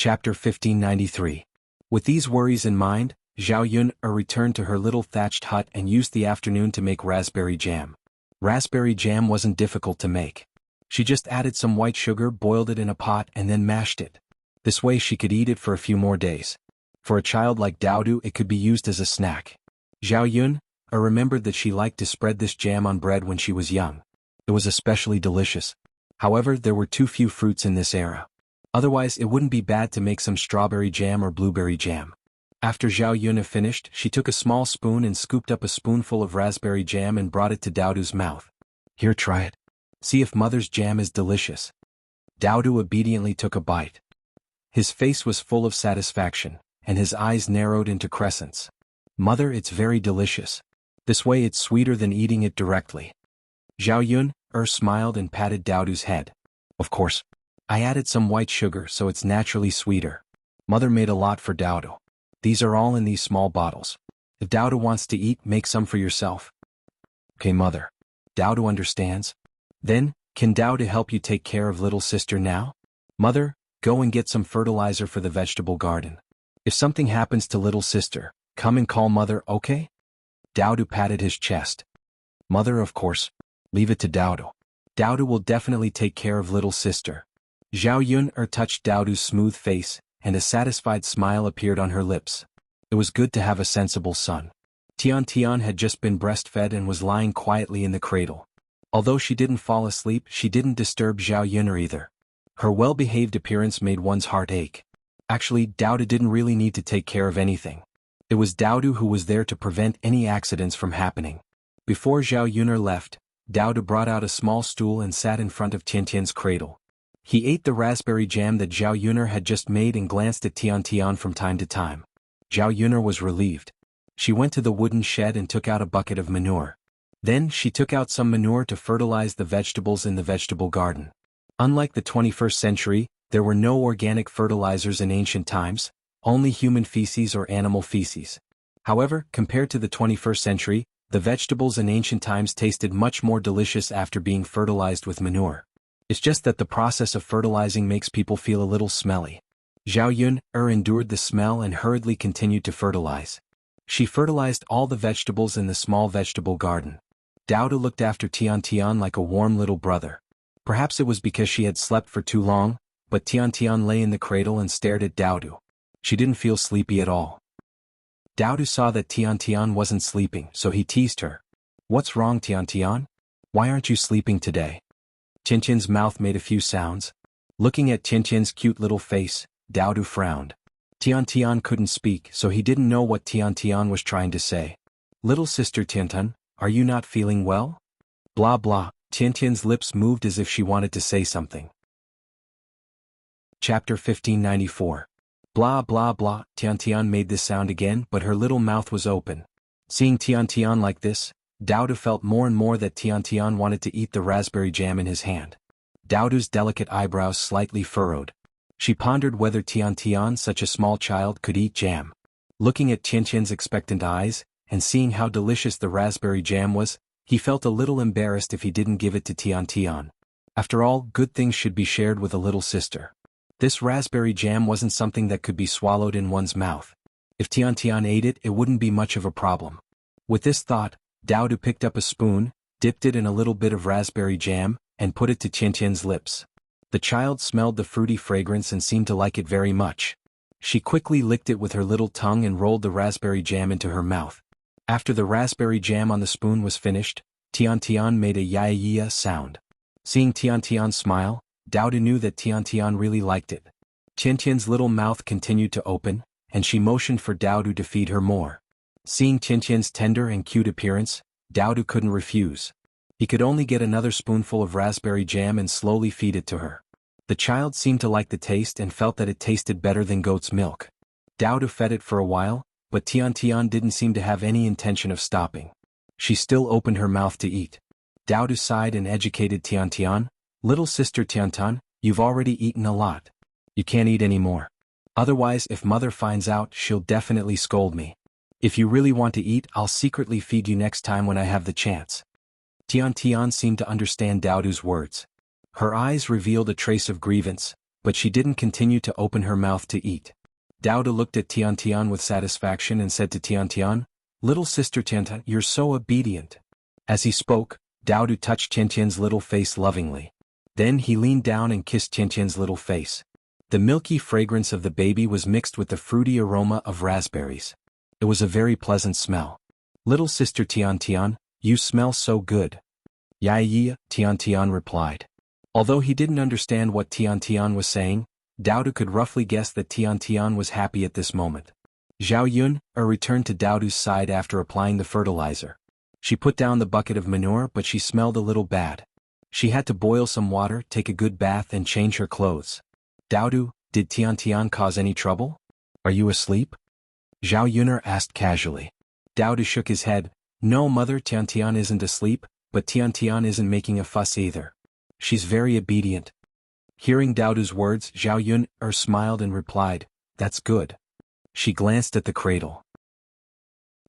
Chapter 1593. With these worries in mind, Zhao Yun returned to her little thatched hut and used the afternoon to make raspberry jam. Raspberry jam wasn't difficult to make. She just added some white sugar, boiled it in a pot, and then mashed it. This way she could eat it for a few more days. For a child like Daodu, it could be used as a snack. Zhao Yun remembered that she liked to spread this jam on bread when she was young. It was especially delicious. However, there were too few fruits in this era. Otherwise, it wouldn't be bad to make some strawberry jam or blueberry jam. After Zhao Yun finished, she took a small spoon and scooped up a spoonful of raspberry jam and brought it to Daodu's mouth. Here, try it. See if mother's jam is delicious. Daodu obediently took a bite. His face was full of satisfaction, and his eyes narrowed into crescents. Mother, it's very delicious. This way it's sweeter than eating it directly. Zhao Yun smiled and patted Daodu's head. Of course. I added some white sugar so it's naturally sweeter. Mother made a lot for Daodu. These are all in these small bottles. If Daodu wants to eat, make some for yourself. Okay, mother. Daodu understands. Then, can Daodu help you take care of little sister now? Mother, go and get some fertilizer for the vegetable garden. If something happens to little sister, come and call mother, okay? Daodu patted his chest. Mother, of course. Leave it to Daodu. Daodu will definitely take care of little sister. Zhao Yun touched Daodu's smooth face, and a satisfied smile appeared on her lips. It was good to have a sensible son. Tian had just been breastfed and was lying quietly in the cradle. Although she didn't fall asleep, she didn't disturb Zhao Yun either. Her well-behaved appearance made one's heart ache. Actually, Daodu didn't really need to take care of anything. It was Daodu who was there to prevent any accidents from happening. Before Zhao Yun left, Daodu brought out a small stool and sat in front of Tian's cradle. He ate the raspberry jam that Zhao Yun had just made and glanced at Tian from time to time. Zhao Yun was relieved. She went to the wooden shed and took out a bucket of manure. Then she took out some manure to fertilize the vegetables in the vegetable garden. Unlike the 21st century, there were no organic fertilizers in ancient times, only human feces or animal feces. However, compared to the 21st century, the vegetables in ancient times tasted much more delicious after being fertilized with manure. It's just that the process of fertilizing makes people feel a little smelly. Zhao Yun endured the smell and hurriedly continued to fertilize. She fertilized all the vegetables in the small vegetable garden. Daodu looked after Tian like a warm little brother. Perhaps it was because she had slept for too long, but Tian lay in the cradle and stared at Daodu. She didn't feel sleepy at all. Daodu saw that Tian wasn't sleeping, so he teased her. What's wrong, Tian? Why aren't you sleeping today? Tian's mouth made a few sounds. Looking at Tian's cute little face, Daodu frowned. Tian couldn't speak, so he didn't know what Tian was trying to say. Little sister Tian, are you not feeling well? Blah blah. Tian's lips moved as if she wanted to say something. Chapter 1594. Blah blah blah. Tian made this sound again, but her little mouth was open. Seeing Tian like this, Daodu felt more and more that Tian wanted to eat the raspberry jam in his hand. Daodu's delicate eyebrows slightly furrowed. She pondered whether Tian, such a small child, could eat jam. Looking at Tian's expectant eyes, and seeing how delicious the raspberry jam was, he felt a little embarrassed if he didn't give it to Tian. After all, good things should be shared with a little sister. This raspberry jam wasn't something that could be swallowed in one's mouth. If Tian ate it, it wouldn't be much of a problem. With this thought, Daodu picked up a spoon, dipped it in a little bit of raspberry jam, and put it to Tian's lips. The child smelled the fruity fragrance and seemed to like it very much. She quickly licked it with her little tongue and rolled the raspberry jam into her mouth. After the raspberry jam on the spoon was finished, Tian made a ya sound. Seeing Tian smile, Daodu knew that Tian really liked it. Tian's little mouth continued to open, and she motioned for Daodu to feed her more. Seeing Tian's tender and cute appearance, Daodu couldn't refuse. He could only get another spoonful of raspberry jam and slowly feed it to her. The child seemed to like the taste and felt that it tasted better than goat's milk. Daodu fed it for a while, but Tian didn't seem to have any intention of stopping. She still opened her mouth to eat. Daodu sighed and educated Tian. Little sister Tian, you've already eaten a lot. You can't eat any more. Otherwise, if mother finds out, she'll definitely scold me. If you really want to eat, I'll secretly feed you next time when I have the chance. Tian seemed to understand Daodu's words. Her eyes revealed a trace of grievance, but she didn't continue to open her mouth to eat. Dowda looked at Tian Tian with satisfaction and said to Tian Tian, "Little sister Tian Tian, you're so obedient." As he spoke, Dowdu touched Tian Tian's little face lovingly. Then he leaned down and kissed Tian Tian's little face. The milky fragrance of the baby was mixed with the fruity aroma of raspberries. It was a very pleasant smell. "Little sister Tian Tian, you smell so good." "Yeah, Tian Tian replied. Although he didn't understand what Tian Tian was saying, Dowdu could roughly guess that Tian Tian was happy at this moment. Zhao Yun returned to Dowdu's side after applying the fertilizer. She put down the bucket of manure, but she smelled a little bad. She had to boil some water, take a good bath and change her clothes. "Dowdu, did Tian Tian cause any trouble? Are you asleep?" Zhao Yuner asked casually. Dowdu shook his head. "No mother, Tian Tian isn't asleep, but Tian Tian isn't making a fuss either. She's very obedient." Hearing Dowdu's words, Zhao Yun smiled and replied, "That's good." She glanced at the cradle.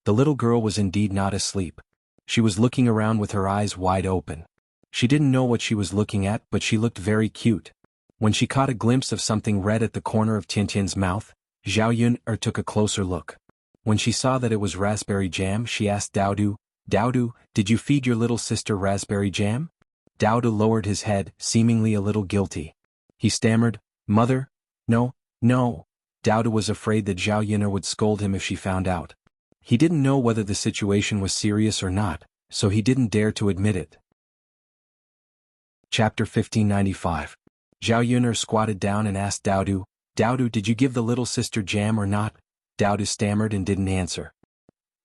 The little girl was indeed not asleep. She was looking around with her eyes wide open. She didn't know what she was looking at, but she looked very cute. When she caught a glimpse of something red at the corner of Tian Tian's mouth, Zhao Yun took a closer look. When she saw that it was raspberry jam, she asked Dowdu, "Dowdu, did you feed your little sister raspberry jam?" Dowdu lowered his head, seemingly a little guilty. He stammered, "Mother, no." Dowdu was afraid that Zhao Yun would scold him if she found out. He didn't know whether the situation was serious or not, so he didn't dare to admit it. Chapter 1595. Zhao Yun squatted down and asked Dowdu, "Dowdu, did you give the little sister jam or not?" Dowdu stammered and didn't answer.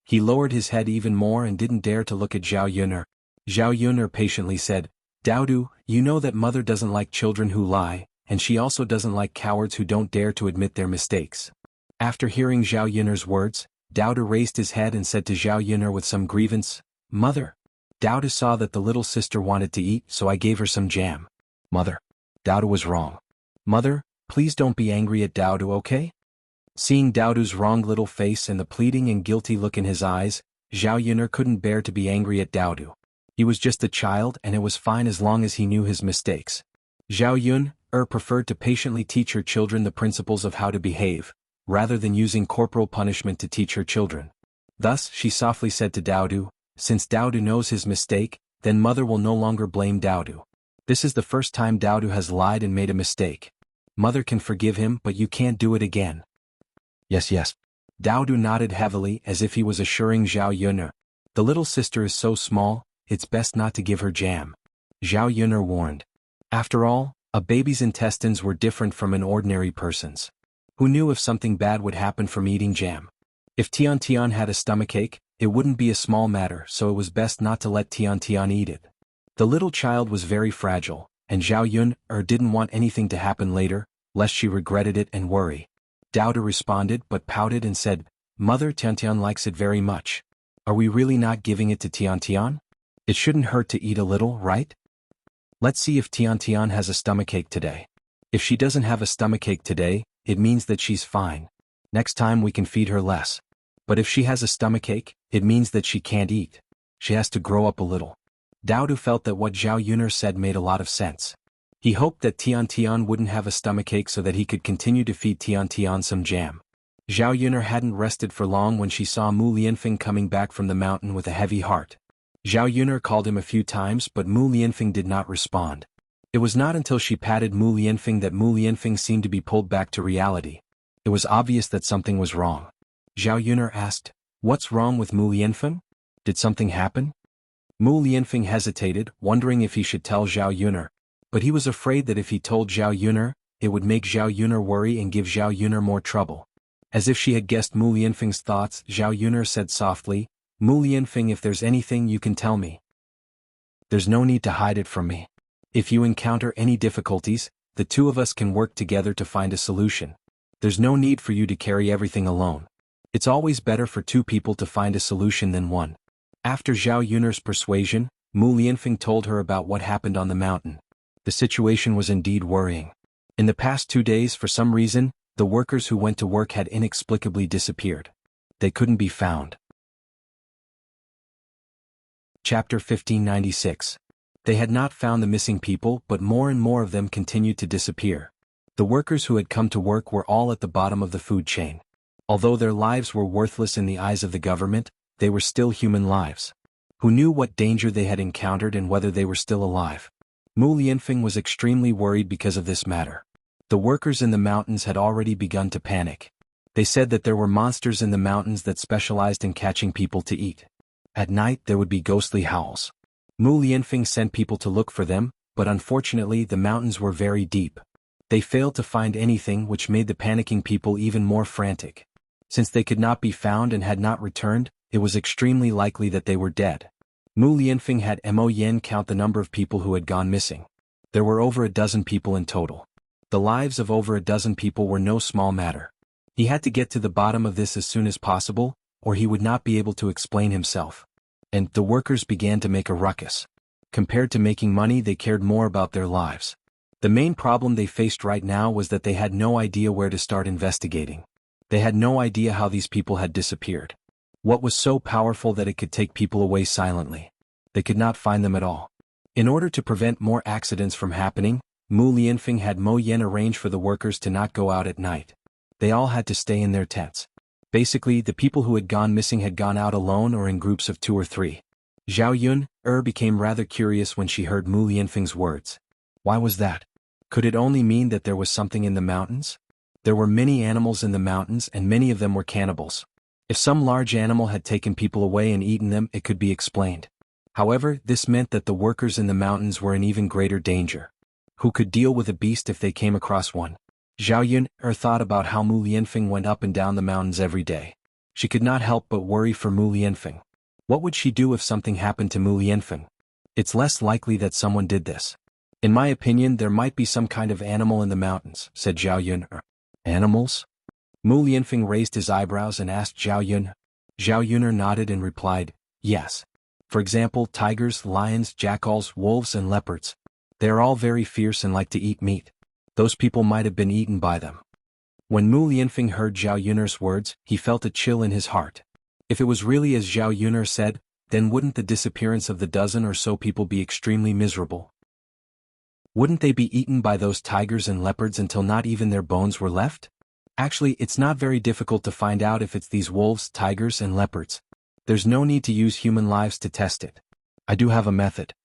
He lowered his head even more and didn't dare to look at Zhao Yun. Zhao Yun patiently said, "Dowdu, you know that mother doesn't like children who lie, and she also doesn't like cowards who don't dare to admit their mistakes." After hearing Zhao Yun's words, Dowdu raised his head and said to Zhao Yun with some grievance, "Mother." Dowdu saw that the little sister wanted to eat, so I gave her some jam. "Mother." Dowdu was wrong. "Mother, please don't be angry at Dowdu, okay?" Seeing Dowdu's wrong little face and the pleading and guilty look in his eyes, Zhao Yun couldn't bear to be angry at Dowdu. He was just a child and it was fine as long as he knew his mistakes. Zhao Yun preferred to patiently teach her children the principles of how to behave, rather than using corporal punishment to teach her children. Thus, she softly said to Dowdu, "Since Dowdu knows his mistake, then mother will no longer blame Dowdu. This is the first time Dowdu has lied and made a mistake. Mother can forgive him, but you can't do it again." Yes. Dowdu nodded heavily as if he was assuring Zhao Yun. "The little sister is so small, it's best not to give her jam." Zhao Yun warned. After all, a baby's intestines were different from an ordinary person's. Who knew if something bad would happen from eating jam? If Tian Tian had a stomachache, it wouldn't be a small matter, so it was best not to let Tian Tian eat it. The little child was very fragile, and Zhao Yun didn't want anything to happen later, lest she regretted it and worry. Dowdu responded but pouted and said, "Mother, Tian Tian likes it very much. Are we really not giving it to Tian Tian? It shouldn't hurt to eat a little, right? Let's see if Tian Tian has a stomachache today. If she doesn't have a stomachache today, it means that she's fine. Next time we can feed her less. But if she has a stomachache, it means that she can't eat. She has to grow up a little." Dowdu felt that what Zhao Yun said made a lot of sense. He hoped that Tian Tian wouldn't have a stomachache so that he could continue to feed Tian Tian some jam. Zhao Yun hadn't rested for long when she saw Mu Lianfeng coming back from the mountain with a heavy heart. Zhao Yun called him a few times but Mu Lianfeng did not respond. It was not until she patted Mu Lianfeng that Mu Lianfeng seemed to be pulled back to reality. It was obvious that something was wrong. Zhao Yun asked, "What's wrong with Mu Lianfeng? Did something happen?" Mu Lianfeng hesitated, wondering if he should tell Zhao Yun, but he was afraid that if he told Zhao Yun, it would make Zhao Yun worry and give Zhao Yun more trouble. As if she had guessed Mu Lianfeng's thoughts, Zhao Yun said softly, "Mu Lianfeng, if there's anything you can tell me. There's no need to hide it from me. If you encounter any difficulties, the two of us can work together to find a solution. There's no need for you to carry everything alone. It's always better for two people to find a solution than one." After Zhao Yun's persuasion, Mu Lianfeng told her about what happened on the mountain. The situation was indeed worrying. In the past 2 days, for some reason, the workers who went to work had inexplicably disappeared. They couldn't be found. Chapter 1596. They had not found the missing people, but more and more of them continued to disappear. The workers who had come to work were all at the bottom of the food chain. Although their lives were worthless in the eyes of the government, they were still human lives. Who knew what danger they had encountered and whether they were still alive? Mu Lianfeng was extremely worried because of this matter. The workers in the mountains had already begun to panic. They said that there were monsters in the mountains that specialized in catching people to eat. At night there would be ghostly howls. Mu Lianfeng sent people to look for them, but unfortunately the mountains were very deep. They failed to find anything, which made the panicking people even more frantic. Since they could not be found and had not returned, it was extremely likely that they were dead. Mu Lianfeng had Mo Yen count the number of people who had gone missing. There were over a dozen people in total. The lives of over a dozen people were no small matter. He had to get to the bottom of this as soon as possible, or he would not be able to explain himself. And the workers began to make a ruckus. Compared to making money, they cared more about their lives. The main problem they faced right now was that they had no idea where to start investigating. They had no idea how these people had disappeared. What was so powerful that it could take people away silently? They could not find them at all. In order to prevent more accidents from happening, Mu Lianfeng had Mo Yen arrange for the workers to not go out at night. They all had to stay in their tents. Basically, the people who had gone missing had gone out alone or in groups of 2 or 3. Zhao Yun became rather curious when she heard Mu Lianfeng's words. Why was that? Could it only mean that there was something in the mountains? There were many animals in the mountains and many of them were cannibals. If some large animal had taken people away and eaten them, it could be explained. However, this meant that the workers in the mountains were in even greater danger. Who could deal with a beast if they came across one? Zhao Yun thought about how Mu Lianfeng went up and down the mountains every day. She could not help but worry for Mu Lianfeng. What would she do if something happened to Mu Lianfeng? It's less likely that someone did this. In my opinion, there might be some kind of animal in the mountains, said Zhao Yun. Animals? Mu Lianfeng raised his eyebrows and asked Zhao Yun. Zhao Yun nodded and replied, yes. For example, tigers, lions, jackals, wolves and leopards. They are all very fierce and like to eat meat. Those people might have been eaten by them. When Mu Lianfeng heard Zhao Yun's words, he felt a chill in his heart. If it was really as Zhao Yun said, then wouldn't the disappearance of the dozen or so people be extremely miserable? Wouldn't they be eaten by those tigers and leopards until not even their bones were left? Actually, it's not very difficult to find out if it's these wolves, tigers and leopards. There's no need to use human lives to test it. I do have a method.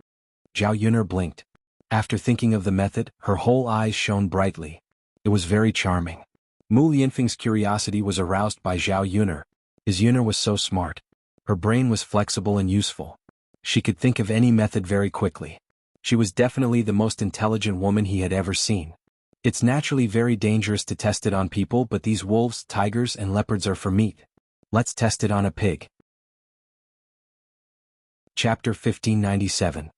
Zhao Yun blinked. After thinking of the method, her whole eyes shone brightly. It was very charming. Mu Lianfeng's curiosity was aroused by Zhao Yun. His Yun was so smart. Her brain was flexible and useful. She could think of any method very quickly. She was definitely the most intelligent woman he had ever seen. It's naturally very dangerous to test it on people, but these wolves, tigers and leopards are for meat. Let's test it on a pig. Chapter 1597.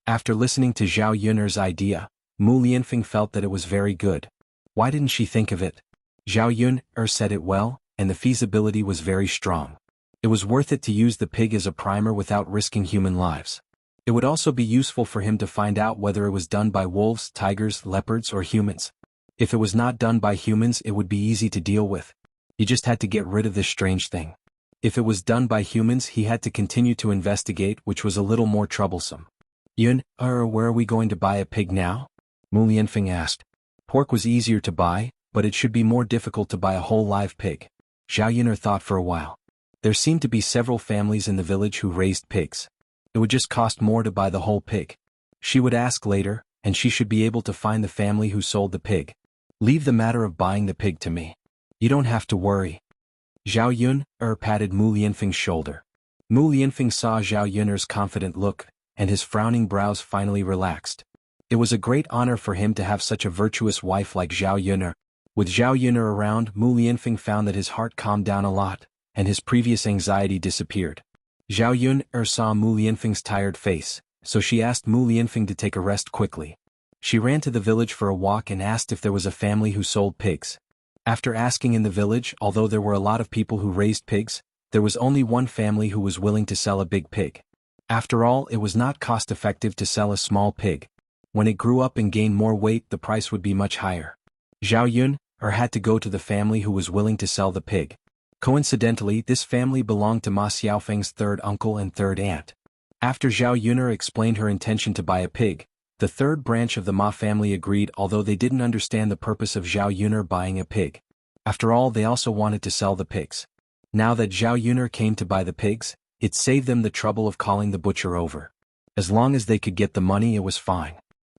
After listening to Zhao Yun's idea, Mu Lianfeng felt that it was very good. Why didn't she think of it? Zhao Yun said it well, and the feasibility was very strong. It was worth it to use the pig as a primer without risking human lives. It would also be useful for him to find out whether it was done by wolves, tigers, leopards or humans. If it was not done by humans, it would be easy to deal with. He just had to get rid of this strange thing. If it was done by humans, he had to continue to investigate, which was a little more troublesome. Yun, where are we going to buy a pig now? Mu Lianfeng asked. Pork was easier to buy, but it should be more difficult to buy a whole live pig. Zhao Yun thought for a while. There seemed to be several families in the village who raised pigs. It would just cost more to buy the whole pig. She would ask later, and she should be able to find the family who sold the pig. Leave the matter of buying the pig to me. You don't have to worry. Zhao Yun patted Mu Lianfeng's shoulder. Mu Lianfeng saw Zhao Yun's confident look, and his frowning brows finally relaxed. It was a great honor for him to have such a virtuous wife like Zhao Yun. With Zhao Yun around, Mu Lianfeng found that his heart calmed down a lot, and his previous anxiety disappeared. Zhao Yun saw Mu Lianfeng's tired face, so she asked Mu Lianfeng to take a rest quickly. She ran to the village for a walk and asked if there was a family who sold pigs. After asking in the village, although there were a lot of people who raised pigs, there was only one family who was willing to sell a big pig. After all, it was not cost-effective to sell a small pig. When it grew up and gained more weight, the price would be much higher. Zhao Yun had to go to the family who was willing to sell the pig. Coincidentally, this family belonged to Ma Xiaofeng's third uncle and third aunt. After Zhao Yun explained her intention to buy a pig, The third branch of the Ma family agreed, although they didn't understand the purpose of Zhao Yuner buying a pig. After all, they also wanted to sell the pigs. Now that Zhao Yuner came to buy the pigs, it saved them the trouble of calling the butcher over. As long as they could get the money, it was fine.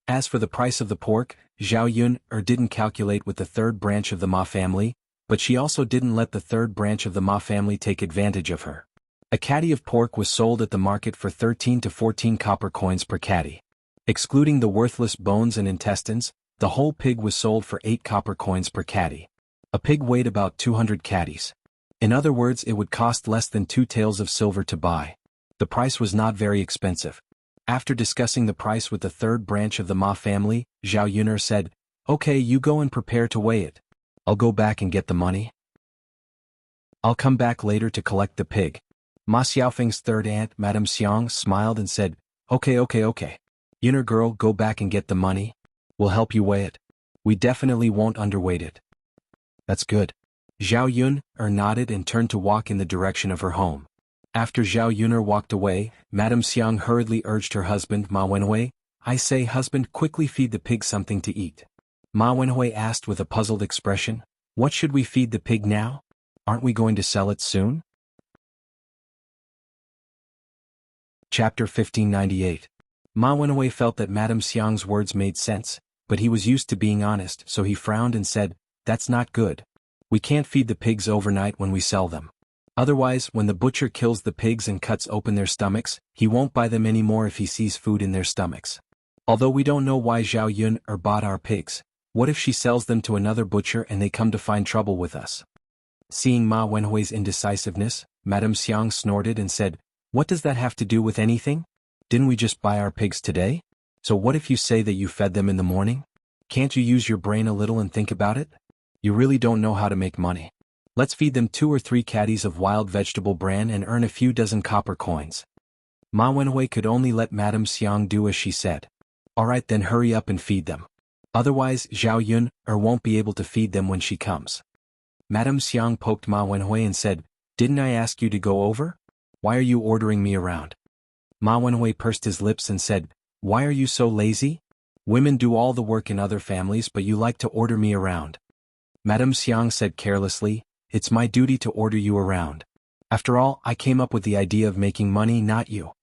As for the price of the pork, Zhao Yuner didn't calculate with the third branch of the Ma family, but she also didn't let the third branch of the Ma family take advantage of her. A caddy of pork was sold at the market for 13 to 14 copper coins per caddy. Excluding the worthless bones and intestines, the whole pig was sold for 8 copper coins per caddy. A pig weighed about 200 caddies. In other words, it would cost less than 2 taels of silver to buy. The price was not very expensive. After discussing the price with the third branch of the Ma family, Zhao Yuner said, "Okay, you go and prepare to weigh it. I'll go back and get the money. I'll come back later to collect the pig." Ma Xiaofeng's third aunt, Madame Xiang, smiled and said, Okay. Yuner girl, go back and get the money. We'll help you weigh it. We definitely won't underweight it. That's good. Zhao Yuner nodded and turned to walk in the direction of her home. After Zhao Yuner walked away, Madame Xiang hurriedly urged her husband Ma Wenhui, "I say, husband, quickly feed the pig something to eat." Ma Wenhui asked with a puzzled expression, "What should we feed the pig now? Aren't we going to sell it soon?" Chapter 1598. Ma Wenhui felt that Madame Xiang's words made sense, but he was used to being honest, so he frowned and said, "That's not good. We can't feed the pigs overnight when we sell them. Otherwise, when the butcher kills the pigs and cuts open their stomachs, he won't buy them anymore if he sees food in their stomachs. Although we don't know why Zhao Yuner bought our pigs, what if she sells them to another butcher and they come to find trouble with us?" Seeing Ma Wenhui's indecisiveness, Madame Xiang snorted and said, "What does that have to do with anything? Didn't we just buy our pigs today? So what if you say that you fed them in the morning? Can't you use your brain a little and think about it? You really don't know how to make money. Let's feed them 2 or 3 caddies of wild vegetable bran and earn a few dozen copper coins." Ma Wenhui could only let Madame Xiang do as she said. "Alright, then hurry up and feed them. Otherwise, Zhao Yuner won't be able to feed them when she comes." Madame Xiang poked Ma Wenhui and said, "Didn't I ask you to go over? Why are you ordering me around?" Ma Wenhui pursed his lips and said, "Why are you so lazy? Women do all the work in other families, but you like to order me around." Madame Xiang said carelessly, "It's my duty to order you around. After all, I came up with the idea of making money, not you."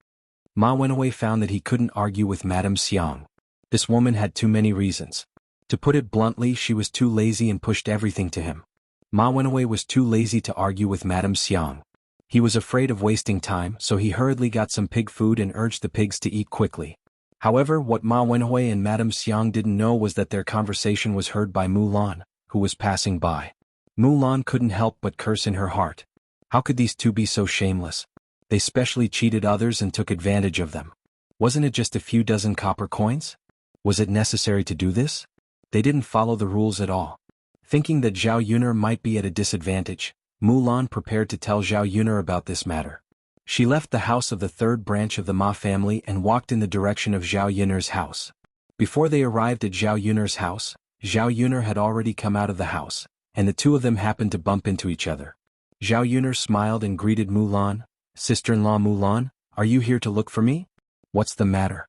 Ma Wenhui found that he couldn't argue with Madame Xiang. This woman had too many reasons. To put it bluntly, she was too lazy and pushed everything to him. Ma Wenhui was too lazy to argue with Madame Xiang. He was afraid of wasting time, so he hurriedly got some pig food and urged the pigs to eat quickly. However, what Ma Wenhui and Madame Xiang didn't know was that their conversation was heard by Mulan, who was passing by. Mulan couldn't help but curse in her heart. How could these two be so shameless? They specially cheated others and took advantage of them. Wasn't it just a few dozen copper coins? Was it necessary to do this? They didn't follow the rules at all. Thinking that Zhao Yuner might be at a disadvantage, Mulan prepared to tell Zhao Yuner about this matter. She left the house of the third branch of the Ma family and walked in the direction of Zhao Yuner's house. Before they arrived at Zhao Yuner's house, Zhao Yuner had already come out of the house, and the two of them happened to bump into each other. Zhao Yuner smiled and greeted Mulan. "Sister-in-law Mulan, are you here to look for me? What's the matter?"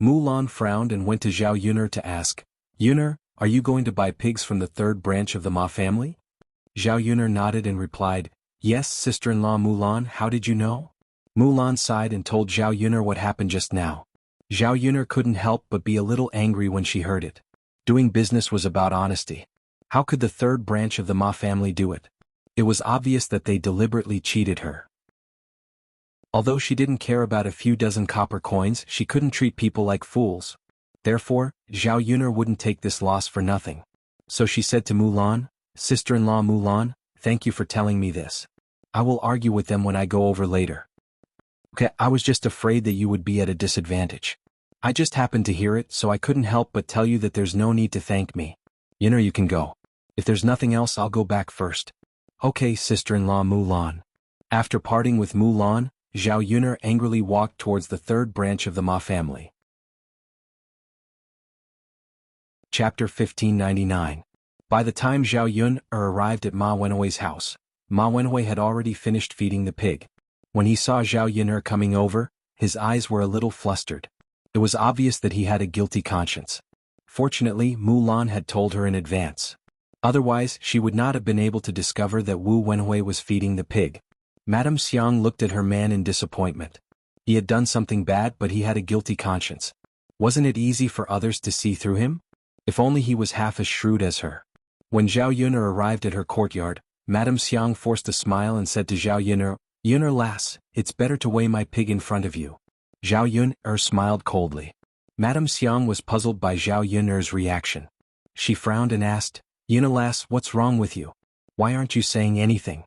Mulan frowned and went to Zhao Yuner to ask, "Yuner, are you going to buy pigs from the third branch of the Ma family?" Zhao Yuner nodded and replied, "Yes, sister-in-law Mulan, how did you know?" Mulan sighed and told Zhao Yuner what happened just now. Zhao Yuner couldn't help but be a little angry when she heard it. Doing business was about honesty. How could the third branch of the Ma family do it? It was obvious that they deliberately cheated her. Although she didn't care about a few dozen copper coins, she couldn't treat people like fools. Therefore, Zhao Yuner wouldn't take this loss for nothing. So she said to Mulan, "Sister-in-law Mulan, thank you for telling me this. I will argue with them when I go over later." "Okay, I was just afraid that you would be at a disadvantage. I just happened to hear it, so I couldn't help but tell you that there's no need to thank me. Yuner, you can go. If there's nothing else, I'll go back first." "Okay, sister-in-law Mulan." After parting with Mulan, Zhao Yuner angrily walked towards the third branch of the Ma family. Chapter 1599. By the time Zhao Yuner arrived at Ma Wenhui's house, Ma Wenhui had already finished feeding the pig. When he saw Zhao Yuner coming over, his eyes were a little flustered. It was obvious that he had a guilty conscience. Fortunately, Mulan had told her in advance. Otherwise, she would not have been able to discover that Wu Wenhui was feeding the pig. Madame Xiang looked at her man in disappointment. He had done something bad, but he had a guilty conscience. Wasn't it easy for others to see through him? If only he was half as shrewd as her. When Zhao Yun'er arrived at her courtyard, Madame Xiang forced a smile and said to Zhao Yun'er, "Yun'er lass, it's better to weigh my pig in front of you." Zhao Yun'er smiled coldly. Madame Xiang was puzzled by Zhao Yun'er's reaction. She frowned and asked, "Yun'er lass, what's wrong with you? Why aren't you saying anything?"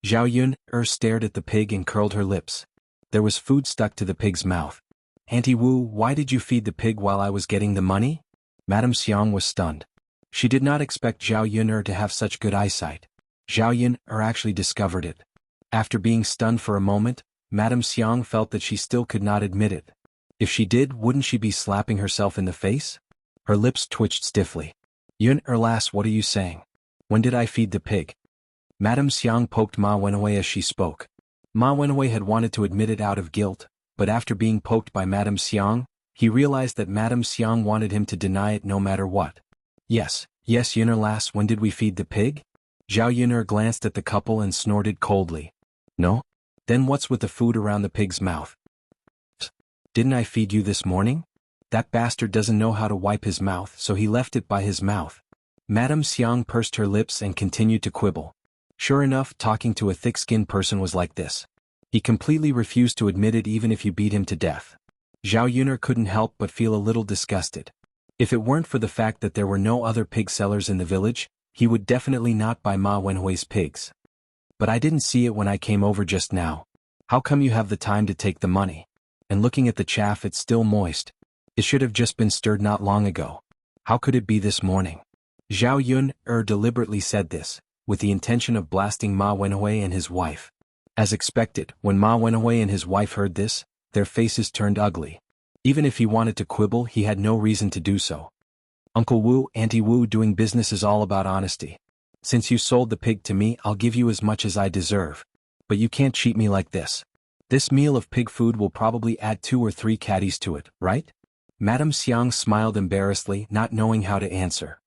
Zhao Yun'er stared at the pig and curled her lips. There was food stuck to the pig's mouth. "Auntie Wu, why did you feed the pig while I was getting the money?" Madame Xiang was stunned. She did not expect Zhao Yun'er to have such good eyesight. Zhao Yun'er actually discovered it. After being stunned for a moment, Madame Xiang felt that she still could not admit it. If she did, wouldn't she be slapping herself in the face? Her lips twitched stiffly. "Yun'er lass, what are you saying? When did I feed the pig?" Madame Xiang poked Ma Wenhui as she spoke. Ma Wenhui had wanted to admit it out of guilt, but after being poked by Madame Xiang, he realized that Madame Xiang wanted him to deny it no matter what. Yes, Yun'er lass, when did we feed the pig?" Zhao Yun'er glanced at the couple and snorted coldly. "No? Then what's with the food around the pig's mouth?" "Didn't I feed you this morning? That bastard doesn't know how to wipe his mouth, so he left it by his mouth." Madame Xiang pursed her lips and continued to quibble. Sure enough, talking to a thick-skinned person was like this. He completely refused to admit it even if you beat him to death. Zhao Yun'er couldn't help but feel a little disgusted. If it weren't for the fact that there were no other pig sellers in the village, he would definitely not buy Ma Wenhui's pigs. "But I didn't see it when I came over just now. How come you have the time to take the money? And looking at the chaff, it's still moist. It should have just been stirred not long ago. How could it be this morning?" Zhao Yun'er deliberately said this, with the intention of blasting Ma Wenhui and his wife. As expected, when Ma Wenhui and his wife heard this, their faces turned ugly. Even if he wanted to quibble, he had no reason to do so. "Uncle Wu, Auntie Wu, doing business is all about honesty. Since you sold the pig to me, I'll give you as much as I deserve. But you can't cheat me like this. This meal of pig food will probably add 2 or 3 caddies to it, right?" Madame Xiang smiled embarrassedly, not knowing how to answer.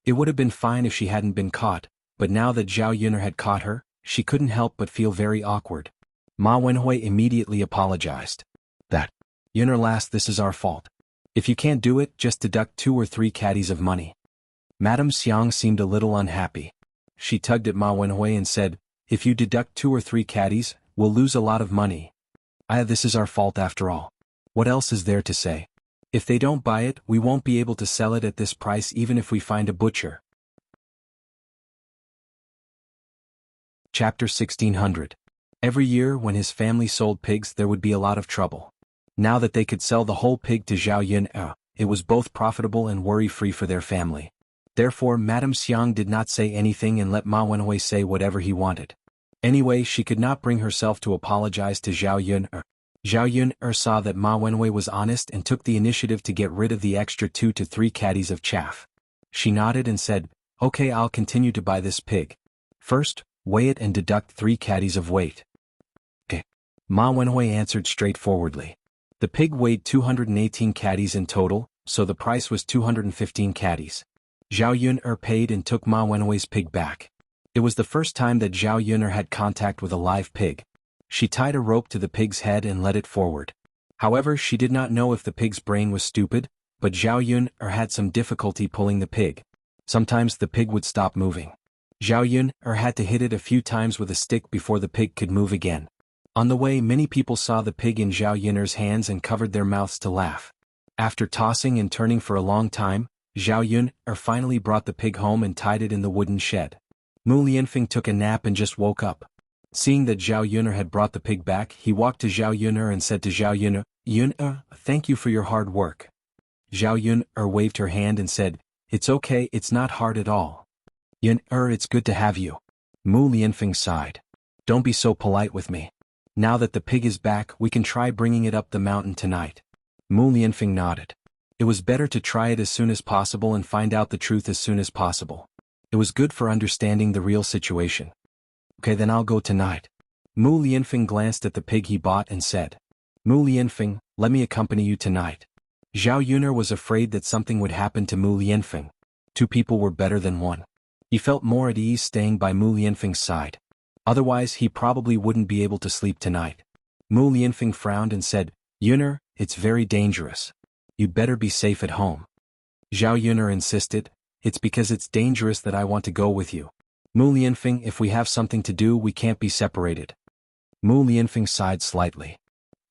It would have been fine if she hadn't been caught, but now that Zhao Yun'er had caught her, she couldn't help but feel very awkward. Ma Wenhui immediately apologized. "Yun'er lass, this is our fault. If you can't do it, just deduct 2 or 3 caddies of money." Madame Xiang seemed a little unhappy. She tugged at Ma Wenhui and said, "If you deduct 2 or 3 caddies, we'll lose a lot of money. This is our fault after all. What else is there to say? If they don't buy it, we won't be able to sell it at this price even if we find a butcher." Chapter 1600. Every year when his family sold pigs, there would be a lot of trouble. Now that they could sell the whole pig to Zhao Yun'er, it was both profitable and worry-free for their family. Therefore, Madame Xiang did not say anything and let Ma Wenhui say whatever he wanted. Anyway, she could not bring herself to apologize to Zhao Yun'er. Zhao Yun'er saw that Ma Wenhui was honest and took the initiative to get rid of the extra 2 to 3 caddies of chaff. She nodded and said, "Okay, I'll continue to buy this pig. First, weigh it and deduct 3 caddies of weight." "Okay." Ma Wenhui answered straightforwardly. The pig weighed 218 caddies in total, so the price was 215 caddies. Zhao Yun'er paid and took Ma Wenhui's pig back. It was the first time that Zhao Yun'er had contact with a live pig. She tied a rope to the pig's head and led it forward. However, she did not know if the pig's brain was stupid, but Zhao Yun'er had some difficulty pulling the pig. Sometimes the pig would stop moving. Zhao Yun'er had to hit it a few times with a stick before the pig could move again. On the way, many people saw the pig in Zhao Yun'er's hands and covered their mouths to laugh. After tossing and turning for a long time, Zhao Yun'er finally brought the pig home and tied it in the wooden shed. Mu Lianfeng took a nap and just woke up. Seeing that Zhao Yun'er had brought the pig back, he walked to Zhao Yun'er and said to Zhao Yun'er, "Yun'er, thank you for your hard work." Zhao Yun'er waved her hand and said, "It's okay, it's not hard at all." "Yun'er, it's good to have you." Mu Lianfeng sighed. "Don't be so polite with me. Now that the pig is back, we can try bringing it up the mountain tonight." Mu Lianfeng nodded. It was better to try it as soon as possible and find out the truth as soon as possible. It was good for understanding the real situation. "Okay, then I'll go tonight." Mu Lianfeng glanced at the pig he bought and said, "Mu Lianfeng, Let me accompany you tonight. Zhao Yuner was afraid that something would happen to Mu Lianfeng. Two people were better than one. He felt more at ease staying by Mu Lianfeng's side. Otherwise he probably wouldn't be able to sleep tonight. Mu Lianfeng frowned and said, Yuner, it's very dangerous. You'd better be safe at home. Zhao Yuner insisted, it's because it's dangerous that I want to go with you. Mu Lianfeng, if we have something to do we can't be separated. Mu Lianfeng sighed slightly.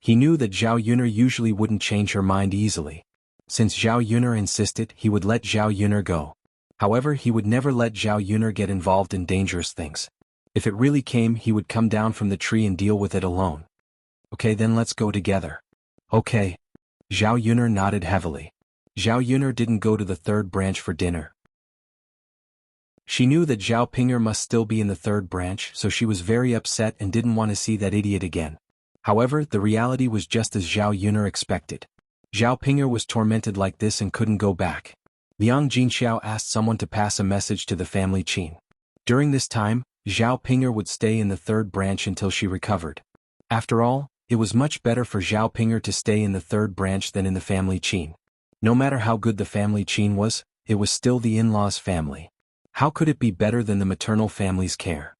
He knew that Zhao Yuner usually wouldn't change her mind easily. Since Zhao Yuner insisted, he would let Zhao Yuner go. However, he would never let Zhao Yuner get involved in dangerous things. If it really came, he would come down from the tree and deal with it alone. Okay, then let's go together. Okay. Zhao Yuner nodded heavily. Zhao Yuner didn't go to the third branch for dinner. She knew that Zhao Pinger must still be in the third branch, so she was very upset and didn't want to see that idiot again. However, the reality was just as Zhao Yuner expected. Zhao Pinger was tormented like this and couldn't go back. Liang Jinxiao asked someone to pass a message to the family Qin. During this time, Zhao Pinger would stay in the third branch until she recovered. After all, it was much better for Zhao Pinger to stay in the third branch than in the family Qin. No matter how good the family Qin was, it was still the in-laws' family. How could it be better than the maternal family's care?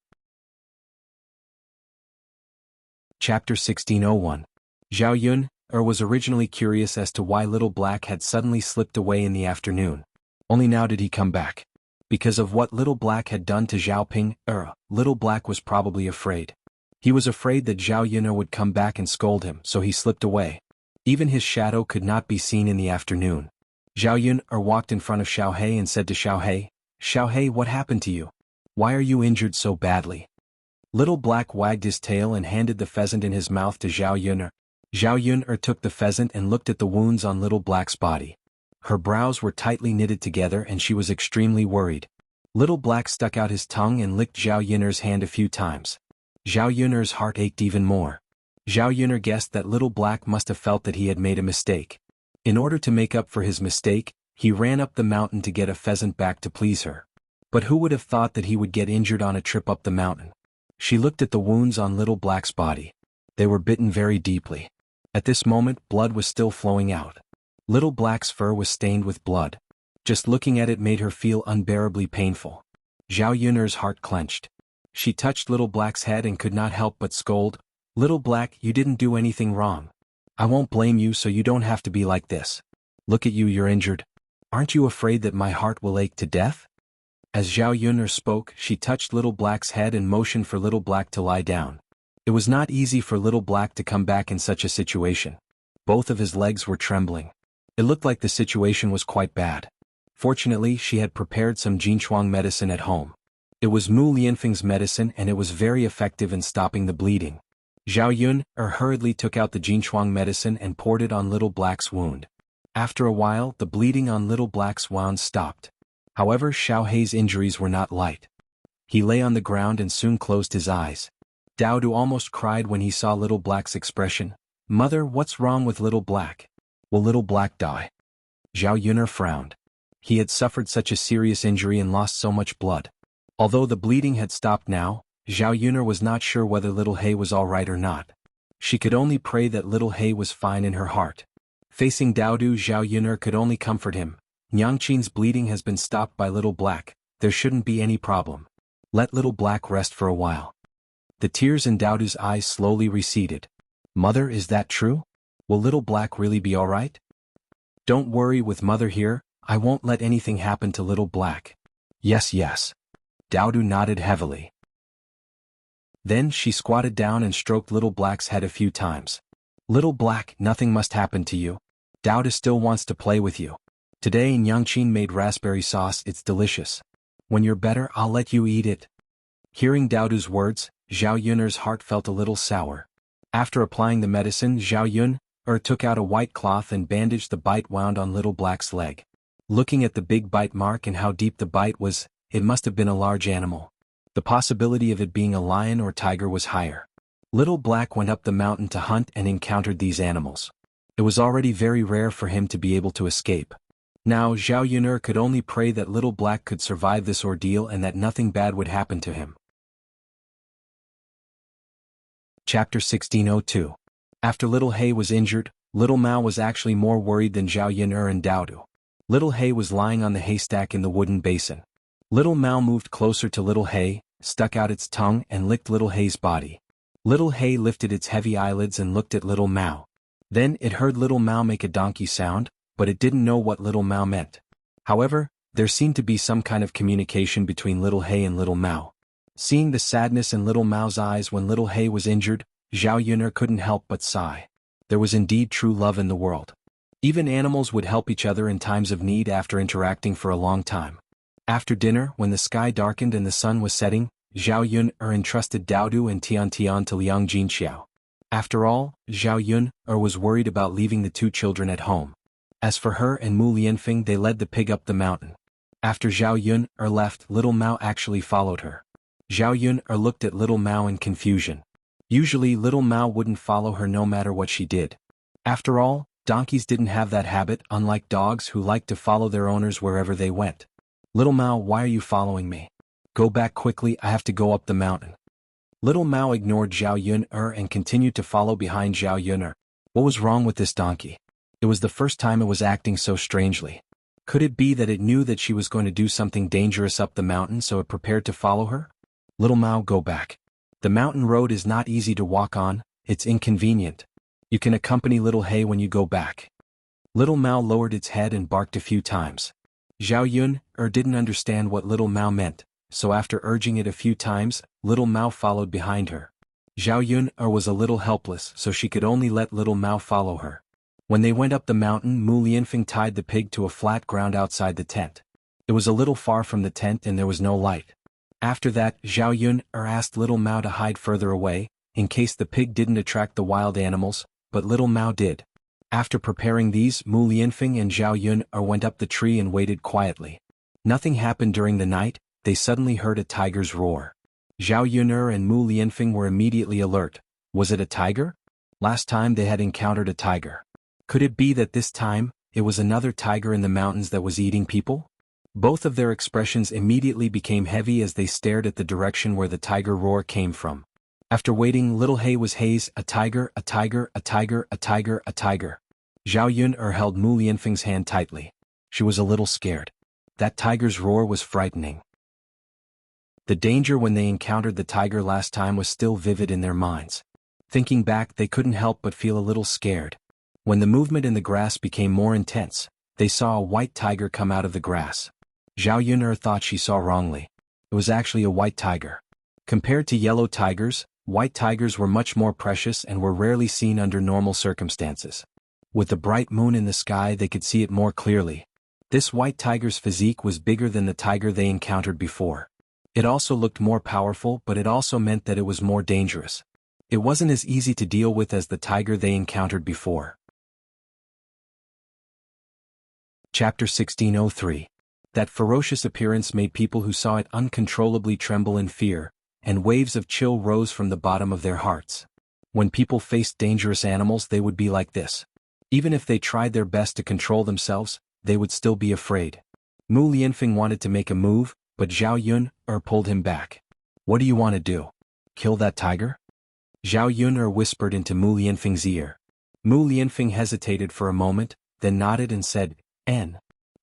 Chapter 1601. Zhao Yun was originally curious as to why Little Black had suddenly slipped away in the afternoon. Only now did he come back. Because of what Little Black had done to Zhao Ping, Little Black was probably afraid. He was afraid that Zhao Yun would come back and scold him, so he slipped away. Even his shadow could not be seen in the afternoon. Zhao Yun walked in front of Xiao He and said to Xiao He, what happened to you? Why are you injured so badly? Little Black wagged his tail and handed the pheasant in his mouth to Zhao Yun. Zhao Yun took the pheasant and looked at the wounds on Little Black's body. Her brows were tightly knitted together and she was extremely worried. Little Black stuck out his tongue and licked Zhao Yun's hand a few times. Zhao Yun's heart ached even more. Zhao Yun guessed that Little Black must have felt that he had made a mistake. In order to make up for his mistake, he ran up the mountain to get a pheasant back to please her. But who would have thought that he would get injured on a trip up the mountain? She looked at the wounds on Little Black's body. They were bitten very deeply. At this moment, blood was still flowing out. Little Black's fur was stained with blood. Just looking at it made her feel unbearably painful. Zhao Yun's heart clenched. She touched Little Black's head and could not help but scold, Little Black, you didn't do anything wrong. I won't blame you so you don't have to be like this. Look at you, you're injured. Aren't you afraid that my heart will ache to death? As Zhao Yun spoke, she touched Little Black's head and motioned for Little Black to lie down. It was not easy for Little Black to come back in such a situation. Both of his legs were trembling. It looked like the situation was quite bad. Fortunately, she had prepared some Jinchuang medicine at home. It was Mu Lianfeng's medicine and it was very effective in stopping the bleeding. Zhao Yun hurriedly took out the Jinchuang medicine and poured it on Little Black's wound. After a while, the bleeding on Little Black's wound stopped. However, Xiao Hei's injuries were not light. He lay on the ground and soon closed his eyes. Dao Du almost cried when he saw Little Black's expression. Mother, what's wrong with Little Black? Will Little Black die? Zhao Yun frowned. He had suffered such a serious injury and lost so much blood. Although the bleeding had stopped now, Zhao Yun was not sure whether Little He was all right or not. She could only pray that Little He was fine in her heart. Facing Dao Du, Zhao Yun could only comfort him. Nyangqin's bleeding has been stopped by Little Black. There shouldn't be any problem. Let Little Black rest for a while. The tears in Dao Du's eyes slowly receded. Mother, is that true? Will Little Black really be all right? Don't worry, with Mother here, I won't let anything happen to Little Black. Yes. Dao Du nodded heavily. Then she squatted down and stroked Little Black's head a few times. Little Black, nothing must happen to you. Dao Du still wants to play with you. Today Nyangqin made raspberry sauce, it's delicious. When you're better, I'll let you eat it. Hearing Dao Du's words, Zhao Yun's heart felt a little sour. After applying the medicine, Zhao Yun took out a white cloth and bandaged the bite wound on Little Black's leg. Looking at the big bite mark and how deep the bite was, it must have been a large animal. The possibility of it being a lion or tiger was higher. Little Black went up the mountain to hunt and encountered these animals. It was already very rare for him to be able to escape. Now Zhao Yun could only pray that Little Black could survive this ordeal and that nothing bad would happen to him. Chapter 1602. After Little He was injured, Little Mao was actually more worried than Zhao Yun'er and Daodu. Little Hay was lying on the haystack in the wooden basin. Little Mao moved closer to Little Hay, stuck out its tongue and licked Little Hay's body. Little Hay lifted its heavy eyelids and looked at Little Mao. Then it heard Little Mao make a donkey sound, but it didn't know what Little Mao meant. However, there seemed to be some kind of communication between Little Hay and Little Mao. Seeing the sadness in Little Mao's eyes when Little Hay was injured, Zhao Yun'er couldn't help but sigh. There was indeed true love in the world. Even animals would help each other in times of need after interacting for a long time. After dinner, when the sky darkened and the sun was setting, Zhao Yun'er entrusted Daodu and Tian Tian to Liang Jinxiao. After all, Zhao Yun'er was worried about leaving the two children at home. As for her and Mu Lianfeng, they led the pig up the mountain. After Zhao Yun'er left, Little Mao actually followed her. Zhao Yun'er looked at Little Mao in confusion. Usually Little Mao wouldn't follow her no matter what she did. After all, donkeys didn't have that habit, unlike dogs who liked to follow their owners wherever they went. Little Mao, why are you following me? Go back quickly, I have to go up the mountain. Little Mao ignored Zhao Yun'er and continued to follow behind Zhao Yun'er. What was wrong with this donkey? It was the first time it was acting so strangely. Could it be that it knew that she was going to do something dangerous up the mountain, so it prepared to follow her? Little Mao, go back. The mountain road is not easy to walk on, it's inconvenient. You can accompany Little Hay when you go back. Little Mao lowered its head and barked a few times. Zhao Yun'er didn't understand what Little Mao meant, so after urging it a few times, Little Mao followed behind her. Zhao Yun'er was a little helpless, so she could only let Little Mao follow her. When they went up the mountain, Mu Lianfeng tied the pig to a flat ground outside the tent. It was a little far from the tent and there was no light. After that, Zhao Yun'er asked Little Mao to hide further away, in case the pig didn't attract the wild animals, but Little Mao did. After preparing these, Mu Lianfeng and Zhao Yun'er went up the tree and waited quietly. Nothing happened during the night. They suddenly heard a tiger's roar. Zhao Yun'er and Mu Lianfeng were immediately alert. Was it a tiger? Last time they had encountered a tiger. Could it be that this time, it was another tiger in the mountains that was eating people? Both of their expressions immediately became heavy as they stared at the direction where the tiger roar came from. After waiting, Little Hay was haze, a tiger, a tiger, a tiger, a tiger, a tiger. Zhao Yun'er held Mu Lianfeng's hand tightly. She was a little scared. That tiger's roar was frightening. The danger when they encountered the tiger last time was still vivid in their minds. Thinking back, they couldn't help but feel a little scared. When the movement in the grass became more intense, they saw a white tiger come out of the grass. Zhao Yun'er thought she saw wrongly. It was actually a white tiger. Compared to yellow tigers, white tigers were much more precious and were rarely seen under normal circumstances. With the bright moon in the sky, they could see it more clearly. This white tiger's physique was bigger than the tiger they encountered before. It also looked more powerful, but it also meant that it was more dangerous. It wasn't as easy to deal with as the tiger they encountered before. Chapter 1603. That ferocious appearance made people who saw it uncontrollably tremble in fear, and waves of chill rose from the bottom of their hearts. When people faced dangerous animals, they would be like this. Even if they tried their best to control themselves, they would still be afraid. Mu Lianfeng wanted to make a move, but Zhao Yun'er pulled him back. What do you want to do? Kill that tiger? Zhao Yun'er whispered into Mu Lianfeng's ear. Mu Lianfeng hesitated for a moment, then nodded and said,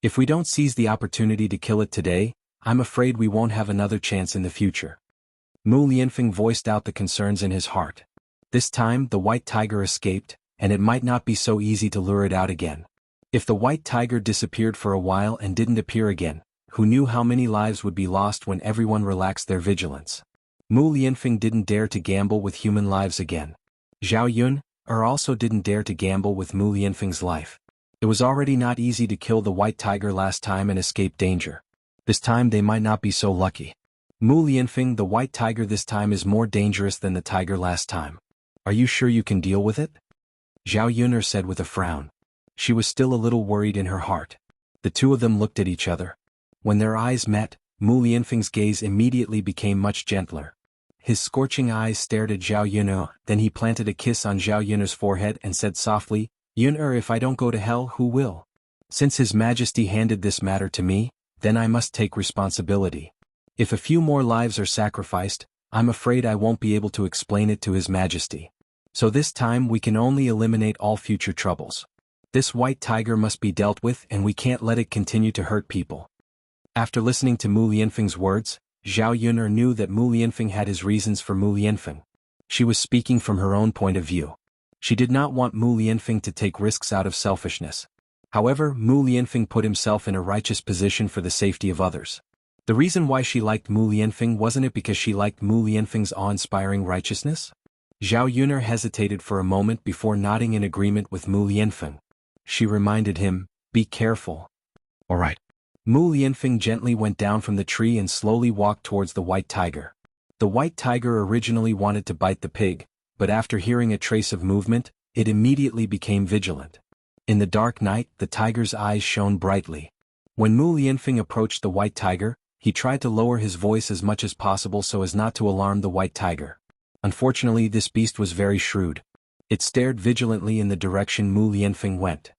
If we don't seize the opportunity to kill it today, I'm afraid we won't have another chance in the future. Mu Lianfeng voiced out the concerns in his heart. This time the white tiger escaped, and it might not be so easy to lure it out again. If the white tiger disappeared for a while and didn't appear again, who knew how many lives would be lost when everyone relaxed their vigilance? Mu Lianfeng didn't dare to gamble with human lives again. Zhao Yun'er also didn't dare to gamble with Mu Lianfeng's life. It was already not easy to kill the white tiger last time and escape danger. This time they might not be so lucky. Mu Lianfeng, the white tiger this time is more dangerous than the tiger last time. Are you sure you can deal with it? Zhao Yun'er said with a frown. She was still a little worried in her heart. The two of them looked at each other. When their eyes met, Mu Lianfeng's gaze immediately became much gentler. His scorching eyes stared at Zhao Yun'er, then he planted a kiss on Zhao Yun'er's forehead and said softly, Yun'er, if I don't go to hell, who will? Since His Majesty handed this matter to me, then I must take responsibility. If a few more lives are sacrificed, I'm afraid I won't be able to explain it to His Majesty. So this time we can only eliminate all future troubles. This white tiger must be dealt with and we can't let it continue to hurt people. After listening to Mu Lianfeng's words, Zhao Yun'er knew that Mu Lianfeng had his reasons for Mu Lianfeng. She was speaking from her own point of view. She did not want Mu Lianfeng to take risks out of selfishness. However, Mu Lianfeng put himself in a righteous position for the safety of others. The reason why she liked Mu Lianfeng wasn't it because she liked Mu Lianfeng's awe-inspiring righteousness? Zhao Yun'er hesitated for a moment before nodding in agreement with Mu Lianfeng. She reminded him, "Be careful." "All right." Mu Lianfeng gently went down from the tree and slowly walked towards the white tiger. The white tiger originally wanted to bite the pig, but after hearing a trace of movement, it immediately became vigilant. In the dark night, the tiger's eyes shone brightly. When Mu Lianfeng approached the white tiger, he tried to lower his voice as much as possible so as not to alarm the white tiger. Unfortunately, this beast was very shrewd. It stared vigilantly in the direction Mu Lianfeng went.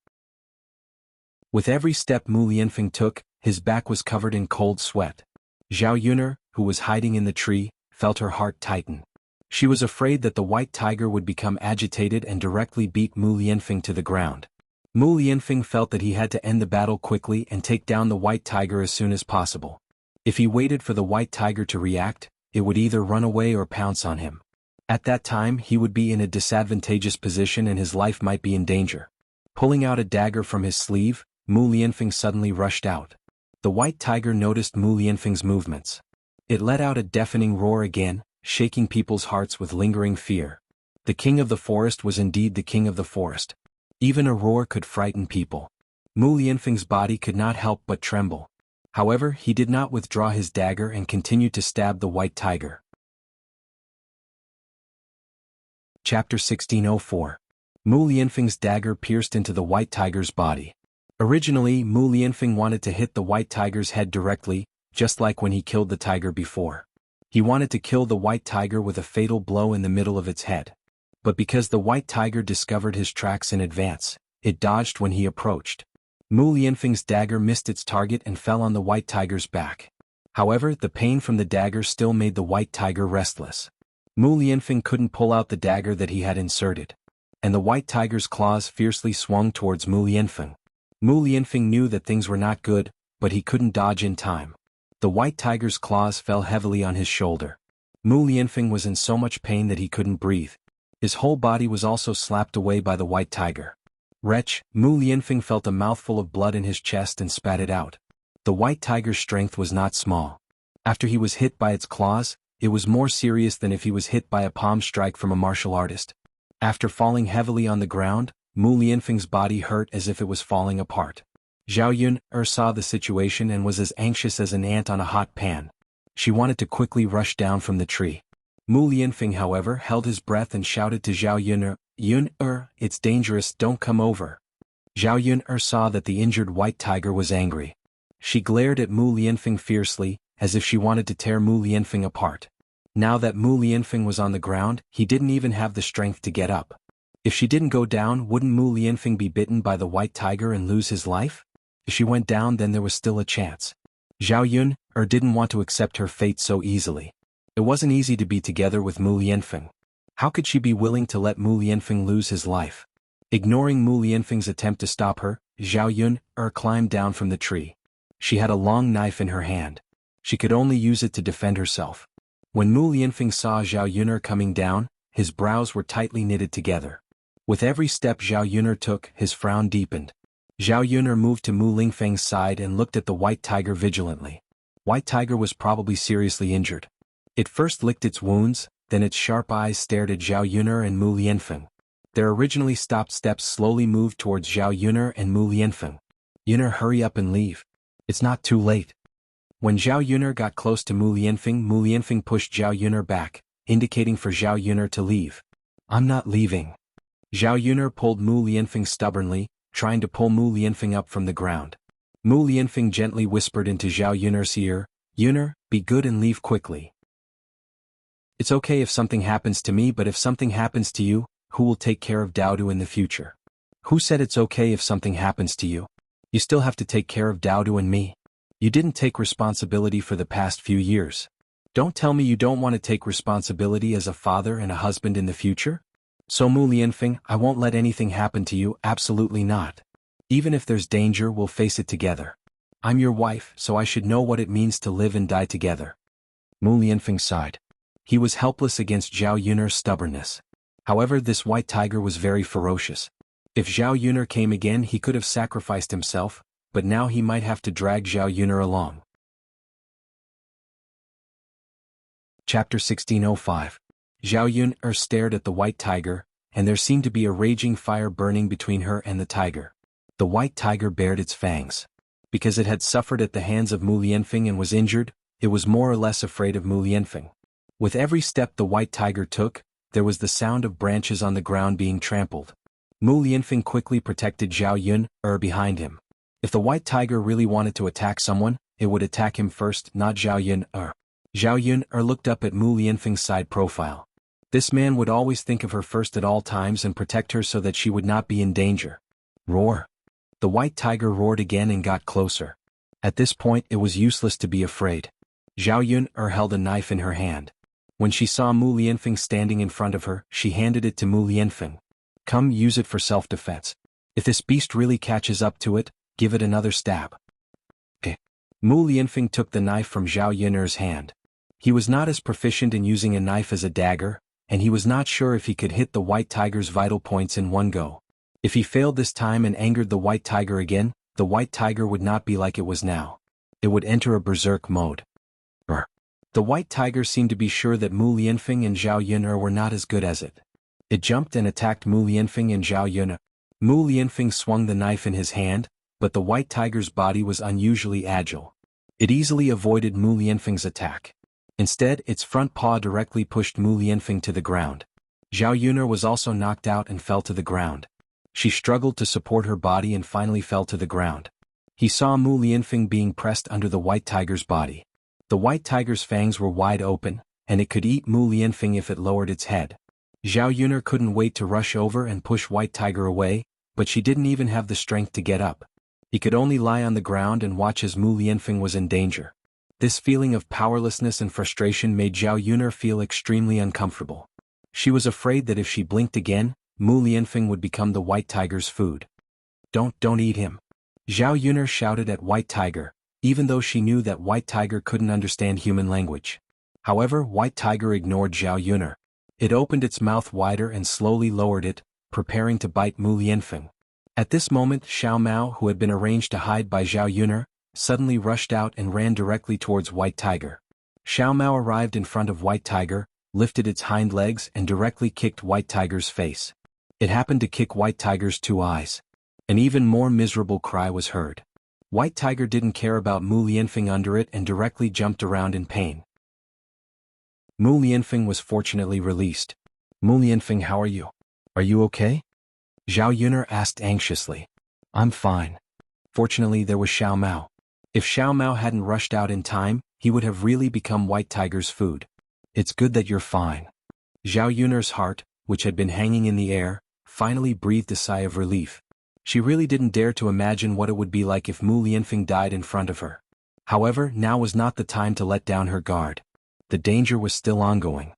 With every step Mu Lianfeng took, his back was covered in cold sweat. Zhao Yun'er, who was hiding in the tree, felt her heart tighten. She was afraid that the white tiger would become agitated and directly beat Mu Lianfeng to the ground. Mu Lianfeng felt that he had to end the battle quickly and take down the white tiger as soon as possible. If he waited for the white tiger to react, it would either run away or pounce on him. At that time he would be in a disadvantageous position and his life might be in danger. Pulling out a dagger from his sleeve, Mu Lianfeng suddenly rushed out. The white tiger noticed Mu Lianfeng's movements. It let out a deafening roar again, shaking people's hearts with lingering fear. The king of the forest was indeed the king of the forest. Even a roar could frighten people. Mu Lianfeng's body could not help but tremble. However, he did not withdraw his dagger and continued to stab the white tiger. Chapter 1604. Mu Lianfeng's dagger pierced into the white tiger's body. Originally, Mu Lianfeng wanted to hit the white tiger's head directly, just like when he killed the tiger before. He wanted to kill the white tiger with a fatal blow in the middle of its head. But because the white tiger discovered his tracks in advance, it dodged when he approached. Mu Lianfeng's dagger missed its target and fell on the white tiger's back. However, the pain from the dagger still made the white tiger restless. Mu Lianfeng couldn't pull out the dagger that he had inserted. And the white tiger's claws fiercely swung towards Mu Lianfeng. Mu Lianfeng knew that things were not good, but he couldn't dodge in time. The white tiger's claws fell heavily on his shoulder. Mu Lianfeng was in so much pain that he couldn't breathe. His whole body was also slapped away by the white tiger. Wretch, Mu Lianfeng felt a mouthful of blood in his chest and spat it out. The white tiger's strength was not small. After he was hit by its claws, it was more serious than if he was hit by a palm strike from a martial artist. After falling heavily on the ground, Mu Lianfeng's body hurt as if it was falling apart. Zhao Yun'er saw the situation and was as anxious as an ant on a hot pan. She wanted to quickly rush down from the tree. Mu Lianfeng, however, held his breath and shouted to Zhao Yun'er, "Yun'er, it's dangerous, don't come over." Zhao Yun'er saw that the injured white tiger was angry. She glared at Mu Lianfeng fiercely, as if she wanted to tear Mu Lianfeng apart. Now that Mu Lianfeng was on the ground, he didn't even have the strength to get up. If she didn't go down, wouldn't Mu Lianfeng be bitten by the white tiger and lose his life? If she went down, then there was still a chance. Zhao Yun'er didn't want to accept her fate so easily. It wasn't easy to be together with Mu Lianfeng. How could she be willing to let Mu Lianfeng lose his life? Ignoring Mu Lianfeng's attempt to stop her, Zhao Yun'er climbed down from the tree. She had a long knife in her hand. She could only use it to defend herself. When Mu Lianfeng saw Zhao Yun'er coming down, his brows were tightly knitted together. With every step Zhao Yun'er took, his frown deepened. Zhao Yun'er moved to Mu Lianfeng's side and looked at the white tiger vigilantly. White tiger was probably seriously injured. It first licked its wounds, then its sharp eyes stared at Zhao Yun'er and Mu Lianfeng. Their originally stopped steps slowly moved towards Zhao Yun'er and Mu Lianfeng. "Yun'er, hurry up and leave. It's not too late." When Zhao Yun'er got close to Mu Lianfeng pushed Zhao Yun'er back, indicating for Zhao Yun'er to leave. "I'm not leaving." Zhao Yun'er pulled Mu Lianfeng stubbornly, trying to pull Mu Lianfeng up from the ground. Mu Lianfeng gently whispered into Zhao Yun'er's ear, "Yun'er, be good and leave quickly. It's okay if something happens to me, but if something happens to you, who will take care of Daodu in the future?" "Who said it's okay if something happens to you? You still have to take care of Daodu and me. You didn't take responsibility for the past few years. Don't tell me you don't want to take responsibility as a father and a husband in the future?" So Mu Lianfeng, I won't let anything happen to you, absolutely not. Even if there's danger, we'll face it together. I'm your wife, so I should know what it means to live and die together. Mu Lianfeng sighed. He was helpless against Zhao Yun'er's stubbornness. However, this white tiger was very ferocious. If Zhao Yun'er came again, he could have sacrificed himself, but now he might have to drag Zhao Yun'er along. Chapter 1605. Zhao Yun'er stared at the white tiger, and there seemed to be a raging fire burning between her and the tiger. The white tiger bared its fangs. Because it had suffered at the hands of Mu Lianfeng and was injured, it was more or less afraid of Mu Lianfeng. With every step the white tiger took, there was the sound of branches on the ground being trampled. Mu Lianfeng quickly protected Zhao Yun'er behind him. If the white tiger really wanted to attack someone, it would attack him first, not Zhao Yun'er. Zhao Yun'er looked up at Mu Lianfeng's side profile. This man would always think of her first at all times and protect her so that she would not be in danger. Roar! The white tiger roared again and got closer. At this point it was useless to be afraid. Zhao Yun'er held a knife in her hand. When she saw Mu Lianfeng standing in front of her, she handed it to Mu Lianfeng. Come, use it for self-defense. If this beast really catches up to it, give it another stab. Mu Lianfeng took the knife from Zhao Yun'er's hand. He was not as proficient in using a knife as a dagger, and he was not sure if he could hit the white tiger's vital points in one go. If he failed this time and angered the white tiger again, the white tiger would not be like it was now. It would enter a berserk mode. The white tiger seemed to be sure that Mu Lianfeng and Zhao Yun'er were not as good as it. It jumped and attacked Mu Lianfeng and Zhao Yun'er. Mu Lianfeng swung the knife in his hand, but the white tiger's body was unusually agile. It easily avoided Mu Lianfeng's attack. Instead, its front paw directly pushed Mu Lianfeng to the ground. Zhao Yun'er was also knocked out and fell to the ground. She struggled to support her body and finally fell to the ground. He saw Mu Lianfeng being pressed under the white tiger's body. The white tiger's fangs were wide open, and it could eat Mu Lianfeng if it lowered its head. Zhao Yun'er couldn't wait to rush over and push white tiger away, but she didn't even have the strength to get up. He could only lie on the ground and watch as Mu Lianfeng was in danger. This feeling of powerlessness and frustration made Zhao Yun'er feel extremely uncomfortable. She was afraid that if she blinked again, Mu Lianfeng would become the white tiger's food. Don't eat him. Zhao Yun'er shouted at white tiger, even though she knew that white tiger couldn't understand human language. However, white tiger ignored Zhao Yun'er. It opened its mouth wider and slowly lowered it, preparing to bite Mu Lianfeng. At this moment, Xiao Mao, who had been arranged to hide by Zhao Yun'er, suddenly rushed out and ran directly towards white tiger. Xiao Mao arrived in front of white tiger, lifted its hind legs and directly kicked white tiger's face. It happened to kick white tiger's 2 eyes. An even more miserable cry was heard. White tiger didn't care about Mu Lianfeng under it and directly jumped around in pain. Mu Lianfeng was fortunately released. Mu Lianfeng, how are you? Are you okay? Zhao Yun'er asked anxiously. I'm fine. Fortunately there was Xiao Mao. If Xiao Mao hadn't rushed out in time, he would have really become white tiger's food. It's good that you're fine. Zhao Yun'er's heart, which had been hanging in the air, finally breathed a sigh of relief. She really didn't dare to imagine what it would be like if Mu Lianfeng died in front of her. However, now was not the time to let down her guard. The danger was still ongoing.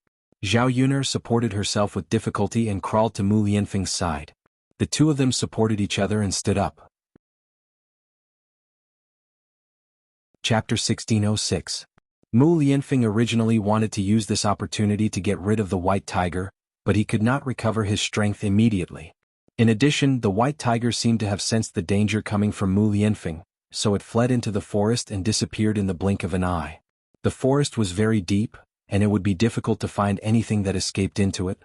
Zhao Yun'er supported herself with difficulty and crawled to Mu Lianfeng's side. The two of them supported each other and stood up. Chapter 1606. Mu Lianfeng originally wanted to use this opportunity to get rid of the white tiger, but he could not recover his strength immediately. In addition, the white tiger seemed to have sensed the danger coming from Mu Lianfeng, so it fled into the forest and disappeared in the blink of an eye. The forest was very deep, and it would be difficult to find anything that escaped into it.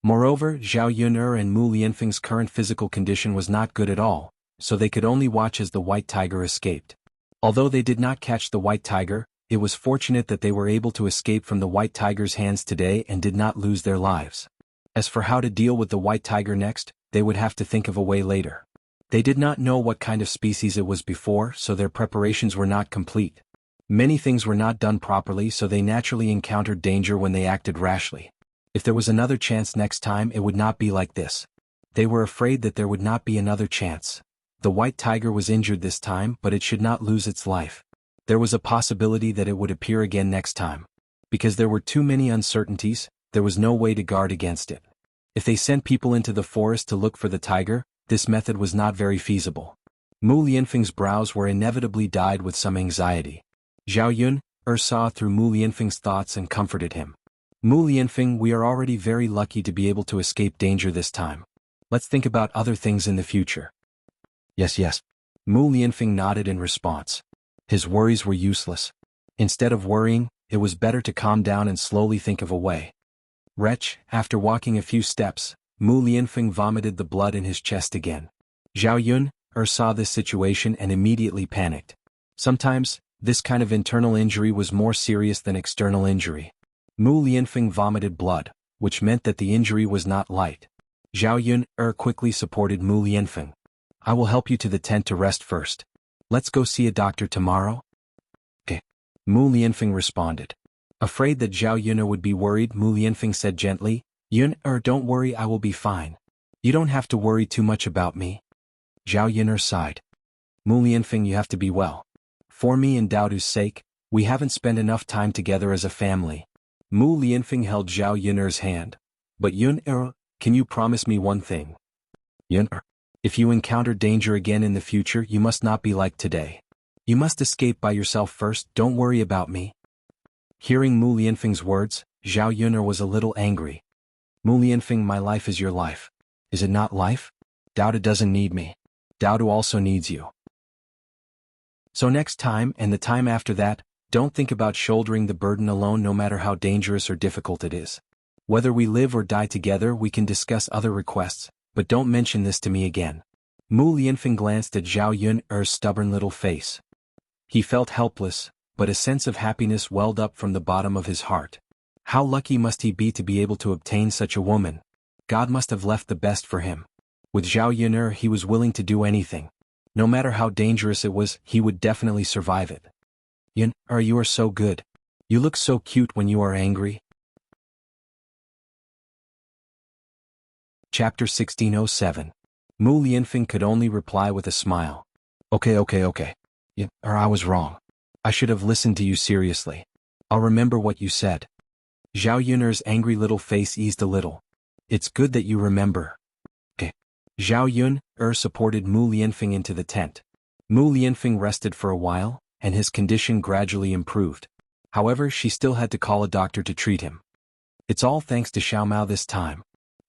Moreover, Zhao Yun'er and Mu Lianfeng's current physical condition was not good at all, so they could only watch as the white tiger escaped. Although they did not catch the white tiger, it was fortunate that they were able to escape from the white tiger's hands today and did not lose their lives. As for how to deal with the white tiger next, they would have to think of a way later. They did not know what kind of species it was before, so their preparations were not complete. Many things were not done properly, so they naturally encountered danger when they acted rashly. If there was another chance next time, it would not be like this. They were afraid that there would not be another chance. The white tiger was injured this time, but it should not lose its life. There was a possibility that it would appear again next time. Because there were too many uncertainties, there was no way to guard against it. If they sent people into the forest to look for the tiger, this method was not very feasible. Mu Lianfeng's brows were inevitably dyed with some anxiety. Zhao Yun saw through Mu Lianfeng's thoughts and comforted him. Mu Lianfeng, we are already very lucky to be able to escape danger this time. Let's think about other things in the future. Yes, yes. Mu Lianfeng nodded in response. His worries were useless. Instead of worrying, it was better to calm down and slowly think of a way. Wretch, after walking a few steps, Mu Lianfeng vomited the blood in his chest again. Zhao Yun saw this situation and immediately panicked. Sometimes, this kind of internal injury was more serious than external injury. Mu Lianfeng vomited blood, which meant that the injury was not light. Zhao Yun quickly supported Mu Lianfeng. I will help you to the tent to rest first. Let's go see a doctor tomorrow? Okay. Mu Lianfeng responded. Afraid that Zhao Yun would be worried, Mu Lianfeng said gently, Yun don't worry, I will be fine. You don't have to worry too much about me. Zhao Yun sighed. Mu Lianfeng, you have to be well. For me and Daodu's sake, we haven't spent enough time together as a family. Mu Lianfeng held Zhao Yun's hand. But Yun can you promise me one thing? Yun if you encounter danger again in the future, you must not be like today. You must escape by yourself first, don't worry about me. Hearing Mu Lianfeng's words, Zhao Yun was a little angry. Mu Lianfeng, my life is your life. Is it not life? Daodu doesn't need me. Daodu also needs you. So next time and the time after that, don't think about shouldering the burden alone no matter how dangerous or difficult it is. Whether we live or die together, we can discuss other requests, but don't mention this to me again. Mu Lianfeng glanced at Zhao Yun's stubborn little face. He felt helpless, but a sense of happiness welled up from the bottom of his heart. How lucky must he be to be able to obtain such a woman? God must have left the best for him. With Zhao Yun he was willing to do anything. No matter how dangerous it was, he would definitely survive it. Yun, you are so good. You look so cute when you are angry. Chapter 1607. Mu Lianfeng could only reply with a smile. Okay. Yun, I was wrong. I should have listened to you seriously. I'll remember what you said. Zhao Yun's angry little face eased a little. It's good that you remember. Okay. Zhao Yun supported Mu Lianfeng into the tent. Mu Lianfeng rested for a while, and his condition gradually improved. However, she still had to call a doctor to treat him. It's all thanks to Xiao Mao this time.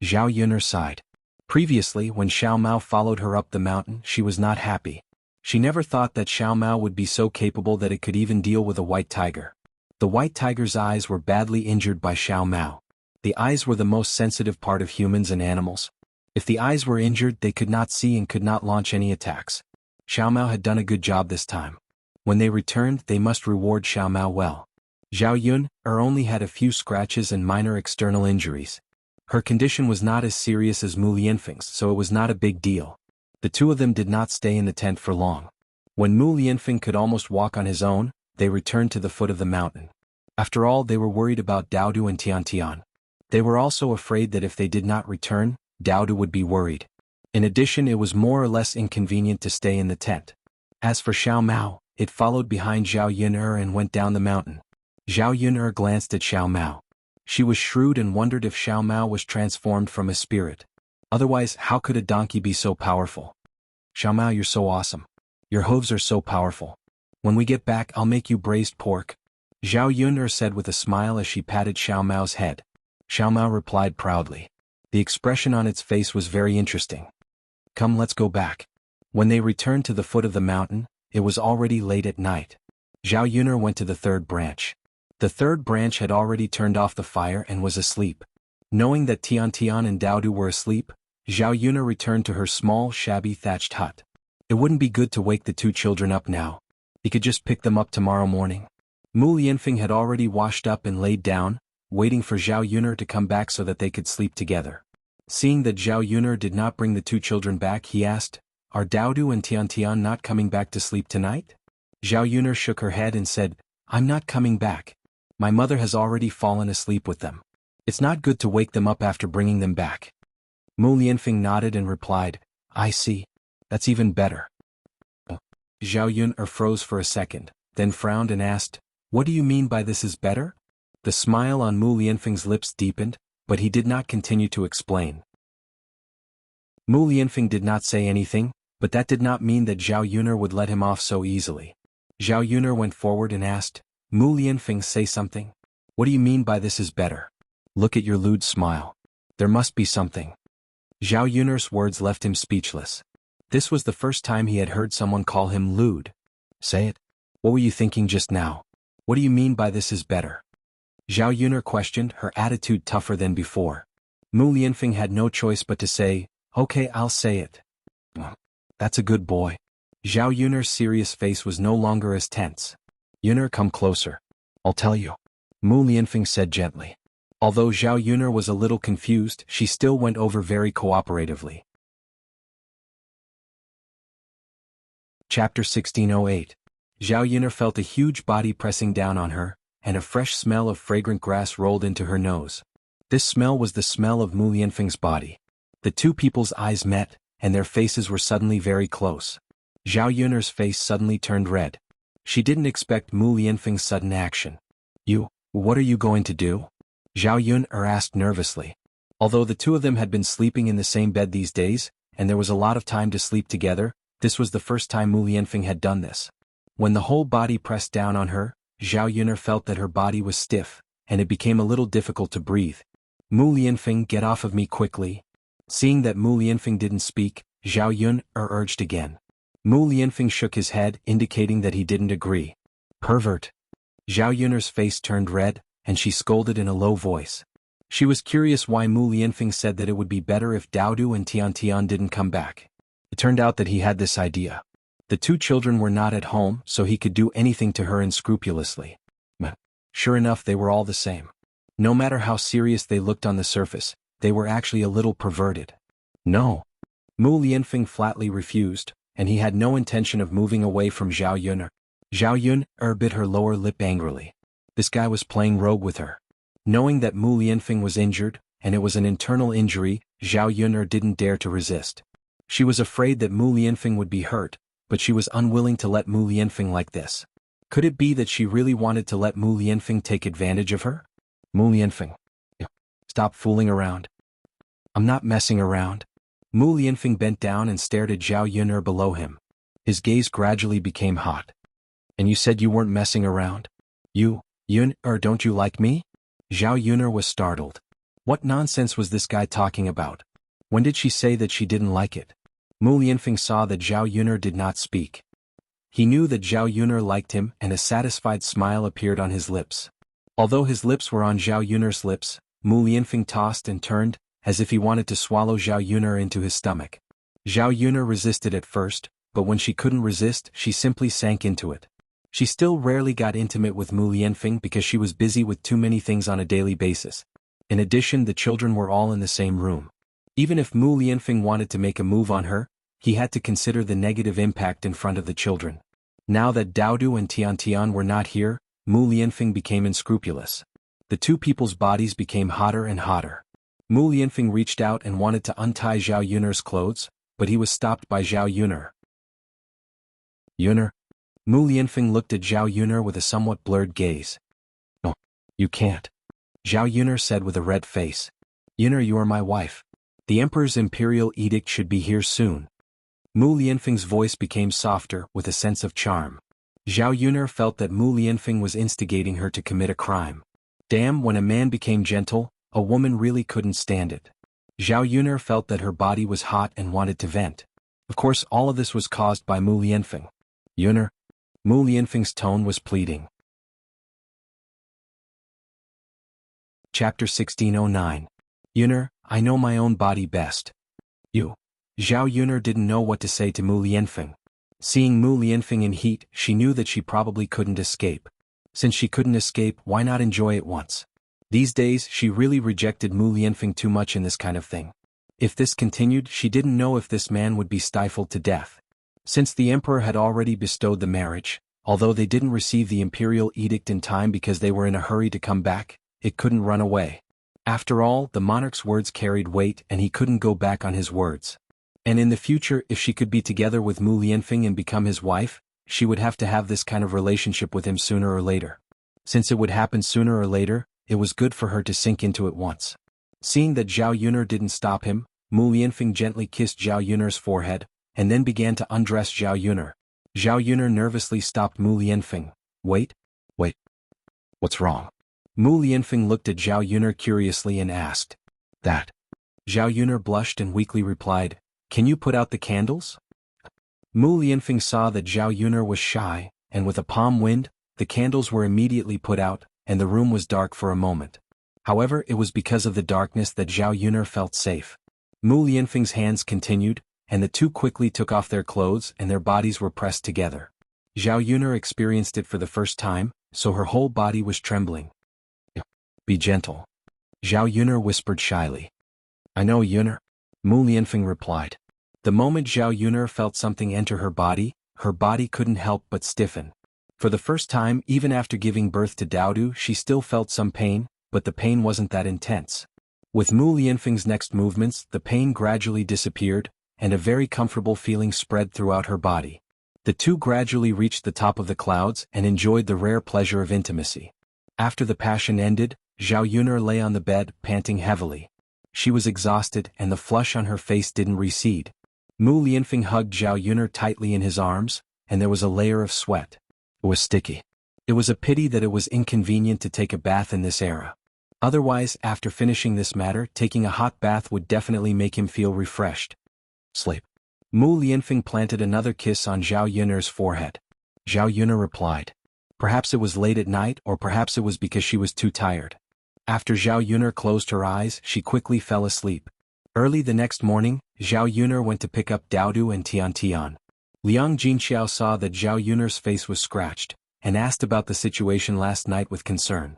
Zhao Yun sighed. Previously, when Xiao Mao followed her up the mountain, she was not happy. She never thought that Xiao Mao would be so capable that it could even deal with a white tiger. The white tiger's eyes were badly injured by Xiao Mao. The eyes were the most sensitive part of humans and animals. If the eyes were injured, they could not see and could not launch any attacks. Xiao Mao had done a good job this time. When they returned, they must reward Xiao Mao well. Zhao Yun only had a few scratches and minor external injuries. Her condition was not as serious as Mu Lianfeng's, so it was not a big deal. The two of them did not stay in the tent for long. When Mu Lianfeng could almost walk on his own, they returned to the foot of the mountain. After all, they were worried about Daodu and Tian. They were also afraid that if they did not return, Daodu would be worried. In addition, it was more or less inconvenient to stay in the tent. As for Xiao Mao, it followed behind Zhao Yun and went down the mountain. Zhao Yun glanced at Xiao Mao. She was shrewd and wondered if Xiao Mao was transformed from a spirit. Otherwise, how could a donkey be so powerful? Xiao Mao, you're so awesome. Your hooves are so powerful. When we get back, I'll make you braised pork. Zhao Yun said with a smile as she patted Xiao Mao's head. Xiao Mao replied proudly. The expression on its face was very interesting. Come, let's go back. When they returned to the foot of the mountain, it was already late at night. Zhao Yun went to the third branch. The third branch had already turned off the fire and was asleep. Knowing that Tian and Daodu were asleep, Zhao Yun returned to her small, shabby thatched hut. It wouldn't be good to wake the two children up now. He could just pick them up tomorrow morning. Mu Lianfeng had already washed up and laid down, waiting for Zhao Yun to come back so that they could sleep together. Seeing that Zhao Yun did not bring the two children back, he asked, Are Daodu and Tian not coming back to sleep tonight? Zhao Yun shook her head and said, I'm not coming back. My mother has already fallen asleep with them. It's not good to wake them up after bringing them back. Mu Lianfeng nodded and replied, I see. That's even better. Zhao Yun froze for a second, then frowned and asked, What do you mean by this is better? The smile on Mu Lianfeng's lips deepened. but he did not continue to explain. Mu Lianfeng did not say anything, but that did not mean that Zhao Yuner would let him off so easily. Zhao Yuner went forward and asked, Mu Lianfeng, say something. What do you mean by this is better? Look at your lewd smile. There must be something. Zhao Yuner's words left him speechless. This was the first time he had heard someone call him lewd. Say it. What were you thinking just now? What do you mean by this is better? Zhao Yuner questioned, her attitude tougher than before. Mu Lianfeng had no choice but to say, okay, I'll say it. That's a good boy. Zhao Yuner's serious face was no longer as tense. Yuner, come closer. I'll tell you. Mu Lianfeng said gently. Although Zhao Yuner was a little confused, she still went over very cooperatively. Chapter 1608. Zhao Yuner felt a huge body pressing down on her, and a fresh smell of fragrant grass rolled into her nose. This smell was the smell of Mu Lianfeng's body. The two people's eyes met, and their faces were suddenly very close. Zhao Yuner's face suddenly turned red. She didn't expect Mu Lianfeng's sudden action. What are you going to do? Zhao Yuner asked nervously. Although the two of them had been sleeping in the same bed these days, and there was a lot of time to sleep together, this was the first time Mu Lianfeng had done this. When the whole body pressed down on her, Zhao Yuner felt that her body was stiff, and it became a little difficult to breathe. Mu Lianfeng, get off of me quickly. Seeing that Mu Lianfeng didn't speak, Zhao Yuner urged again. Mu Lianfeng shook his head, indicating that he didn't agree. Pervert. Zhao Yuner's face turned red, and she scolded in a low voice. She was curious why Mu Lianfeng said that it would be better if Daodu and Tian didn't come back. It turned out that he had this idea. The two children were not at home, so he could do anything to her unscrupulously. Sure enough, they were all the same. No matter how serious they looked on the surface, they were actually a little perverted. No. Mu Lianfeng flatly refused, and he had no intention of moving away from Zhao Yuner. Zhao Yuner bit her lower lip angrily. This guy was playing rogue with her. Knowing that Mu Lianfeng was injured, and it was an internal injury, Zhao Yuner didn't dare to resist. She was afraid that Mu Lianfeng would be hurt, but she was unwilling to let Mu Lianfeng like this. Could it be that she really wanted to let Mu Lianfeng take advantage of her? Mu Lianfeng. Stop fooling around. I'm not messing around. Mu Lianfeng bent down and stared at Zhao Yuner below him. His gaze gradually became hot. And you said you weren't messing around? Yuner, don't you like me? Zhao Yuner was startled. What nonsense was this guy talking about? When did she say that she didn't like it? Mu Lianfeng saw that Zhao Yuner did not speak. He knew that Zhao Yuner liked him, and a satisfied smile appeared on his lips. Although his lips were on Zhao Yuner's lips, Mu Lianfeng tossed and turned, as if he wanted to swallow Zhao Yuner into his stomach. Zhao Yuner resisted at first, but when she couldn't resist, she simply sank into it. She still rarely got intimate with Mu Lianfeng because she was busy with too many things on a daily basis. In addition, the children were all in the same room. Even if Mu Lianfeng wanted to make a move on her, he had to consider the negative impact in front of the children. Now that Daodu and Tian were not here, Mu Lianfeng became unscrupulous. The two people's bodies became hotter and hotter. Mu Lianfeng reached out and wanted to untie Zhao Yuner's clothes, but he was stopped by Zhao Yuner. Yuner? Mu Lianfeng looked at Zhao Yuner with a somewhat blurred gaze. No, you can't. Zhao Yuner said with a red face. Yuner, you are my wife. The Emperor's imperial edict should be here soon. Mu Lianfeng's voice became softer, with a sense of charm. Zhao Yuner felt that Mu Lianfeng was instigating her to commit a crime. Damn, when a man became gentle, a woman really couldn't stand it. Zhao Yuner felt that her body was hot and wanted to vent. Of course, all of this was caused by Mu Lianfeng. Yuner. Mu Lianfeng's tone was pleading. Chapter 1609. Yuner, I know my own body best. Zhao Yuner didn't know what to say to Mu Lianfeng. Seeing Mu Lianfeng in heat, she knew that she probably couldn't escape. Since she couldn't escape, why not enjoy it once? These days, she really rejected Mu Lianfeng too much in this kind of thing. If this continued, she didn't know if this man would be stifled to death. Since the emperor had already bestowed the marriage, although they didn't receive the imperial edict in time because they were in a hurry to come back, it couldn't run away. After all, the monarch's words carried weight and he couldn't go back on his words. And in the future, if she could be together with Mu Lianfeng and become his wife, she would have to have this kind of relationship with him sooner or later. Since it would happen sooner or later, it was good for her to sink into it once. Seeing that Zhao Yuner didn't stop him, Mu Lianfeng gently kissed Zhao Yuner's forehead, and then began to undress Zhao Yuner. Zhao Yuner nervously stopped Mu Lianfeng. Wait. What's wrong? Mu Lianfeng looked at Zhao Yuner curiously and asked. That. Zhao Yuner blushed and weakly replied, Can you put out the candles? Mu Lianfeng saw that Zhao Yuner was shy, and with a palm wind, the candles were immediately put out, and the room was dark for a moment. However, it was because of the darkness that Zhao Yuner felt safe. Mu Lianfeng's hands continued, and the two quickly took off their clothes and their bodies were pressed together. Zhao Yuner experienced it for the first time, so her whole body was trembling. Be gentle. Zhao Yuner whispered shyly. I know, Yuner. Mu Lianfeng replied. The moment Zhao Yuner felt something enter her body couldn't help but stiffen. For the first time, even after giving birth to Daodu, she still felt some pain, but the pain wasn't that intense. With Mu Lianfeng's next movements, the pain gradually disappeared, and a very comfortable feeling spread throughout her body. The two gradually reached the top of the clouds and enjoyed the rare pleasure of intimacy. After the passion ended, Zhao Yuner lay on the bed, panting heavily. She was exhausted and the flush on her face didn't recede. Mu Lianfeng hugged Zhao Yuner tightly in his arms, and there was a layer of sweat. It was sticky. It was a pity that it was inconvenient to take a bath in this era. Otherwise, after finishing this matter, taking a hot bath would definitely make him feel refreshed. Sleep. Mu Lianfeng planted another kiss on Zhao Yuner's forehead. Zhao Yuner replied. Perhaps it was late at night, or perhaps it was because she was too tired. After Zhao Yuner closed her eyes, she quickly fell asleep. Early the next morning, Zhao Yuner went to pick up Daodu and Tian Tian. Liang Jinxiao saw that Zhao Yuner's face was scratched, and asked about the situation last night with concern.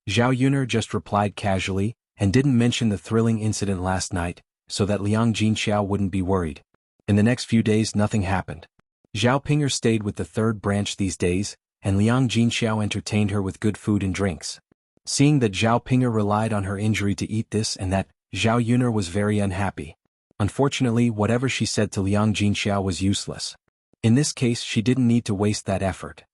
Zhao Yuner just replied casually, and didn't mention the thrilling incident last night, so that Liang Jinxiao wouldn't be worried. In the next few days nothing happened. Zhao Pinger stayed with the third branch these days, and Liang Jinxiao entertained her with good food and drinks. Seeing that Zhao Pinger relied on her injury to eat this and that, Zhao Yuner was very unhappy. Unfortunately, whatever she said to Liang Jinxiao was useless. In this case, she didn't need to waste that effort.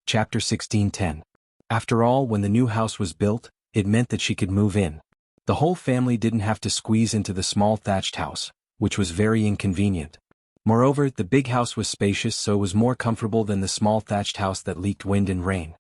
Chapter 16:10. After all, when the new house was built, it meant that she could move in. The whole family didn't have to squeeze into the small thatched house, which was very inconvenient. Moreover, the big house was spacious, so it was more comfortable than the small thatched house that leaked wind and rain.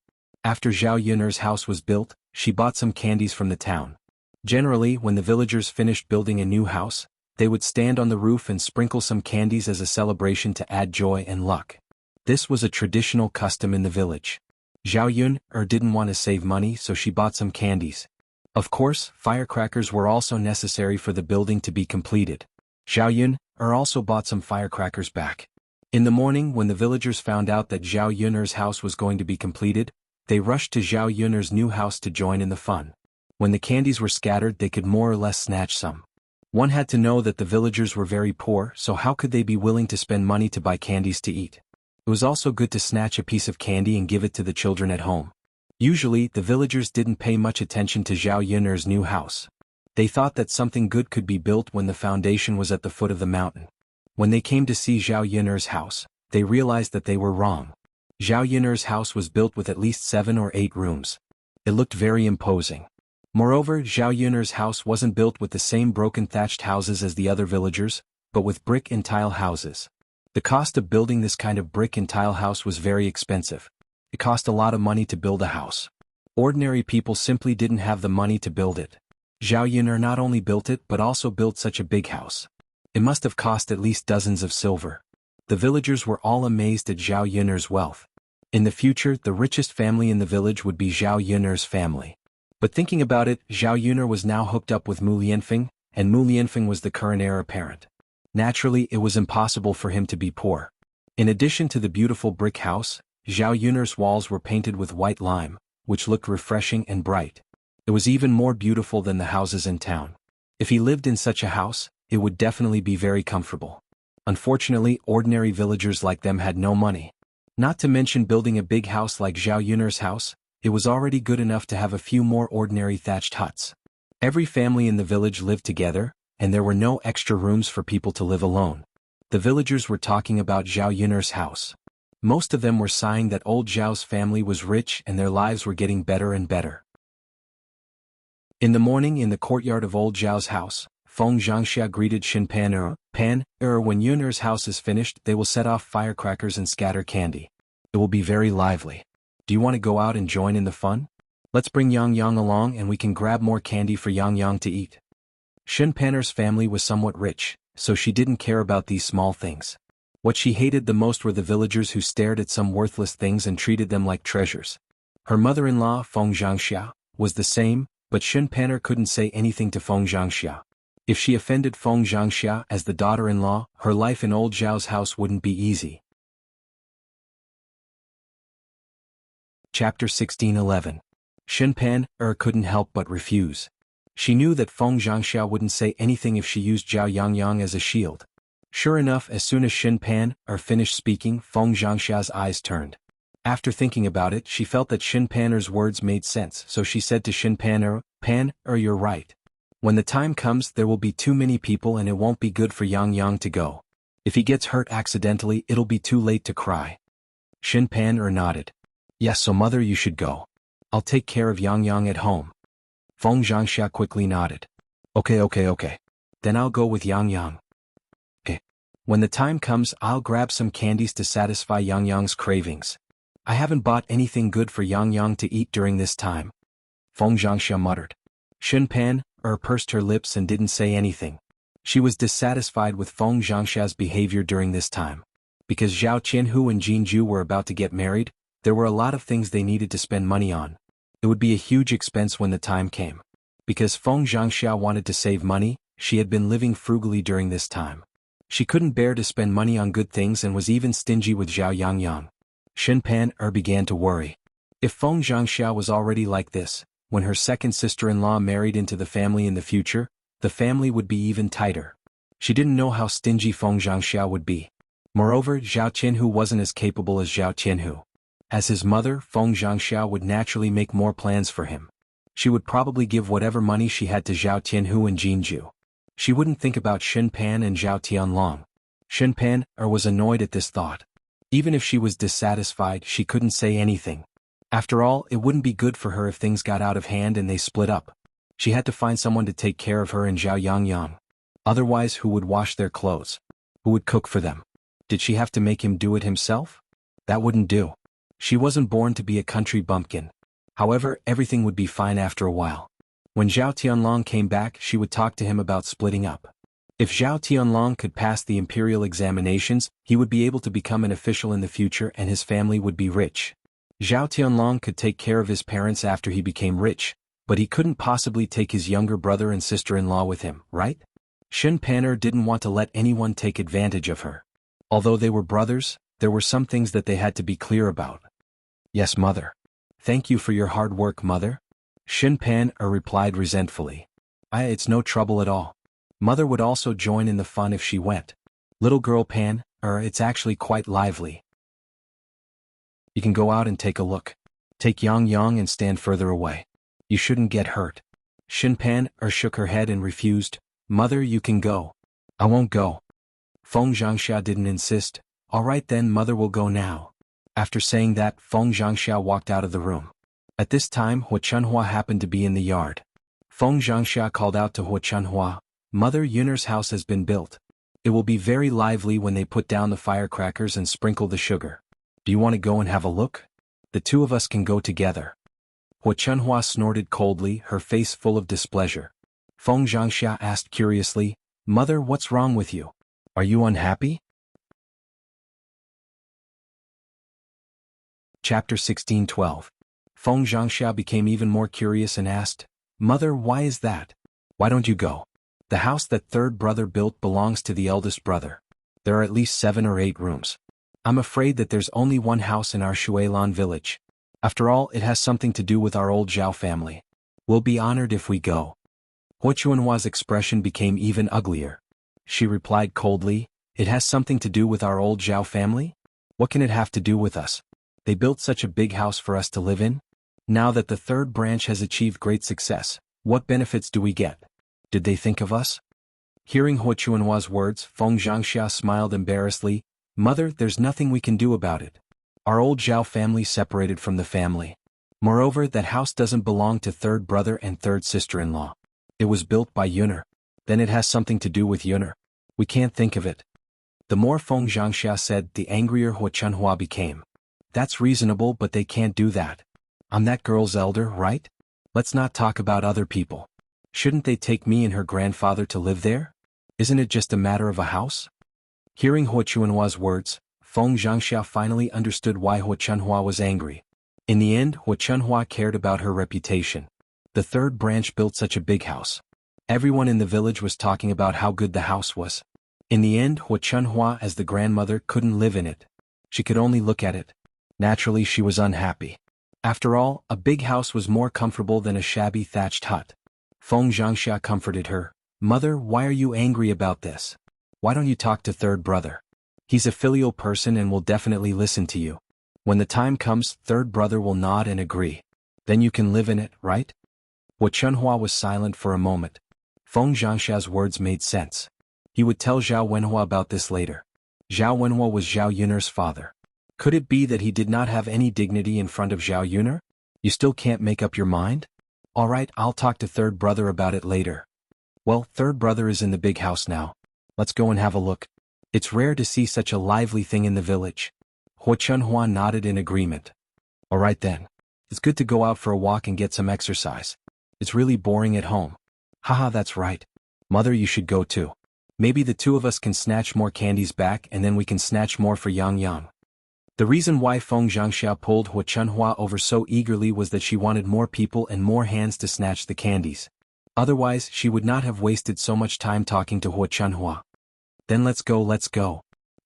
After Zhao Yuner's house was built, she bought some candies from the town. Generally, when the villagers finished building a new house, they would stand on the roof and sprinkle some candies as a celebration to add joy and luck. This was a traditional custom in the village. Zhao Yuner didn't want to save money, so she bought some candies. Of course, firecrackers were also necessary for the building to be completed. Zhao Yuner also bought some firecrackers back. In the morning, when the villagers found out that Zhao Yuner's house was going to be completed, they rushed to Zhao Yuner's new house to join in the fun. When the candies were scattered, they could more or less snatch some. One had to know that the villagers were very poor, so how could they be willing to spend money to buy candies to eat? It was also good to snatch a piece of candy and give it to the children at home. Usually, the villagers didn't pay much attention to Zhao Yuner's new house. They thought that something good could be built when the foundation was at the foot of the mountain. When they came to see Zhao Yuner's house, they realized that they were wrong. Zhao Yuner's house was built with at least 7 or 8 rooms. It looked very imposing. Moreover, Zhao Yuner's house wasn't built with the same broken thatched houses as the other villagers, but with brick and tile houses. The cost of building this kind of brick and tile house was very expensive. It cost a lot of money to build a house. Ordinary people simply didn't have the money to build it. Zhao Yuner not only built it but also built such a big house. It must have cost at least dozens of silver. The villagers were all amazed at Zhao Yuner's wealth. In the future, the richest family in the village would be Zhao Yuner's family. But thinking about it, Zhao Yuner was now hooked up with Mu Lianfeng, and Mu Lianfeng was the current heir apparent. Naturally, it was impossible for him to be poor. In addition to the beautiful brick house, Zhao Yuner's walls were painted with white lime, which looked refreshing and bright. It was even more beautiful than the houses in town. If he lived in such a house, it would definitely be very comfortable. Unfortunately, ordinary villagers like them had no money. Not to mention building a big house like Zhao Yuner's house, it was already good enough to have a few more ordinary thatched huts. Every family in the village lived together, and there were no extra rooms for people to live alone. The villagers were talking about Zhao Yuner's house. Most of them were sighing that old Zhao's family was rich and their lives were getting better and better. In the morning in the courtyard of old Zhao's house, Feng Zhangxia greeted Xin Pan. When Yun'er's house is finished, they will set off firecrackers and scatter candy. It will be very lively. Do you want to go out and join in the fun? Let's bring Yang Yang along and we can grab more candy for Yang Yang to eat. Xin Pan's family was somewhat rich, so she didn't care about these small things. What she hated the most were the villagers who stared at some worthless things and treated them like treasures. Her mother-in-law, Feng Zhangxia, was the same, but Xin Pan couldn't say anything to Feng Zhangxia. If she offended Feng Zhangxia as the daughter-in-law, her life in old Zhao's house wouldn't be easy. Chapter 16:11. Xin Pan couldn't help but refuse. She knew that Feng Zhangxia wouldn't say anything if she used Zhao Yangyang as a shield. Sure enough, as soon as Xin Pan finished speaking, Feng Zhangxia's eyes turned. After thinking about it, she felt that Xin Pan's words made sense, so she said to Xin Pan, you're right. When the time comes, there will be too many people and it won't be good for Yang Yang to go. If he gets hurt accidentally, it'll be too late to cry. Xin Pan nodded. Yes, so mother, you should go. I'll take care of Yang Yang at home. Feng Zhangxia quickly nodded. Okay. Then I'll go with Yang Yang. When the time comes, I'll grab some candies to satisfy Yang Yang's cravings. I haven't bought anything good for Yang Yang to eat during this time. Feng Zhangxia muttered. Xin Pan pursed her lips and didn't say anything. She was dissatisfied with Feng Zhangxia's behavior during this time. Because Zhao Qianhu and Jinju were about to get married, there were a lot of things they needed to spend money on. It would be a huge expense when the time came. Because Feng Zhangxia wanted to save money, she had been living frugally during this time. She couldn't bear to spend money on good things and was even stingy with Zhao Yangyang. Xin Pan began to worry. If Feng Zhangxia was already like this, when her second sister-in-law married into the family in the future, the family would be even tighter. She didn't know how stingy Feng Zhangxia would be. Moreover, Zhao Qianhu wasn't as capable as Zhao Qianhu. As his mother, Feng Zhangxia would naturally make more plans for him. She would probably give whatever money she had to Zhao Qianhu and Jinju. She wouldn't think about Xin Pan and Zhao Tianlong. Xin Pan was annoyed at this thought. Even if she was dissatisfied, she couldn't say anything. After all, it wouldn't be good for her if things got out of hand and they split up. She had to find someone to take care of her and Zhao Yangyang. Otherwise, who would wash their clothes? Who would cook for them? Did she have to make him do it himself? That wouldn't do. She wasn't born to be a country bumpkin. However, everything would be fine after a while. When Zhao Tianlong came back, she would talk to him about splitting up. If Zhao Tianlong could pass the imperial examinations, he would be able to become an official in the future and his family would be rich. Zhao Tianlong could take care of his parents after he became rich, but he couldn't possibly take his younger brother and sister-in-law with him, right? Xin Pan didn't want to let anyone take advantage of her. Although they were brothers, there were some things that they had to be clear about. Yes, mother. Thank you for your hard work, mother. Xin Pan replied resentfully. It's no trouble at all. Mother would also join in the fun if she went. Little girl Pan, it's actually quite lively. You can go out and take a look. Take Yang Yang and stand further away. You shouldn't get hurt. Xin Pan shook her head and refused. Mother, you can go. I won't go. Feng Zhangxia didn't insist. All right then, mother will go now. After saying that, Feng Zhangxia walked out of the room. At this time, Hua Chunhua happened to be in the yard. Feng Zhangxia called out to Hua Chunhua, Mother, Yun'er's house has been built. It will be very lively when they put down the firecrackers and sprinkle the sugar. Do you want to go and have a look? The two of us can go together. Hua Chunhua snorted coldly, her face full of displeasure. Feng Zhangxia asked curiously, Mother, what's wrong with you? Are you unhappy? Chapter 16:12. Feng Zhangxia became even more curious and asked, Mother, why is that? Why don't you go? The house that third brother built belongs to the eldest brother. There are at least 7 or 8 rooms. I'm afraid that there's only one house in our Shuilan village. After all, it has something to do with our old Zhao family. We'll be honored if we go. Hua Chunhua's expression became even uglier. She replied coldly, It has something to do with our old Zhao family? What can it have to do with us? They built such a big house for us to live in? Now that the third branch has achieved great success, what benefits do we get? Did they think of us? Hearing Hua Chunhua's words, Feng Zhangxia smiled embarrassedly. Mother, there's nothing we can do about it. Our old Zhao family separated from the family. Moreover, that house doesn't belong to third brother and third sister-in-law. It was built by Yuner. Then it has something to do with Yuner. We can't think of it. The more Feng Zhangxia said, the angrier Hua Chunhua became. That's reasonable, but they can't do that. I'm that girl's elder, right? Let's not talk about other people. Shouldn't they take me and her grandfather to live there? Isn't it just a matter of a house? Hearing Hua Chunhua's words, Feng Zhangxia finally understood why Hua Chunhua was angry. In the end, Hua Chunhua cared about her reputation. The third branch built such a big house. Everyone in the village was talking about how good the house was. In the end, Hua Chunhua as the grandmother couldn't live in it. She could only look at it. Naturally, she was unhappy. After all, a big house was more comfortable than a shabby thatched hut. Feng Zhangxia comforted her. Mother, why are you angry about this? Why don't you talk to third brother? He's a filial person and will definitely listen to you. When the time comes, third brother will nod and agree. Then you can live in it, right? Hua Chunhua was silent for a moment. Feng Zhangxia's words made sense. He would tell Zhao Wenhua about this later. Zhao Wenhua was Zhao Yuner's father. Could it be that he did not have any dignity in front of Zhao Yuner? You still can't make up your mind? All right, I'll talk to third brother about it later. Well, third brother is in the big house now. Let's go and have a look. It's rare to see such a lively thing in the village. Hua Chunhua nodded in agreement. All right then. It's good to go out for a walk and get some exercise. It's really boring at home. Haha, that's right. Mother, you should go too. Maybe the two of us can snatch more candies back and then we can snatch more for Yang Yang. The reason why Feng Zhangxia pulled Hua Chunhua over so eagerly was that she wanted more people and more hands to snatch the candies. Otherwise, she would not have wasted so much time talking to Hua Chunhua. Then let's go,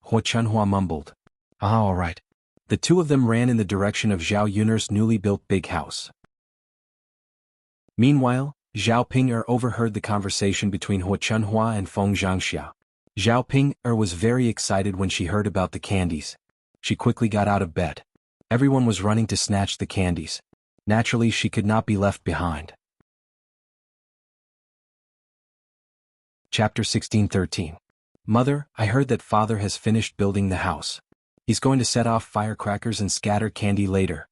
Hua Chunhua mumbled. Ah, all right. The two of them ran in the direction of Zhao Yuner's newly built big house. Meanwhile, Zhao Ping'er overheard the conversation between Hua Chunhua and Feng Zhangxia. Zhao Ping'er was very excited when she heard about the candies. She quickly got out of bed. Everyone was running to snatch the candies. Naturally, she could not be left behind. Chapter 16:13. Mother, I heard that father has finished building the house. He's going to set off firecrackers and scatter candy later.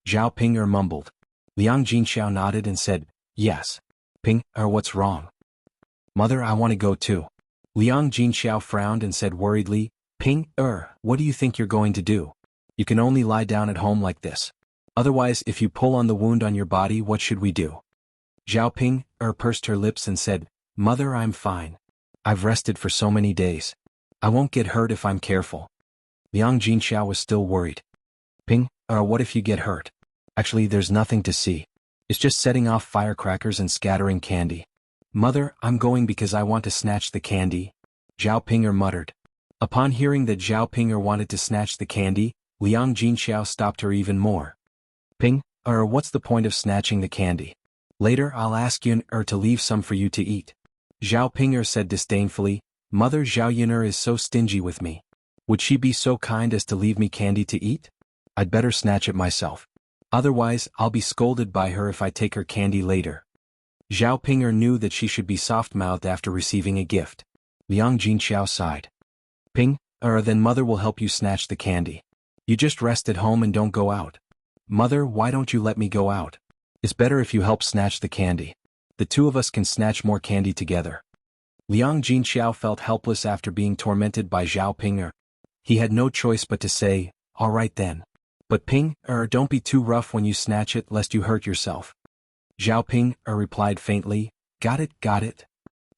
Zhao Ping'er mumbled. Liang Jinxiao nodded and said, yes. Ping'er, what's wrong? Mother, I want to go too. Liang Jinxiao frowned and said worriedly, Ping'er, what do you think you're going to do? You can only lie down at home like this. Otherwise, if you pull on the wound on your body, what should we do? Zhao Ping'er pursed her lips and said, Mother, I'm fine. I've rested for so many days. I won't get hurt if I'm careful. Liang Jinxiao was still worried. Ping'er, what if you get hurt? Actually, there's nothing to see. It's just setting off firecrackers and scattering candy. Mother, I'm going because I want to snatch the candy. Zhao Ping'er muttered. Upon hearing that Zhao Ping'er wanted to snatch the candy, Liang Jinxiao stopped her even more. Ping'er, what's the point of snatching the candy? Later I'll ask Yuner to leave some for you to eat. Zhao Ping'er said disdainfully, Mother, Zhao Yuner is so stingy with me. Would she be so kind as to leave me candy to eat? I'd better snatch it myself. Otherwise, I'll be scolded by her if I take her candy later. Zhao Ping'er knew that she should be soft-mouthed after receiving a gift. Liang Jinxiao sighed. Ping'er, then Mother will help you snatch the candy. You just rest at home and don't go out. Mother, why don't you let me go out? It's better if you help snatch the candy. The two of us can snatch more candy together. Liang Jinxiao felt helpless after being tormented by Zhao Ping'er. He had no choice but to say, all right then. But Ping'er, don't be too rough when you snatch it lest you hurt yourself. Zhao Ping'er replied faintly, got it.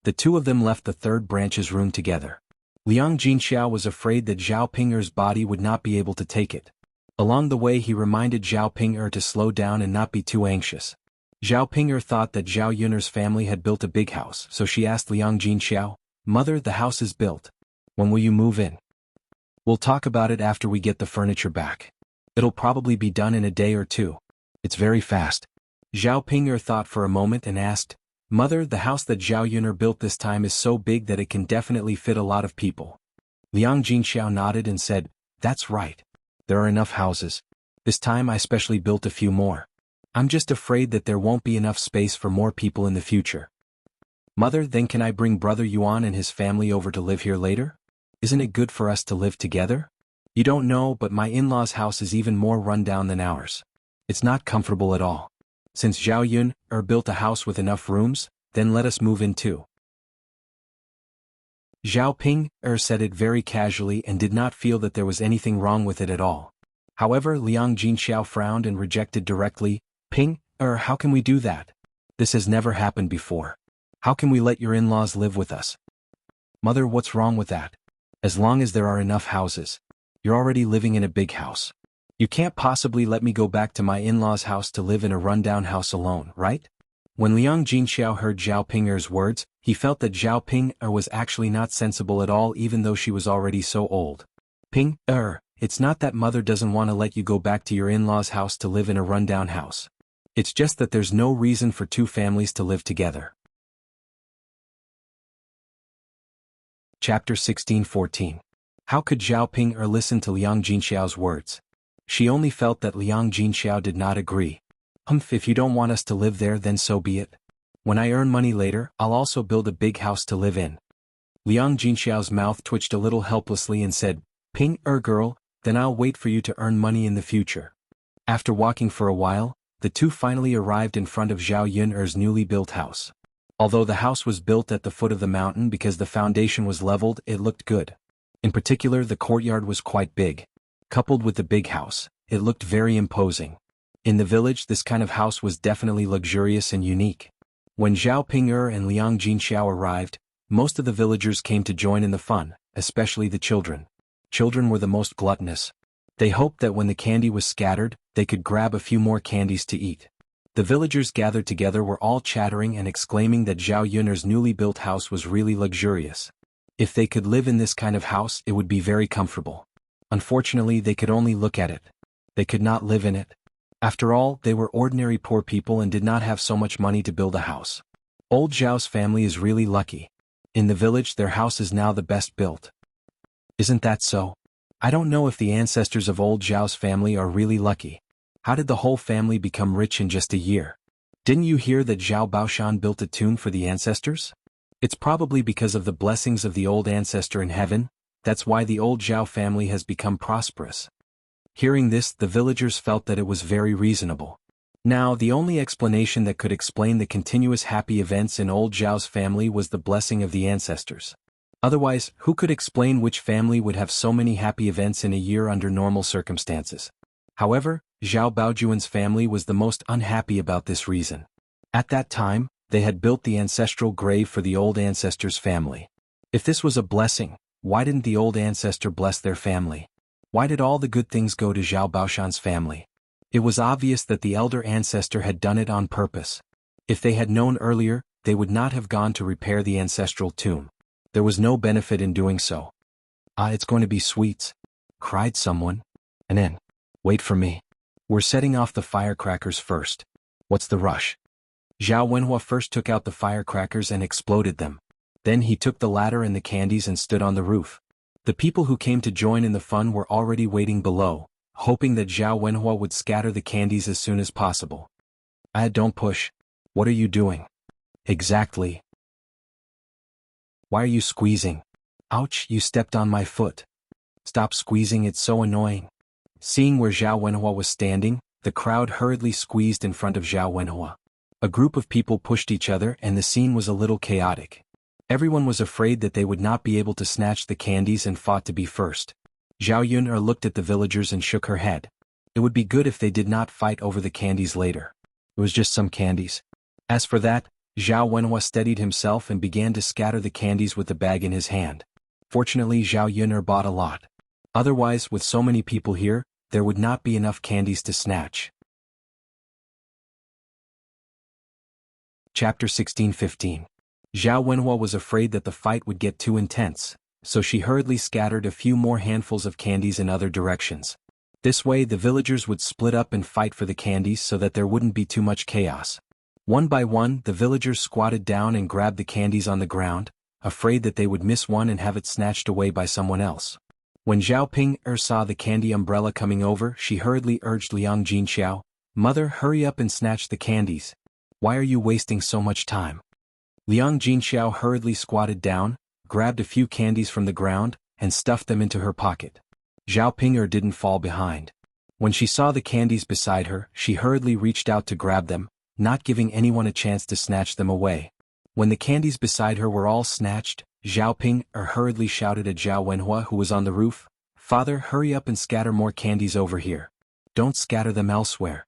The two of them left the third branch's room together. Liang Jinxiao was afraid that Zhao Ping'er's body would not be able to take it. Along the way he reminded Zhao Ping'er to slow down and not be too anxious. Zhao Ping'er thought that Zhao Yuner's family had built a big house, so she asked Liang Jinxiao, Mother, the house is built. When will you move in? We'll talk about it after we get the furniture back. It'll probably be done in a day or two. It's very fast. Zhao Ping'er thought for a moment and asked, Mother, the house that Zhao Yuner built this time is so big that it can definitely fit a lot of people. Liang Jinxiao nodded and said, that's right. There are enough houses. This time I specially built a few more. I'm just afraid that there won't be enough space for more people in the future. Mother, then can I bring Brother Yuan and his family over to live here later? Isn't it good for us to live together? You don't know, but my in-laws' house is even more run-down than ours. It's not comfortable at all. Since Zhao Yun built a house with enough rooms, then let us move in too. Zhao Ping said it very casually and did not feel that there was anything wrong with it at all. However, Liang Jinxiao frowned and rejected directly. Ping, how can we do that? This has never happened before. How can we let your in-laws live with us? Mother, what's wrong with that? As long as there are enough houses. You're already living in a big house. You can't possibly let me go back to my in-laws' house to live in a rundown house alone, right? When Liang Jinxiao heard Zhao Ping's words, he felt that Zhao Ping was actually not sensible at all, even though she was already so old. Ping, it's not that mother doesn't want to let you go back to your in-laws' house to live in a rundown house. It's just that there's no reason for two families to live together. Chapter 16:14. How could Zhao Ping listen to Liang Jinxiao's words? She only felt that Liang Jinxiao did not agree. If you don't want us to live there, then so be it. When I earn money later, I'll also build a big house to live in. Liang Jinxiao's mouth twitched a little helplessly and said, Ping, girl, then I'll wait for you to earn money in the future. After walking for a while, the two finally arrived in front of Zhao Yun's newly built house. Although the house was built at the foot of the mountain because the foundation was leveled, it looked good. In particular, the courtyard was quite big. Coupled with the big house, it looked very imposing. In the village, this kind of house was definitely luxurious and unique. When Zhao Ping and Liang Jinxiao arrived, most of the villagers came to join in the fun, especially the children. Children were the most gluttonous. They hoped that when the candy was scattered, they could grab a few more candies to eat. The villagers gathered together were all chattering and exclaiming that Zhao Yun's newly built house was really luxurious. If they could live in this kind of house, it would be very comfortable. Unfortunately, they could only look at it. They could not live in it. After all, they were ordinary poor people and did not have so much money to build a house. Old Zhao's family is really lucky. In the village, their house is now the best built. Isn't that so? I don't know if the ancestors of old Zhao's family are really lucky. How did the whole family become rich in just a year? Didn't you hear that Zhao Baoshan built a tomb for the ancestors? It's probably because of the blessings of the old ancestor in heaven. That's why the old Zhao family has become prosperous. Hearing this, the villagers felt that it was very reasonable. Now, the only explanation that could explain the continuous happy events in old Zhao's family was the blessing of the ancestors. Otherwise, who could explain which family would have so many happy events in a year under normal circumstances? However, Zhao Baojuan's family was the most unhappy about this reason. At that time, they had built the ancestral grave for the old ancestor's family. If this was a blessing, why didn't the old ancestor bless their family? Why did all the good things go to Zhao Baoshan's family? It was obvious that the elder ancestor had done it on purpose. If they had known earlier, they would not have gone to repair the ancestral tomb. There was no benefit in doing so. It's going to be sweets, cried someone. And then, wait for me. We're setting off the firecrackers first. What's the rush? Zhao Wenhua first took out the firecrackers and exploded them. Then he took the ladder and the candies and stood on the roof. The people who came to join in the fun were already waiting below, hoping that Zhao Wenhua would scatter the candies as soon as possible. Don't push. What are you doing? Exactly. Why are you squeezing? Ouch, you stepped on my foot. Stop squeezing, it's so annoying. Seeing where Zhao Wenhua was standing, the crowd hurriedly squeezed in front of Zhao Wenhua. A group of people pushed each other and the scene was a little chaotic. Everyone was afraid that they would not be able to snatch the candies and fought to be first. Zhao Yun looked at the villagers and shook her head. It would be good if they did not fight over the candies later. It was just some candies. As for that, Zhao Wenhua steadied himself and began to scatter the candies with the bag in his hand. Fortunately, Zhao Yun bought a lot. Otherwise, with so many people here, there would not be enough candies to snatch. Chapter 16:15. Zhao Wenhua was afraid that the fight would get too intense, so she hurriedly scattered a few more handfuls of candies in other directions. This way the villagers would split up and fight for the candies so that there wouldn't be too much chaos. One by one, the villagers squatted down and grabbed the candies on the ground, afraid that they would miss one and have it snatched away by someone else. When Zhao Ping saw the candy umbrella coming over, she hurriedly urged Liang Jinxiao, "Mother, hurry up and snatch the candies. Why are you wasting so much time?" Liang Jinxiao hurriedly squatted down, grabbed a few candies from the ground, and stuffed them into her pocket. Zhao Ping'er didn't fall behind. When she saw the candies beside her, she hurriedly reached out to grab them, not giving anyone a chance to snatch them away. When the candies beside her were all snatched, Zhao Ping'er hurriedly shouted at Zhao Wenhua, who was on the roof, "Father, hurry up and scatter more candies over here. Don't scatter them elsewhere."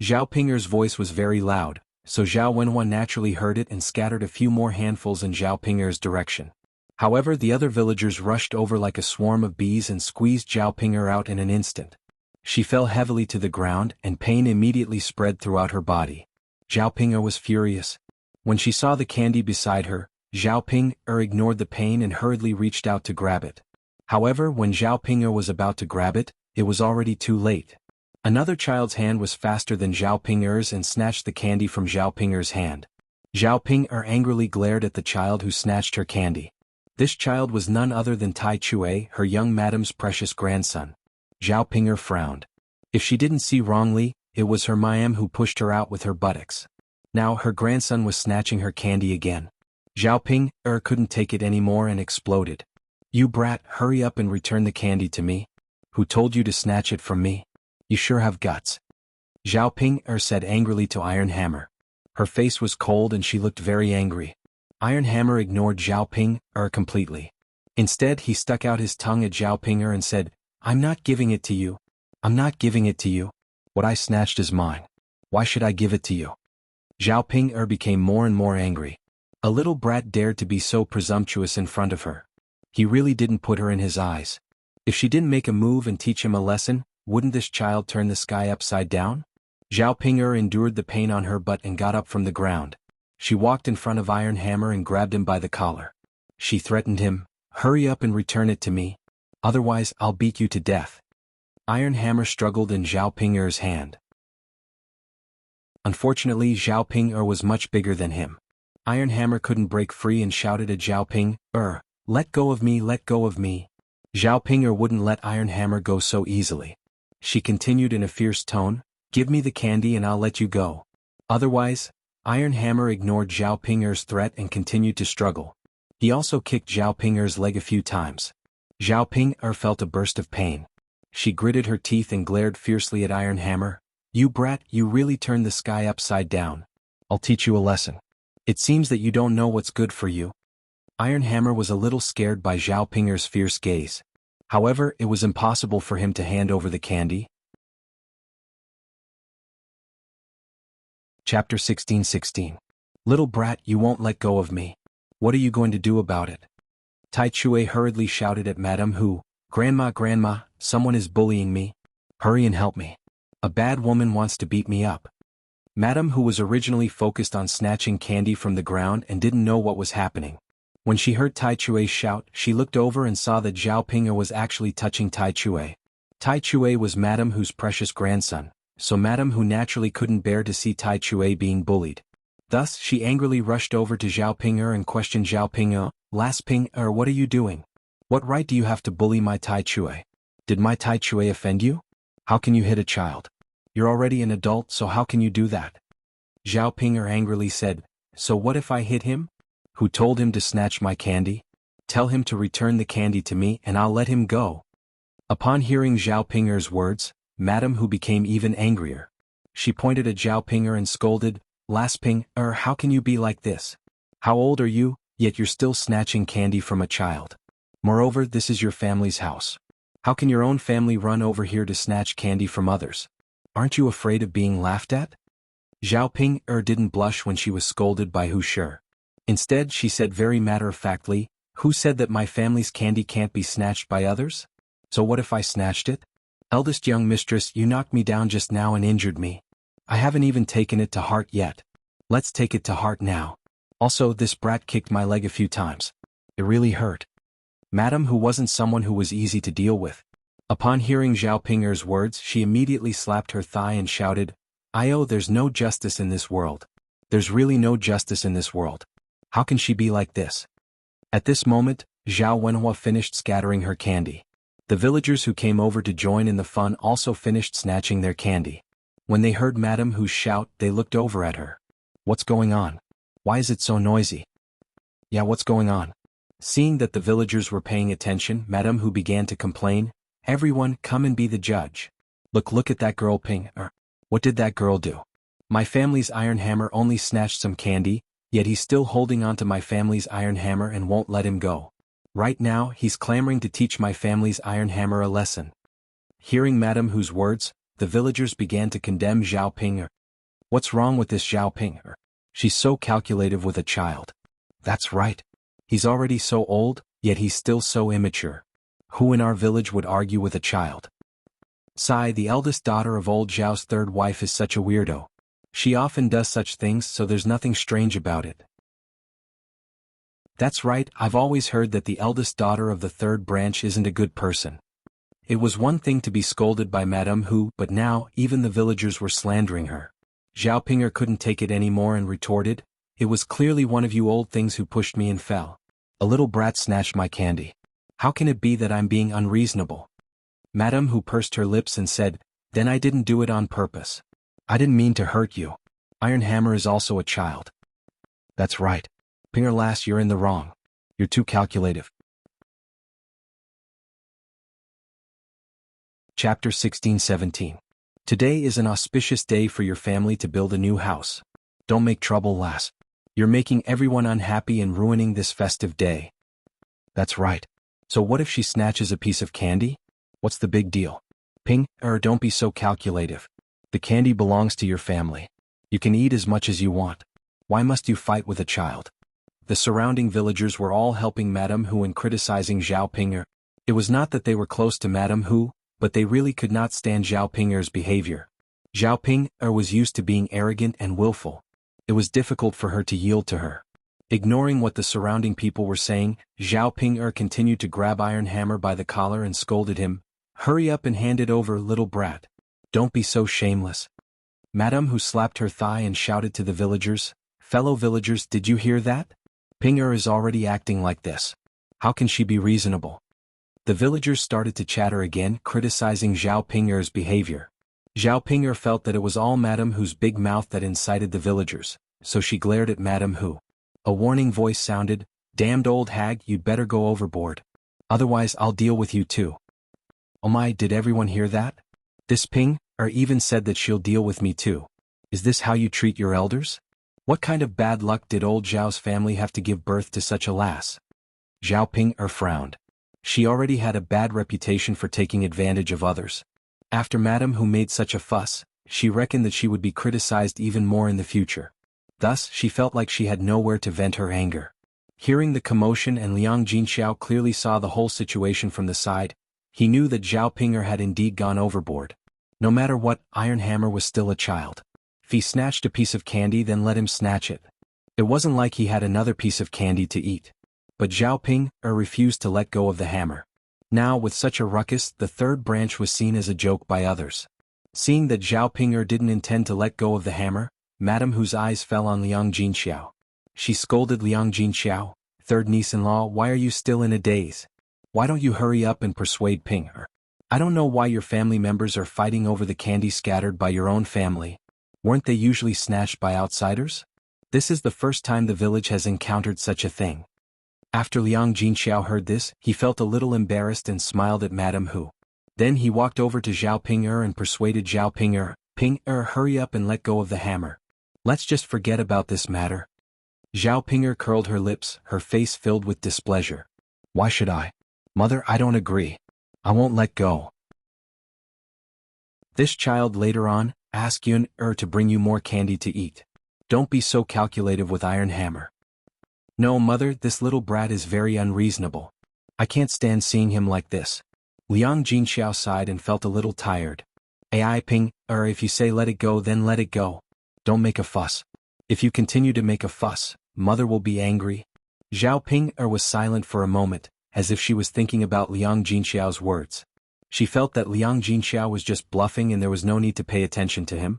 Zhao Ping'er's voice was very loud, so Zhao Wenhua naturally heard it and scattered a few more handfuls in Zhao Ping'er's direction. However, the other villagers rushed over like a swarm of bees and squeezed Zhao Ping'er out in an instant. She fell heavily to the ground and pain immediately spread throughout her body. Zhao Ping'er was furious. When she saw the candy beside her, Zhao Ping'er ignored the pain and hurriedly reached out to grab it. However, when Zhao Ping'er was about to grab it, it was already too late. Another child's hand was faster than Zhao Ping'er's and snatched the candy from Zhao Ping'er's hand. Zhao Ping'er angrily glared at the child who snatched her candy. This child was none other than Tai Chue, her young madam's precious grandson. Zhao Ping'er frowned. If she didn't see wrongly, it was her Mayam who pushed her out with her buttocks. Now her grandson was snatching her candy again. Zhao Ping'er couldn't take it anymore and exploded. "You brat, hurry up and return the candy to me. Who told you to snatch it from me? You sure have guts." Zhao Ping'er said angrily to Iron Hammer. Her face was cold and she looked very angry. Iron Hammer ignored Zhao Ping'er completely. Instead, he stuck out his tongue at Zhao Ping'er and said, "I'm not giving it to you. I'm not giving it to you. What I snatched is mine. Why should I give it to you?" Zhao Ping'er became more and more angry. A little brat dared to be so presumptuous in front of her. He really didn't put her in his eyes. If she didn't make a move and teach him a lesson, wouldn't this child turn the sky upside down? Zhao Ping'er endured the pain on her butt and got up from the ground. She walked in front of Iron Hammer and grabbed him by the collar. She threatened him, "Hurry up and return it to me. Otherwise, I'll beat you to death." Iron Hammer struggled in Zhao Ping'er's hand. Unfortunately, Zhao Ping'er was much bigger than him. Iron Hammer couldn't break free and shouted at Zhao Ping'er, "Let go of me, let go of me." Zhao Ping'er wouldn't let Iron Hammer go so easily. She continued in a fierce tone, "Give me the candy and I'll let you go. Otherwise." Iron Hammer ignored Zhao Ping'er's threat and continued to struggle. He also kicked Zhao Ping'er's leg a few times. Zhao Ping'er felt a burst of pain. She gritted her teeth and glared fiercely at Iron Hammer. "You brat, you really turned the sky upside down. I'll teach you a lesson. It seems that you don't know what's good for you." Iron Hammer was a little scared by Zhao Ping'er's fierce gaze. However, it was impossible for him to hand over the candy. Chapter 16:16. "Little brat, you won't let go of me. What are you going to do about it?" Tai Chue hurriedly shouted at Madame Hu, "Grandma, Grandma, someone is bullying me. Hurry and help me. A bad woman wants to beat me up." Madame Hu was originally focused on snatching candy from the ground and didn't know what was happening. When she heard Tai Chue's shout, she looked over and saw that Zhao Ping'er was actually touching Tai Chue. Tai Chue was Madame Hu's precious grandson, so Madame Hu naturally couldn't bear to see Tai Chue being bullied. Thus, she angrily rushed over to Zhao Ping'er and questioned Zhao Ping'er, "Last Ping'er, what are you doing? What right do you have to bully my Tai Chue? Did my Tai Chue offend you? How can you hit a child? You're already an adult, so how can you do that?" Zhao Ping'er angrily said, "So what if I hit him? Who told him to snatch my candy? Tell him to return the candy to me and I'll let him go." Upon hearing Zhao Ping'er's words, Madame Hu became even angrier. She pointed at Zhao Ping'er and scolded, "Last Ping'er, how can you be like this? How old are you, yet you're still snatching candy from a child? Moreover, this is your family's house. How can your own family run over here to snatch candy from others? Aren't you afraid of being laughed at?" Zhao Ping'er didn't blush when she was scolded by Hu Shi. Instead, she said very matter-of-factly, "Who said that my family's candy can't be snatched by others? So what if I snatched it? Eldest young mistress, you knocked me down just now and injured me. I haven't even taken it to heart yet. Let's take it to heart now. Also, this brat kicked my leg a few times. It really hurt." Madame Hu wasn't someone who was easy to deal with. Upon hearing Zhao Ping'er's words, she immediately slapped her thigh and shouted, "Io, there's no justice in this world. There's really no justice in this world. How can she be like this?" At this moment, Zhao Wenhua finished scattering her candy. The villagers who came over to join in the fun also finished snatching their candy. When they heard Madame Hu's shout, they looked over at her. "What's going on? Why is it so noisy?" "Yeah, what's going on?" Seeing that the villagers were paying attention, Madame Hu began to complain, Everyone, come and be the judge. Look at that girl Ping. What did that girl do? My family's iron hammer only snatched some candy, yet he's still holding onto my family's iron hammer and won't let him go. Right now, he's clamoring to teach my family's iron hammer a lesson. Hearing Madame Hu's words, the villagers began to condemn Zhao Ping. What's wrong with this Zhao Ping? She's so calculative with a child. That's right. He's already so old, yet he's still so immature. Who in our village would argue with a child? Sai, the eldest daughter of old Zhao's third wife, is such a weirdo. She often does such things, so there's nothing strange about it. That's right, I've always heard that the eldest daughter of the third branch isn't a good person. It was one thing to be scolded by Madame Hu, but now, even the villagers were slandering her. Zhao Pinger couldn't take it anymore and retorted, "It was clearly one of you old things who pushed me and fell. A little brat snatched my candy. How can it be that I'm being unreasonable?" Madame Hu pursed her lips and said, "Then I didn't do it on purpose. I didn't mean to hurt you. Iron Hammer is also a child." "That's right. Pinger lass, you're in the wrong. You're too calculative." Chapter 16-17. Today is an auspicious day for your family to build a new house. Don't make trouble, lass. You're making everyone unhappy and ruining this festive day. That's right. So what if she snatches a piece of candy? What's the big deal? Ping, don't be so calculative. The candy belongs to your family. You can eat as much as you want. Why must you fight with a child? The surrounding villagers were all helping Madame Hu and criticizing Zhao Pinger. It was not that they were close to Madame Hu, but they really could not stand Zhao Pinger's behavior. Zhao Pinger was used to being arrogant and willful. It was difficult for her to yield to her. Ignoring what the surrounding people were saying, Zhao Pinger continued to grab Iron Hammer by the collar and scolded him, "Hurry up and hand it over, little brat. Don't be so shameless." Madame Hu slapped her thigh and shouted to the villagers, "Fellow villagers, did you hear that? Pinger is already acting like this. How can she be reasonable?" The villagers started to chatter again, criticizing Zhao Pinger's behavior. Zhao Pinger felt that it was all Madame Hu's big mouth that incited the villagers, so she glared at Madame Hu. A warning voice sounded, "Damned old hag, you'd better go overboard. Otherwise I'll deal with you too." Oh my, did everyone hear that? This Pinger even said that she'll deal with me too. Is this how you treat your elders? What kind of bad luck did old Zhao's family have to give birth to such a lass? Zhao Pinger frowned. She already had a bad reputation for taking advantage of others. After Madame Hu made such a fuss, she reckoned that she would be criticized even more in the future. Thus, she felt like she had nowhere to vent her anger. Hearing the commotion, and Liang Jinxiao clearly saw the whole situation from the side, he knew that Zhao Pinger had indeed gone overboard. No matter what, Iron Hammer was still a child. If he snatched a piece of candy, then let him snatch it. It wasn't like he had another piece of candy to eat. But Zhao Pinger refused to let go of the hammer. Now, with such a ruckus, the third branch was seen as a joke by others. Seeing that Zhao Pinger didn't intend to let go of the hammer, Madame Hu's eyes fell on Liang Jinxiao. She scolded Liang Jinxiao, "Third niece-in-law, why are you still in a daze? Why don't you hurry up and persuade Pinger? I don't know why your family members are fighting over the candy scattered by your own family. Weren't they usually snatched by outsiders? This is the first time the village has encountered such a thing." After Liang Jinxiao heard this, he felt a little embarrassed and smiled at Madame Hu. Then he walked over to Zhao Pinger and persuaded Zhao Pinger, "Pinger, hurry up and let go of the hammer. Let's just forget about this matter." Zhao Pinger curled her lips, her face filled with displeasure. "Why should I? Mother, I don't agree. I won't let go." This child later on, ask Yun to bring you more candy to eat. Don't be so calculative with Iron Hammer. No, mother, this little brat is very unreasonable. I can't stand seeing him like this. Liang Jinxiao sighed and felt a little tired. Ai Ping, if you say let it go, then let it go. Don't make a fuss. If you continue to make a fuss, mother will be angry. Zhao Pinger was silent for a moment, as if she was thinking about Liang Jinxiao's words. She felt that Liang Jinxiao was just bluffing and there was no need to pay attention to him.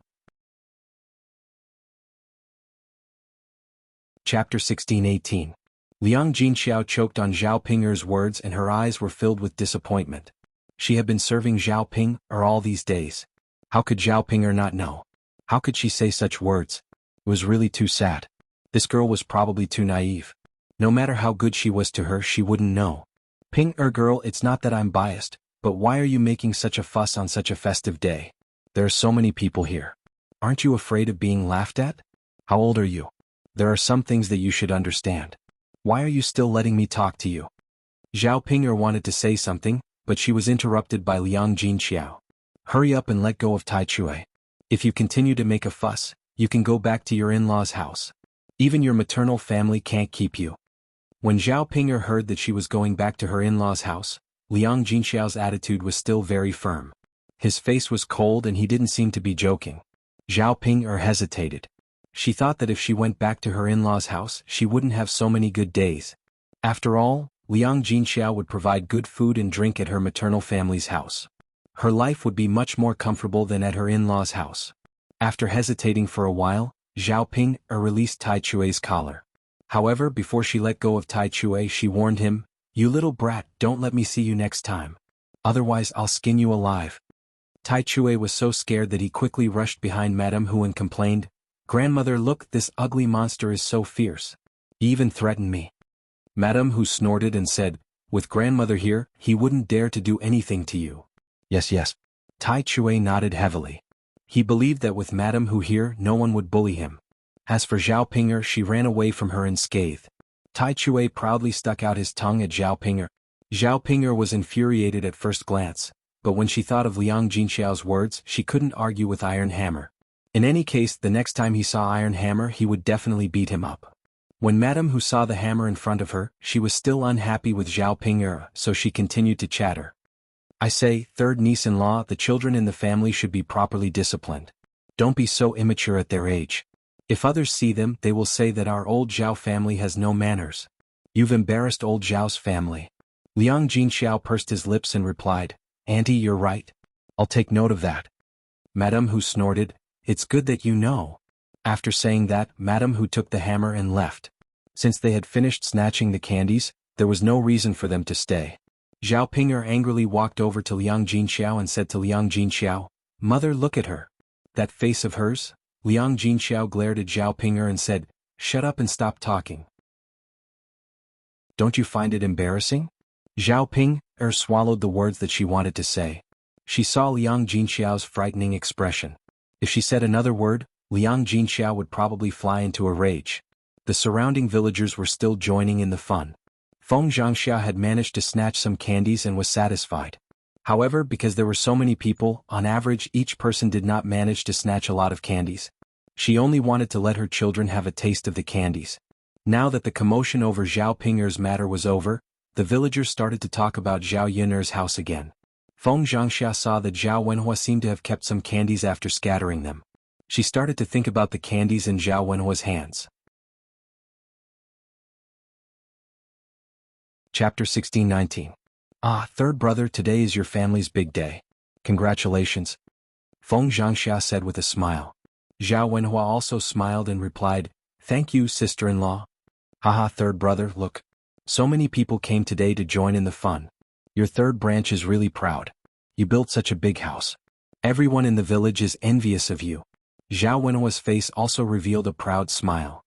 Chapter 16-18. Liang Jinxiao choked on Zhao Pinger's words and her eyes were filled with disappointment. She had been serving Zhao Pinger all these days. How could Zhao Pinger not know? How could she say such words? It was really too sad. This girl was probably too naive. No matter how good she was to her, she wouldn't know. Pinger girl, it's not that I'm biased, But why are you making such a fuss on such a festive day? There are so many people here. Aren't you afraid of being laughed at? How old are you? There are some things that you should understand. Why are you still letting me talk to you? Zhao Ping'er wanted to say something, but she was interrupted by Liang Jinxiao. Hurry up and let go of Tai Chui. If you continue to make a fuss, you can go back to your in-laws' house. Even your maternal family can't keep you. When Zhao Ping'er heard that she was going back to her in-laws' house, Liang Jinxiao's attitude was still very firm. His face was cold and he didn't seem to be joking. Zhao Ping'er hesitated. She thought that if she went back to her in-laws' house, she wouldn't have so many good days. After all, Liang Jinxiao would provide good food and drink at her maternal family's house. Her life would be much more comfortable than at her in-laws' house. After hesitating for a while, Zhao Ping'er released Tai Chui's collar. However, before she let go of Tai Chui, she warned him, "You little brat, don't let me see you next time. Otherwise I'll skin you alive." Tai Chui was so scared that he quickly rushed behind Madame Hu and complained, "Grandmother, look, this ugly monster is so fierce. He even threatened me." Madame Hu snorted and said, "With grandmother here, he wouldn't dare to do anything to you." Yes. Tai Chui nodded heavily. He believed that with Madame Hu here, no one would bully him. As for Zhao Ping'er, she ran away from her unscathed. Tai Chui proudly stuck out his tongue at Zhao Ping'er. Zhao Ping'er was infuriated at first glance, but when she thought of Liang Jinxiao's words, she couldn't argue with Iron Hammer. In any case, the next time he saw Iron Hammer, he would definitely beat him up. When Madame Hu saw the hammer in front of her, she was still unhappy with Zhao Ping'er, so she continued to chatter. "I say, third niece-in-law, the children in the family should be properly disciplined. Don't be so immature at their age. If others see them, they will say that our old Zhao family has no manners. You've embarrassed old Zhao's family." Liang Jinxiao pursed his lips and replied, "Auntie, you're right. I'll take note of that." Madame Hu snorted, "It's good that you know." After saying that, Madame Hu took the hammer and left. Since they had finished snatching the candies, there was no reason for them to stay. Zhao Ping'er angrily walked over to Liang Jinxiao and said to Liang Jinxiao, "Mother, look at her. That face of hers?" Liang Jinxiao glared at Zhao Ping'er and said, "Shut up and stop talking. Don't you find it embarrassing?" Zhao Ping'er swallowed the words that she wanted to say. She saw Liang Jinxiao's frightening expression. If she said another word, Liang Jinxiao would probably fly into a rage. The surrounding villagers were still joining in the fun. Feng Zhangxia had managed to snatch some candies and was satisfied. However, because there were so many people, on average each person did not manage to snatch a lot of candies. She only wanted to let her children have a taste of the candies. Now that the commotion over Zhao Ping'er's matter was over, the villagers started to talk about Zhao Yun'er's house again. Feng Zhangxia saw that Zhao Wenhua seemed to have kept some candies after scattering them. She started to think about the candies in Zhao Wenhua's hands. Chapter 16-19. "Ah, third brother, today is your family's big day. Congratulations," Feng Zhangxia said with a smile. Zhao Wenhua also smiled and replied, "Thank you, sister-in-law." "Haha, third brother, look. So many people came today to join in the fun. Your third branch is really proud. You built such a big house. Everyone in the village is envious of you." Zhao Wenhua's face also revealed a proud smile.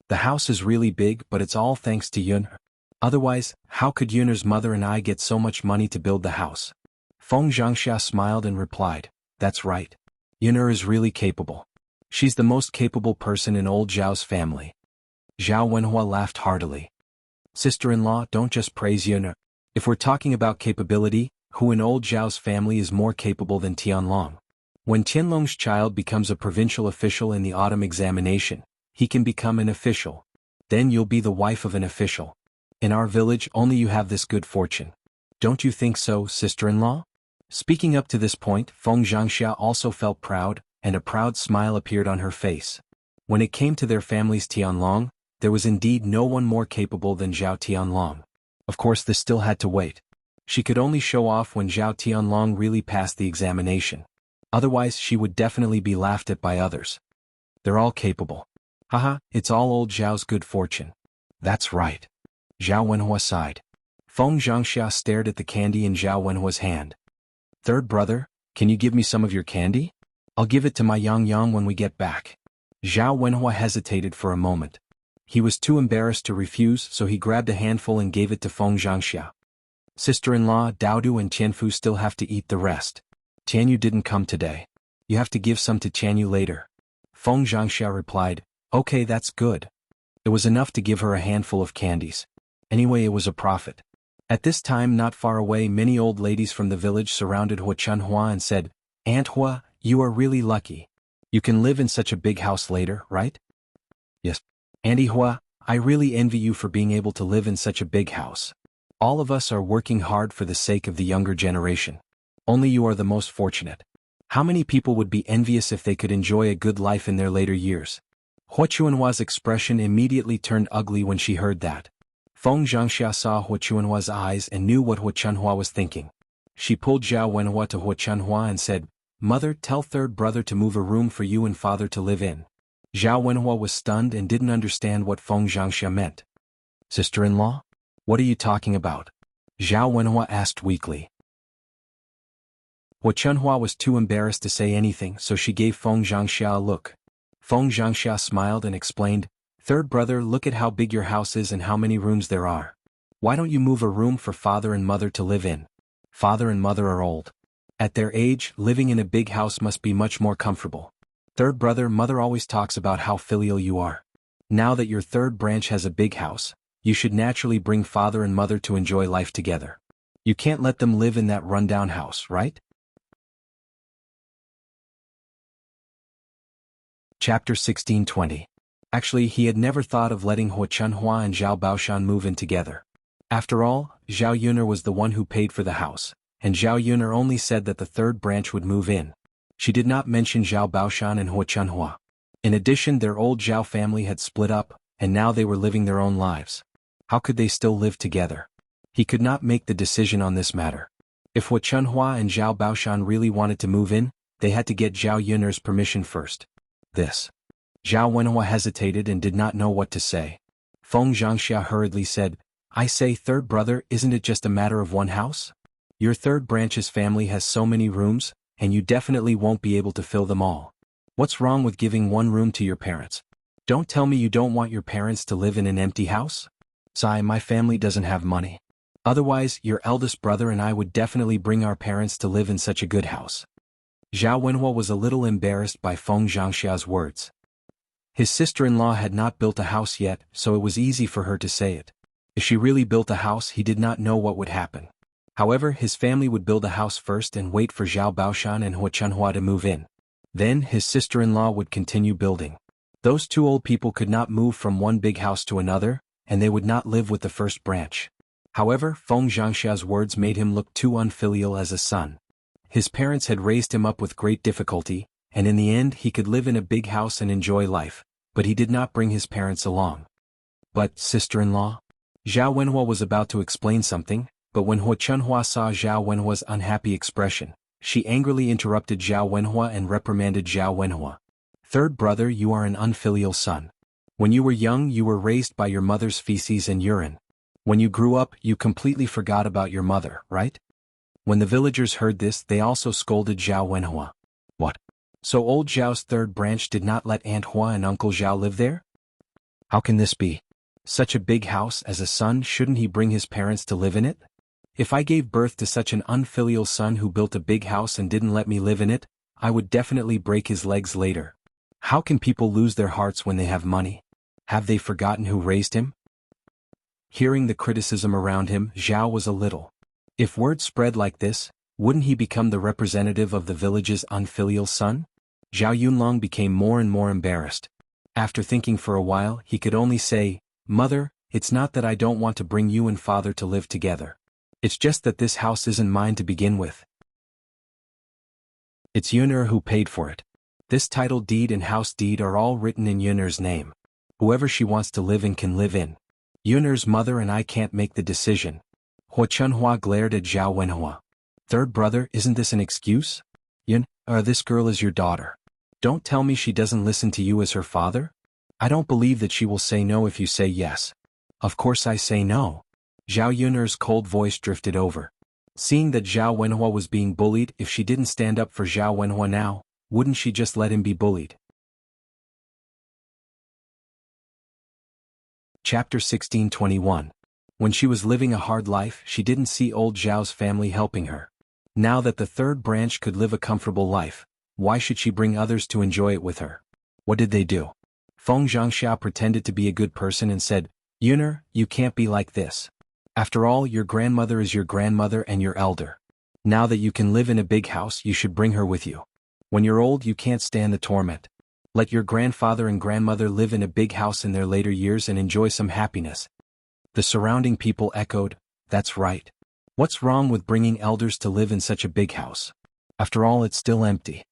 "The house is really big, but it's all thanks to Yun'er. Otherwise, how could Yun'er's mother and I get so much money to build the house?" Feng Zhangxia smiled and replied, "That's right. Yun'er is really capable. She's the most capable person in old Zhao's family." Zhao Wenhua laughed heartily. "Sister-in-law, don't just praise Yun'er. If we're talking about capability, who in old Zhao's family is more capable than Tianlong? When Tianlong's child becomes a provincial official in the autumn examination, he can become an official. Then you'll be the wife of an official. In our village only you have this good fortune. Don't you think so, sister-in-law?" Speaking up to this point, Feng Zhangxia also felt proud, and a proud smile appeared on her face. When it came to their family's Tianlong, there was indeed no one more capable than Zhao Tianlong. Of course, this still had to wait. She could only show off when Zhao Tianlong really passed the examination. Otherwise, she would definitely be laughed at by others. They're all capable. Haha, it's all old Zhao's good fortune. That's right. Zhao Wenhua sighed. Feng Zhangxia stared at the candy in Zhao Wenhua's hand. "Third brother, can you give me some of your candy? I'll give it to my Yang when we get back." Zhao Wenhua hesitated for a moment. He was too embarrassed to refuse, so he grabbed a handful and gave it to Feng Zhangxia. Sister-in-law Daodu and Tianfu still have to eat the rest. Tianyu didn't come today. You have to give some to Tianyu later. Feng Zhangxia replied, okay, that's good. It was enough to give her a handful of candies. Anyway, it was a profit. At this time, not far away, many old ladies from the village surrounded Hua Chunhua and said, Aunt Hua, you are really lucky. You can live in such a big house later, right? Yes. Auntie Hua, I really envy you for being able to live in such a big house. All of us are working hard for the sake of the younger generation. Only you are the most fortunate. How many people would be envious if they could enjoy a good life in their later years? Hua Chuanhua's expression immediately turned ugly when she heard that. Feng Zhangxia saw Hua Chuanhua's eyes and knew what Hua Chunhua was thinking. She pulled Zhao Wenhua to Hua Chunhua and said, Mother, tell third brother to move a room for you and father to live in. Zhao Wenhua was stunned and didn't understand what Feng Zhangxia meant. Sister-in-law? What are you talking about? Zhao Wenhua asked weakly. Hua Chunhua was too embarrassed to say anything, so she gave Feng Zhangxia a look. Feng Zhangxia smiled and explained, Third brother, look at how big your house is and how many rooms there are. Why don't you move a room for father and mother to live in? Father and mother are old. At their age, living in a big house must be much more comfortable. Third brother, mother always talks about how filial you are. Now that your third branch has a big house, you should naturally bring father and mother to enjoy life together. You can't let them live in that rundown house, right? Chapter 16:20. Actually, he had never thought of letting Hua Chunhua and Zhao Baoshan move in together. After all, Zhao Yuner was the one who paid for the house, and Zhao Yuner only said that the third branch would move in. She did not mention Zhao Baoshan and Hua Chunhua. In addition, their old Zhao family had split up, and now they were living their own lives. How could they still live together? He could not make the decision on this matter. If Hua Chunhua and Zhao Baoshan really wanted to move in, they had to get Zhao Yuner's permission first. Zhao Wenhua hesitated and did not know what to say. Feng Zhangxia hurriedly said, I say, third brother, isn't it just a matter of one house? Your third branch's family has so many rooms, and you definitely won't be able to fill them all. What's wrong with giving one room to your parents? Don't tell me you don't want your parents to live in an empty house? Sigh, my family doesn't have money. Otherwise, your eldest brother and I would definitely bring our parents to live in such a good house. Zhao Wenhua was a little embarrassed by Feng Zhangxia's words. His sister-in-law had not built a house yet, so it was easy for her to say it. If she really built a house, he did not know what would happen. However, his family would build a house first and wait for Zhao Baoshan and Hua Chunhua to move in. Then, his sister-in-law would continue building. Those two old people could not move from one big house to another, and they would not live with the first branch. However, Feng Zhangxia's words made him look too unfilial as a son. His parents had raised him up with great difficulty, and in the end he could live in a big house and enjoy life, but he did not bring his parents along. But, sister-in-law? Zhao Wenhua was about to explain something, but when Hua Chunhua saw Zhao Wenhua's unhappy expression, she angrily interrupted Zhao Wenhua and reprimanded Zhao Wenhua. Third brother, you are an unfilial son. When you were young, you were raised by your mother's feces and urine. When you grew up, you completely forgot about your mother, right? When the villagers heard this, they also scolded Zhao Wenhua. What? So old Zhao's third branch did not let Aunt Hua and Uncle Zhao live there? How can this be? Such a big house, as a son, shouldn't he bring his parents to live in it? If I gave birth to such an unfilial son who built a big house and didn't let me live in it, I would definitely break his legs later. How can people lose their hearts when they have money? Have they forgotten who raised him? Hearing the criticism around him, Zhao was a little. If word spread like this, wouldn't he become the representative of the village's unfilial son? Zhao Yunlong became more and more embarrassed. After thinking for a while, he could only say, Mother, it's not that I don't want to bring you and father to live together. It's just that this house isn't mine to begin with. It's Yuner who paid for it. This title deed and house deed are all written in Yuner's name. Whoever she wants to live in can live in. Yuner's mother and I can't make the decision. Hua Chunhua glared at Zhao Wenhua. Third brother, isn't this an excuse? Yun, this girl is your daughter. Don't tell me she doesn't listen to you as her father? I don't believe that she will say no if you say yes. Of course I say no. Zhao Yuner's cold voice drifted over. Seeing that Zhao Wenhua was being bullied, if she didn't stand up for Zhao Wenhua now, wouldn't she just let him be bullied? Chapter 16:21. When she was living a hard life, she didn't see old Zhao's family helping her. Now that the third branch could live a comfortable life, why should she bring others to enjoy it with her? What did they do? Feng Zhangxia pretended to be a good person and said, "Yuner, you can't be like this. After all, your grandmother is your grandmother and your elder. Now that you can live in a big house, you should bring her with you. When you're old, you can't stand the torment. Let your grandfather and grandmother live in a big house in their later years and enjoy some happiness." The surrounding people echoed, "That's right. What's wrong with bringing elders to live in such a big house? After all, it's still empty.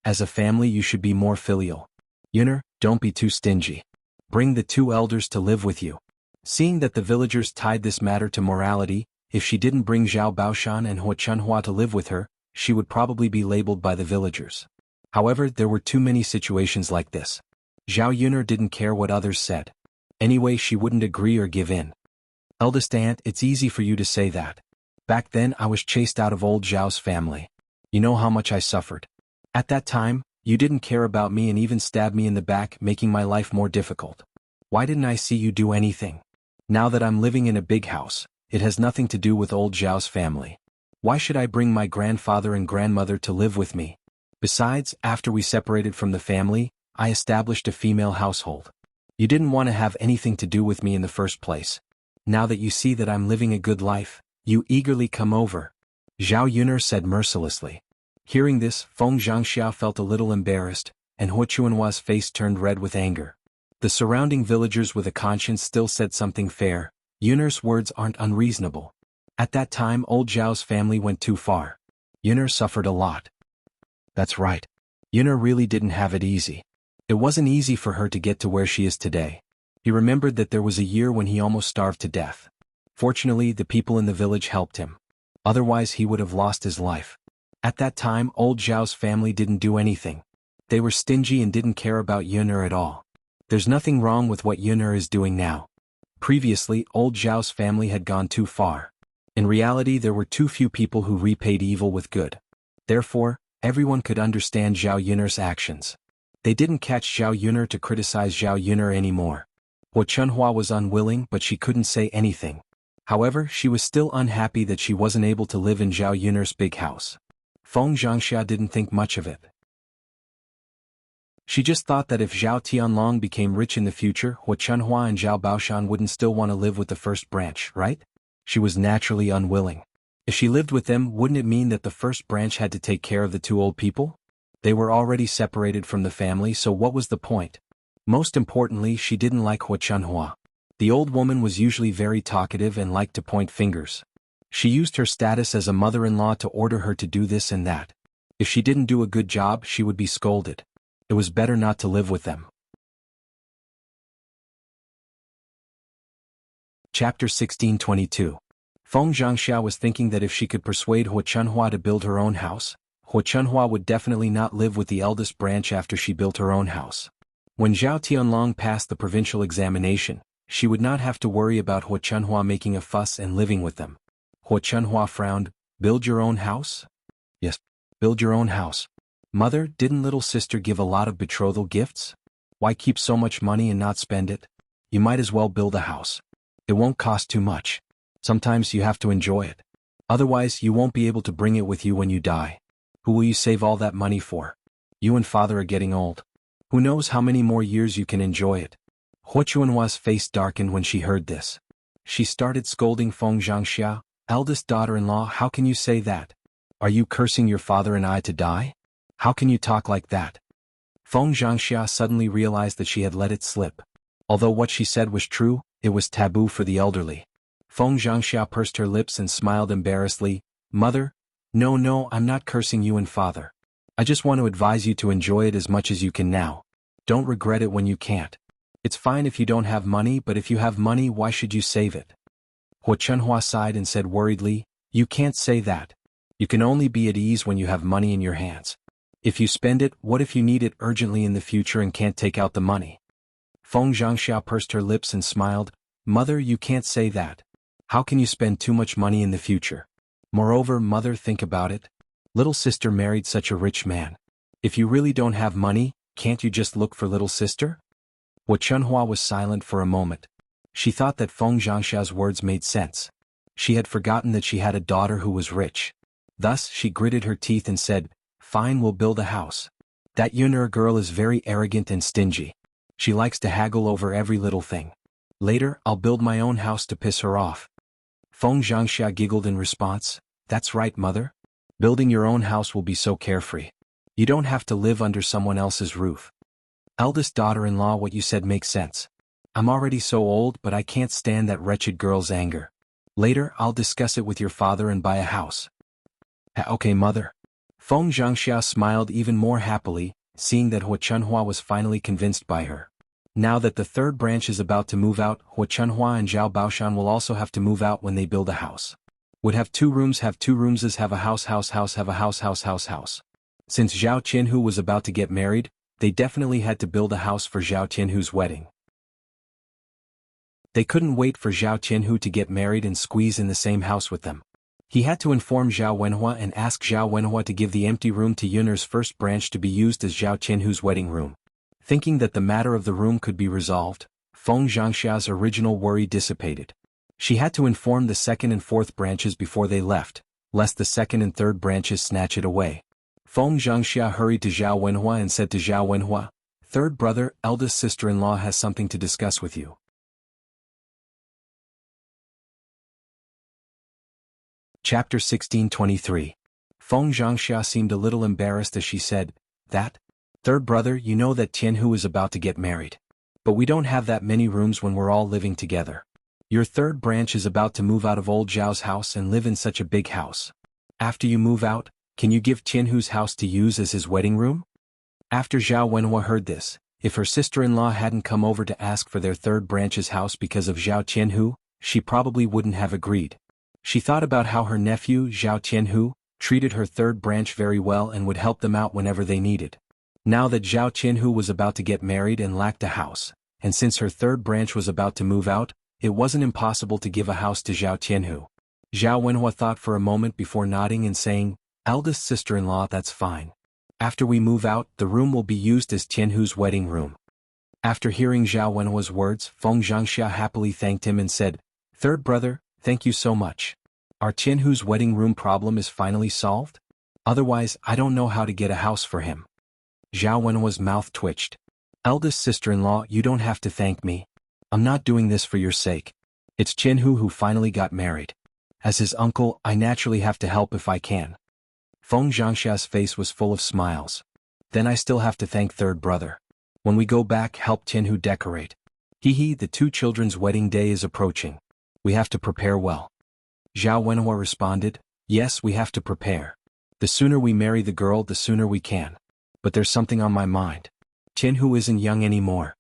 As a family, you should be more filial. Yuner, don't be too stingy. Bring the two elders to live with you." Seeing that the villagers tied this matter to morality, if she didn't bring Zhao Baoshan and Hua Chunhua to live with her, she would probably be labeled by the villagers. However, there were too many situations like this. Zhao Yuner didn't care what others said. Anyway, she wouldn't agree or give in. "Eldest aunt, it's easy for you to say that. Back then I was chased out of old Zhao's family. You know how much I suffered. At that time, you didn't care about me and even stabbed me in the back, making my life more difficult. Why didn't I see you do anything? Now that I'm living in a big house, it has nothing to do with old Zhao's family. Why should I bring my grandfather and grandmother to live with me? Besides, after we separated from the family, I established a female household. You didn't want to have anything to do with me in the first place. Now that you see that I'm living a good life, you eagerly come over," Zhao Yuner said mercilessly. Hearing this, Feng Zhangxia felt a little embarrassed, and Hua Chuanhua's face turned red with anger. The surrounding villagers with a conscience still said something fair. Yuner's words aren't unreasonable. At that time, old Zhao's family went too far. Yuner suffered a lot. That's right. Yuner really didn't have it easy. It wasn't easy for her to get to where she is today. He remembered that there was a year when he almost starved to death. Fortunately, the people in the village helped him. Otherwise, he would have lost his life. At that time, old Zhao's family didn't do anything. They were stingy and didn't care about Yuner at all. There's nothing wrong with what Yuner is doing now. Previously, old Zhao's family had gone too far. In reality, there were too few people who repaid evil with good. Therefore, everyone could understand Zhao Yuner's actions. They didn't catch Zhao Yuner to criticize Zhao Yuner anymore. Hua Chunhua was unwilling, but she couldn't say anything. However, she was still unhappy that she wasn't able to live in Zhao Yuner's big house. Feng Zhangxia didn't think much of it. She just thought that if Zhao Tianlong became rich in the future, Hua Chunhua and Zhao Baoshan wouldn't still want to live with the first branch, right? She was naturally unwilling. If she lived with them, wouldn't it mean that the first branch had to take care of the two old people? They were already separated from the family, so what was the point? Most importantly, she didn't like Hua Chunhua. The old woman was usually very talkative and liked to point fingers. She used her status as a mother-in-law to order her to do this and that. If she didn't do a good job, she would be scolded. It was better not to live with them. Chapter 1622. Feng Zhangxia was thinking that if she could persuade Hua Chunhua to build her own house, Hua Chunhua would definitely not live with the eldest branch after she built her own house. When Zhao Tianlong passed the provincial examination, she would not have to worry about Hua Chunhua making a fuss and living with them. Hua Chunhua frowned. "Build your own house?" "Yes, build your own house. Mother, didn't little sister give a lot of betrothal gifts? Why keep so much money and not spend it? You might as well build a house. It won't cost too much. Sometimes you have to enjoy it. Otherwise, you won't be able to bring it with you when you die. Who will you save all that money for? You and father are getting old. Who knows how many more years you can enjoy it?" Hua Chuanhua's face darkened when she heard this. She started scolding Feng Zhangxia. "Eldest daughter-in-law, how can you say that? Are you cursing your father and I to die? How can you talk like that?" Feng Zhangxia suddenly realized that she had let it slip. Although what she said was true, it was taboo for the elderly. Feng Zhangxia pursed her lips and smiled embarrassedly. "Mother, no, I'm not cursing you and father. I just want to advise you to enjoy it as much as you can now. Don't regret it when you can't. It's fine if you don't have money, but if you have money, why should you save it?" Hua Chunhua sighed and said worriedly, "You can't say that. You can only be at ease when you have money in your hands. If you spend it, what if you need it urgently in the future and can't take out the money?" Feng Zhangxia pursed her lips and smiled. "Mother, you can't say that. How can you spend too much money in the future? Moreover, mother, think about it. Little sister married such a rich man. If you really don't have money, can't you just look for little sister?" Hua Chunhua was silent for a moment. She thought that Feng Zhangxia's words made sense. She had forgotten that she had a daughter who was rich. Thus, she gritted her teeth and said, "Fine, we'll build a house. That Yun'er girl is very arrogant and stingy. She likes to haggle over every little thing. Later, I'll build my own house to piss her off." Feng Zhangxia giggled in response, "That's right, mother. Building your own house will be so carefree. You don't have to live under someone else's roof." "Eldest daughter-in-law, what you said makes sense. I'm already so old, but I can't stand that wretched girl's anger. Later, I'll discuss it with your father and buy a house." Okay, mother." Feng Zhangxia smiled even more happily, seeing that Hua Chunhua was finally convinced by her. Now that the third branch is about to move out, Hua Chunhua and Zhao Baoshan will also have to move out when they build a house. Would have two rooms as have a house have a house. Since Zhao Qianhu was about to get married, they definitely had to build a house for Zhao Qianhu's wedding. They couldn't wait for Zhao Qianhu to get married and squeeze in the same house with them. He had to inform Zhao Wenhua and ask Zhao Wenhua to give the empty room to Yun'er's first branch to be used as Zhao Qianhu's wedding room. Thinking that the matter of the room could be resolved, Feng Zhangxia's original worry dissipated. She had to inform the second and fourth branches before they left, lest the second and third branches snatch it away. Feng Zhangxia hurried to Zhao Wenhua and said to Zhao Wenhua, "Third brother, eldest sister-in-law has something to discuss with you." Chapter 1623. Feng Zhangxia seemed a little embarrassed as she said, "That? Third brother, you know that Tianhu is about to get married. But we don't have that many rooms when we're all living together. Your third branch is about to move out of old Zhao's house and live in such a big house. After you move out, can you give Tianhu's house to use as his wedding room?" After Zhao Wenhua heard this, if her sister-in-law hadn't come over to ask for their third branch's house because of Zhao Tianhu, she probably wouldn't have agreed. She thought about how her nephew, Zhao Tianhu, treated her third branch very well and would help them out whenever they needed. Now that Zhao Tianhu was about to get married and lacked a house, and since her third branch was about to move out, it wasn't impossible to give a house to Zhao Tianhu. Zhao Wenhua thought for a moment before nodding and saying, "Eldest sister-in-law, that's fine. After we move out, the room will be used as Tianhu's wedding room." After hearing Zhao Wenhua's words, Feng Zhangxia happily thanked him and said, "Third brother, thank you so much. Our Tianhu's wedding room problem is finally solved? Otherwise, I don't know how to get a house for him." Zhao Wenhua's mouth twitched. "Eldest sister-in-law, you don't have to thank me. I'm not doing this for your sake. It's Tianhu who finally got married. As his uncle, I naturally have to help if I can." Feng Zhangxia's face was full of smiles. "Then I still have to thank third brother. When we go back, help Tianhu decorate. The two children's wedding day is approaching. We have to prepare well." Zhao Wenhua responded, "Yes, we have to prepare. The sooner we marry the girl, the sooner we can. But there's something on my mind. Tianhu isn't young anymore."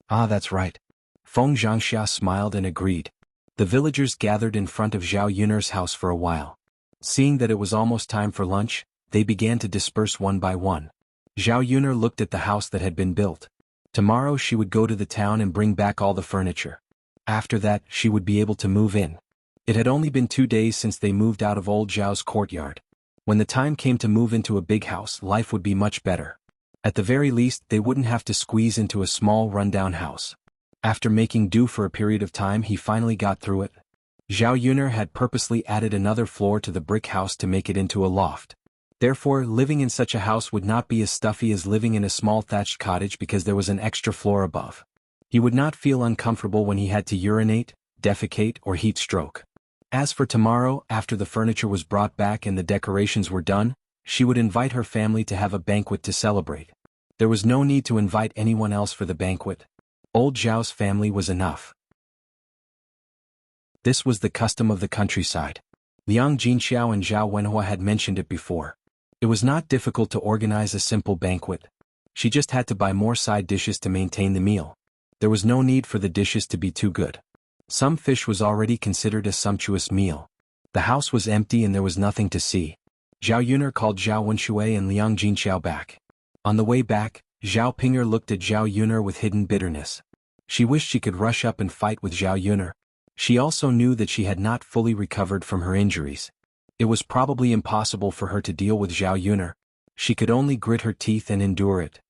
"Ah, that's right." Feng Zhangxia smiled and agreed. The villagers gathered in front of Zhao Yun'er's house for a while. Seeing that it was almost time for lunch, they began to disperse one by one. Zhao Yun'er looked at the house that had been built. Tomorrow she would go to the town and bring back all the furniture. After that, she would be able to move in. It had only been 2 days since they moved out of old Zhao's courtyard. When the time came to move into a big house, life would be much better. At the very least, they wouldn't have to squeeze into a small rundown house. After making do for a period of time, he finally got through it. Zhao Yun'er had purposely added another floor to the brick house to make it into a loft. Therefore, living in such a house would not be as stuffy as living in a small thatched cottage because there was an extra floor above. He would not feel uncomfortable when he had to urinate, defecate, or heat stroke. As for tomorrow, after the furniture was brought back and the decorations were done, she would invite her family to have a banquet to celebrate. There was no need to invite anyone else for the banquet. Old Zhao's family was enough. This was the custom of the countryside. Liang Jinxiao and Zhao Wenhua had mentioned it before. It was not difficult to organize a simple banquet. She just had to buy more side dishes to maintain the meal. There was no need for the dishes to be too good. Some fish was already considered a sumptuous meal. The house was empty and there was nothing to see. Zhao Yun'er called Zhao Wenshui and Liang Jinxiao back. On the way back, Zhao Ping'er looked at Zhao Yun'er with hidden bitterness. She wished she could rush up and fight with Zhao Yun'er. She also knew that she had not fully recovered from her injuries. It was probably impossible for her to deal with Zhao Yun'er. She could only grit her teeth and endure it.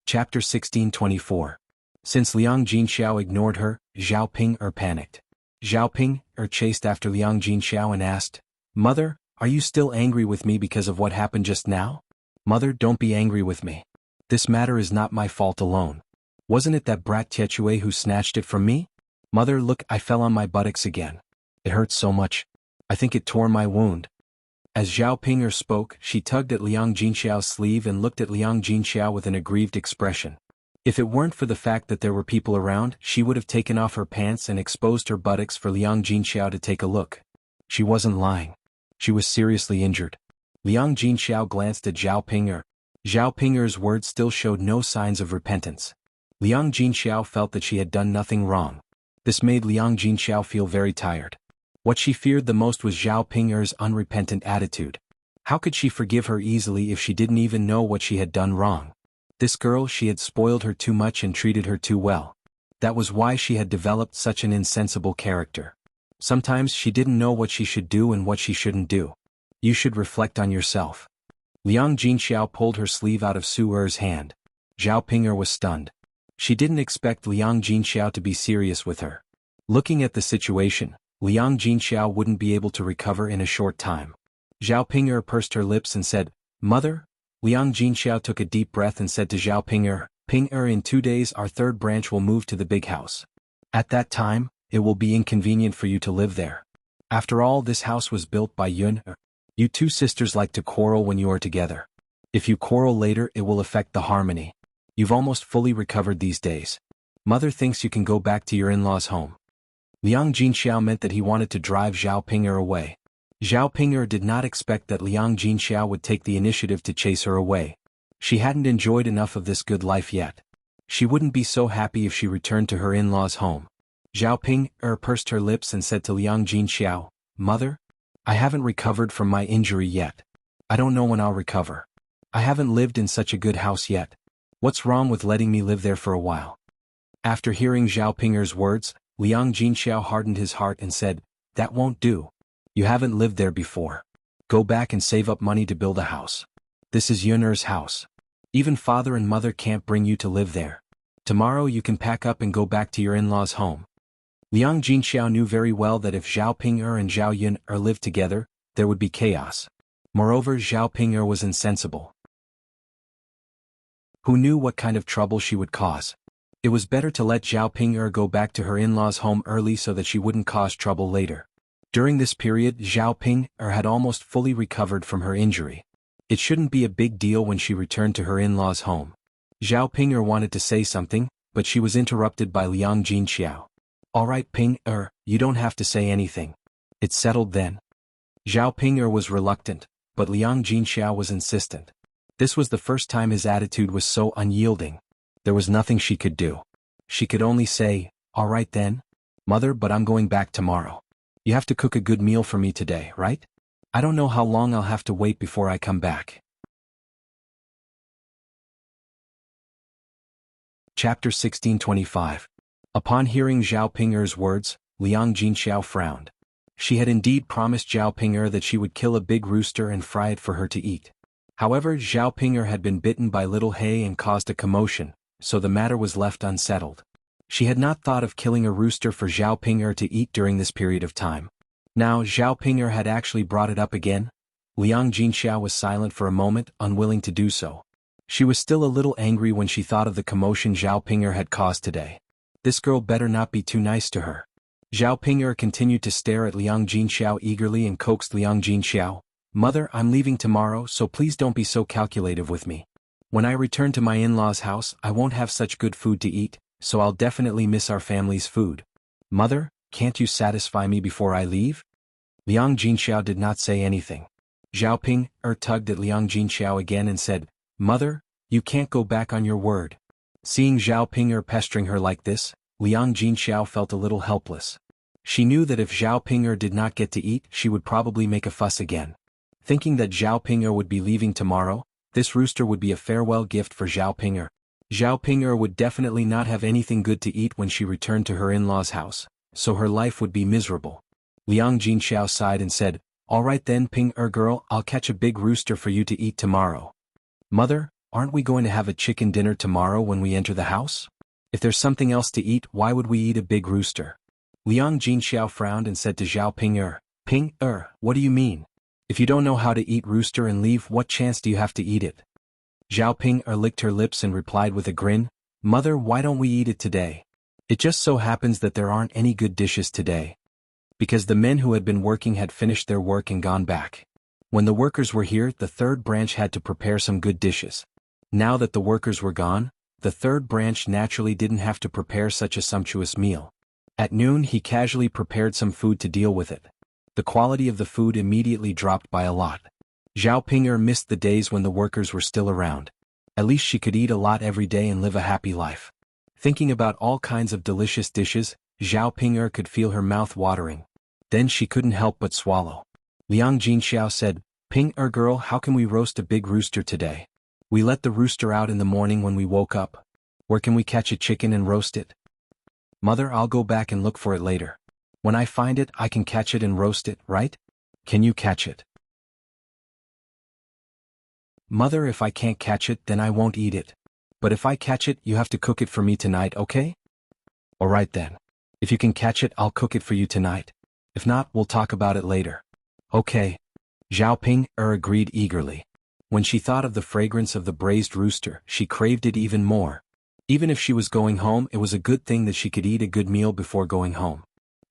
Chapter 1624. Since Liang Jinxiao ignored her, Zhao Ping panicked. Zhao Ping chased after Liang Jinxiao and asked, "Mother, are you still angry with me because of what happened just now?" "Mother, don't be angry with me. This matter is not my fault alone. Wasn't it that brat Tietue who snatched it from me? Mother, look, I fell on my buttocks again. It hurts so much. I think it tore my wound." As Zhao Ping spoke, she tugged at Liang Jinxiao's sleeve and looked at Liang Jinxiao with an aggrieved expression. If it weren't for the fact that there were people around, she would have taken off her pants and exposed her buttocks for Liang Jinxiao to take a look. She wasn't lying. She was seriously injured. Liang Jinxiao glanced at Zhao Ping. Zhao Ping's words still showed no signs of repentance. Liang Jinxiao felt that she had done nothing wrong. This made Liang Jinxiao feel very tired. What she feared the most was Zhao Ping's unrepentant attitude. How could she forgive her easily if she didn't even know what she had done wrong? This girl, she had spoiled her too much and treated her too well. That was why she had developed such an insensible character. Sometimes she didn't know what she should do and what she shouldn't do. You should reflect on yourself. Liang Jinxiao pulled her sleeve out of Su Er's hand. Zhao Ping was stunned. She didn't expect Liang Jinxiao to be serious with her. Looking at the situation, Liang Jinxiao wouldn't be able to recover in a short time. Zhao Ping pursed her lips and said, "Mother?" Liang Jinxiao took a deep breath and said to Zhao Ping, in 2 days our third branch will move to the big house. At that time, it will be inconvenient for you to live there. After all, this house was built by Yun. You two sisters like to quarrel when you are together. If you quarrel later, it will affect the harmony. You've almost fully recovered these days. Mother thinks you can go back to your in-laws' home." Liang Jinxiao meant that he wanted to drive Zhao Ping away. Zhao Ping did not expect that Liang Jinxiao would take the initiative to chase her away. She hadn't enjoyed enough of this good life yet. She wouldn't be so happy if she returned to her in-laws' home. Zhao Ping pursed her lips and said to Liang Jinxiao, "Mother? I haven't recovered from my injury yet. I don't know when I'll recover. I haven't lived in such a good house yet. What's wrong with letting me live there for a while?" After hearing Zhao Ping's words, Liang Jinxiao hardened his heart and said, "That won't do. You haven't lived there before. Go back and save up money to build a house. This is Yun'er's house. Even father and mother can't bring you to live there. Tomorrow you can pack up and go back to your in-laws' home." Liang Jinxiao knew very well that if Zhao Ping and Zhao Yun lived together, there would be chaos. Moreover, Zhao Ping was insensible. Who knew what kind of trouble she would cause? It was better to let Zhao Ping go back to her in-laws' home early so that she wouldn't cause trouble later. During this period, Zhao Ping had almost fully recovered from her injury. It shouldn't be a big deal when she returned to her in-laws' home. Zhao Ping wanted to say something, but she was interrupted by Liang Jinxiao. "All right, Ping you don't have to say anything. It's settled then." Zhao Ping was reluctant, but Liang Jinxiao was insistent. This was the first time his attitude was so unyielding. There was nothing she could do. She could only say, "All right then, Mother, but I'm going back tomorrow. You have to cook a good meal for me today, right? I don't know how long I'll have to wait before I come back." Chapter 1625. Upon hearing Zhao Ping's words, Liang Jinxiao frowned. She had indeed promised Zhao Ping that she would kill a big rooster and fry it for her to eat. However, Zhao Ping had been bitten by little Hay and caused a commotion, so the matter was left unsettled. She had not thought of killing a rooster for Zhao Ping to eat during this period of time. Now Zhao Ping had actually brought it up again. Liang Jinxiao was silent for a moment, unwilling to do so. She was still a little angry when she thought of the commotion Zhao Ping had caused today. This girl better not be too nice to her. Zhao Ping continued to stare at Liang Jinxiao eagerly and coaxed Liang Jinxiao, "Mother, I'm leaving tomorrow, so please don't be so calculative with me. When I return to my in-laws' house, I won't have such good food to eat, so I'll definitely miss our family's food. Mother, can't you satisfy me before I leave?" Liang Jinxiao did not say anything. Zhao Ping tugged at Liang Jinxiao again and said, "Mother, you can't go back on your word." Seeing Zhao Ping pestering her like this, Liang Jinxiao felt a little helpless. She knew that if Zhao Ping did not get to eat, she would probably make a fuss again. Thinking that Zhao Ping would be leaving tomorrow, this rooster would be a farewell gift for Zhao Ping. Zhao Ping would definitely not have anything good to eat when she returned to her in-laws' house, so her life would be miserable. Liang Jinxiao sighed and said, "All right then, Ping girl, I'll catch a big rooster for you to eat tomorrow." "Mother, aren't we going to have a chicken dinner tomorrow when we enter the house? If there's something else to eat, why would we eat a big rooster? Liang Jinxiao frowned and said to Zhao Ping, what do you mean? If you don't know how to eat rooster and leave, what chance do you have to eat it? Zhao Ping licked her lips and replied with a grin, Mother, why don't we eat it today? It just so happens that there aren't any good dishes today. Because the men who had been working had finished their work and gone back. When the workers were here, the third branch had to prepare some good dishes. Now that the workers were gone, the third branch naturally didn't have to prepare such a sumptuous meal. At noon he casually prepared some food to deal with it. The quality of the food immediately dropped by a lot. Zhao Ping missed the days when the workers were still around. At least she could eat a lot every day and live a happy life. Thinking about all kinds of delicious dishes, Zhao Ping could feel her mouth watering. Then she couldn't help but swallow. Liang Jinxiao said, Ping girl, how can we roast a big rooster today? We let the rooster out in the morning when we woke up. Where can we catch a chicken and roast it? Mother, I'll go back and look for it later. When I find it, I can catch it and roast it, right? Can you catch it? Mother, if I can't catch it, then I won't eat it. But if I catch it, you have to cook it for me tonight, okay? Alright then. If you can catch it, I'll cook it for you tonight. If not, we'll talk about it later. Okay. Zhao Ping agreed eagerly. When she thought of the fragrance of the braised rooster, she craved it even more. Even if she was going home, it was a good thing that she could eat a good meal before going home.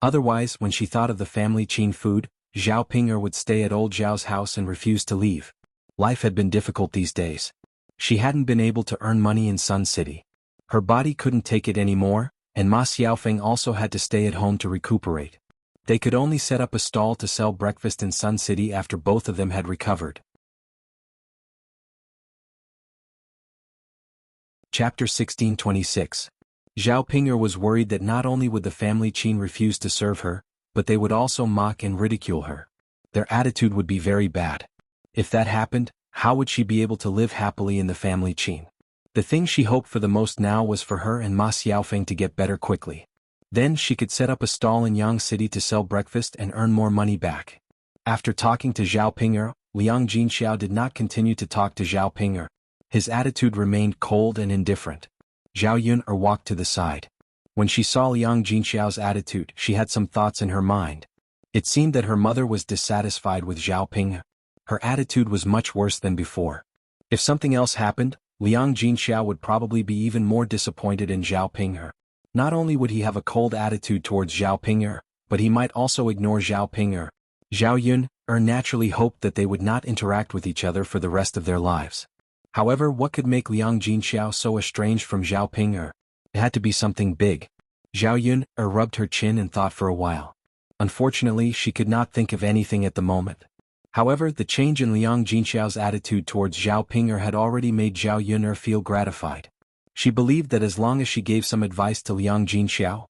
Otherwise, when she thought of the family Qin food, Zhao Ping would stay at old Zhao's house and refuse to leave. Life had been difficult these days. She hadn't been able to earn money in Sun City. Her body couldn't take it anymore, and Ma Xiaofeng also had to stay at home to recuperate. They could only set up a stall to sell breakfast in Sun City after both of them had recovered. Chapter 1626. Zhao Ping was worried that not only would the family Qin refuse to serve her, but they would also mock and ridicule her. Their attitude would be very bad. If that happened, how would she be able to live happily in the family Qin? The thing she hoped for the most now was for her and Ma Xiaofeng to get better quickly. Then she could set up a stall in Yang City to sell breakfast and earn more money back. After talking to Zhao Ping, Liang Jinxiao did not continue to talk to Zhao Ping. His attitude remained cold and indifferent. Zhao Yun walked to the side. When she saw Liang Jinxiao's attitude, she had some thoughts in her mind. It seemed that her mother was dissatisfied with Zhao Ping. Her attitude was much worse than before. If something else happened, Liang Jinxiao would probably be even more disappointed in Zhao Ping. Not only would he have a cold attitude towards Zhao Ping, but he might also ignore Zhao Ping. Zhao Yun naturally hoped that they would not interact with each other for the rest of their lives. However, what could make Liang Jinxiao so estranged from Zhao Ping? It had to be something big. Zhao Yun rubbed her chin and thought for a while. Unfortunately, she could not think of anything at the moment. However, the change in Liang Jinxiao's attitude towards Zhao Ping had already made Zhao Yun feel gratified. She believed that as long as she gave some advice to Liang Jinxiao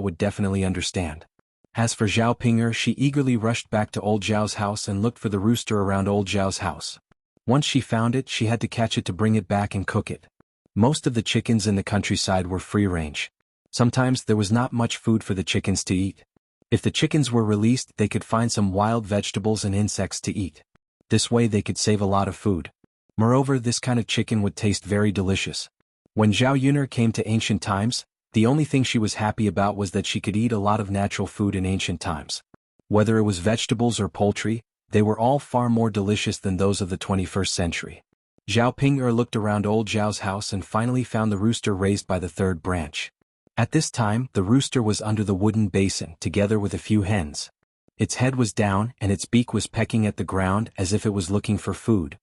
would definitely understand. As for Zhao Ping, she eagerly rushed back to old Zhao's house and looked for the rooster around old Zhao's house. Once she found it, she had to catch it to bring it back and cook it. Most of the chickens in the countryside were free-range. Sometimes there was not much food for the chickens to eat. If the chickens were released, they could find some wild vegetables and insects to eat. This way they could save a lot of food. Moreover, this kind of chicken would taste very delicious. When Zhao Yun came to ancient times, the only thing she was happy about was that she could eat a lot of natural food in ancient times. Whether it was vegetables or poultry, they were all far more delicious than those of the 21st century. Zhao Ping looked around old Zhao's house and finally found the rooster raised by the third branch. At this time, the rooster was under the wooden basin together with a few hens. Its head was down and its beak was pecking at the ground as if it was looking for food.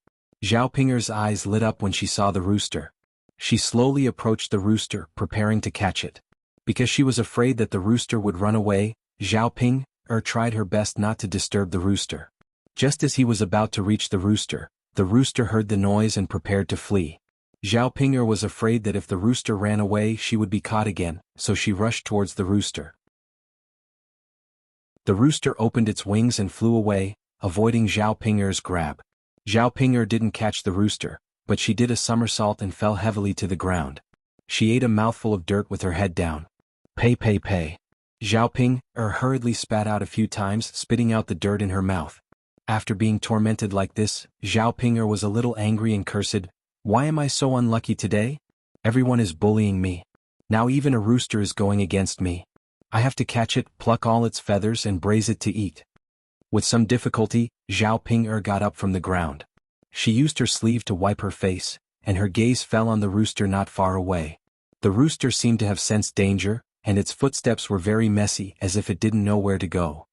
Zhao Ping's eyes lit up when she saw the rooster. She slowly approached the rooster, preparing to catch it. Because she was afraid that the rooster would run away, Zhao Ping tried her best not to disturb the rooster. Just as he was about to reach the rooster heard the noise and prepared to flee. Zhao Ping was afraid that if the rooster ran away she would be caught again, so she rushed towards the rooster. The rooster opened its wings and flew away, avoiding Zhao Ping's grab. Zhao Ping didn't catch the rooster, but she did a somersault and fell heavily to the ground. She ate a mouthful of dirt with her head down. Pay pay pay. Zhao Ping hurriedly spat out a few times, spitting out the dirt in her mouth. After being tormented like this, Zhao Ping was a little angry and cursed, Why am I so unlucky today? Everyone is bullying me. Now even a rooster is going against me. I have to catch it, pluck all its feathers and braise it to eat. With some difficulty, Zhao Ping got up from the ground. She used her sleeve to wipe her face, and her gaze fell on the rooster not far away. The rooster seemed to have sensed danger, and its footsteps were very messy as if it didn't know where to go.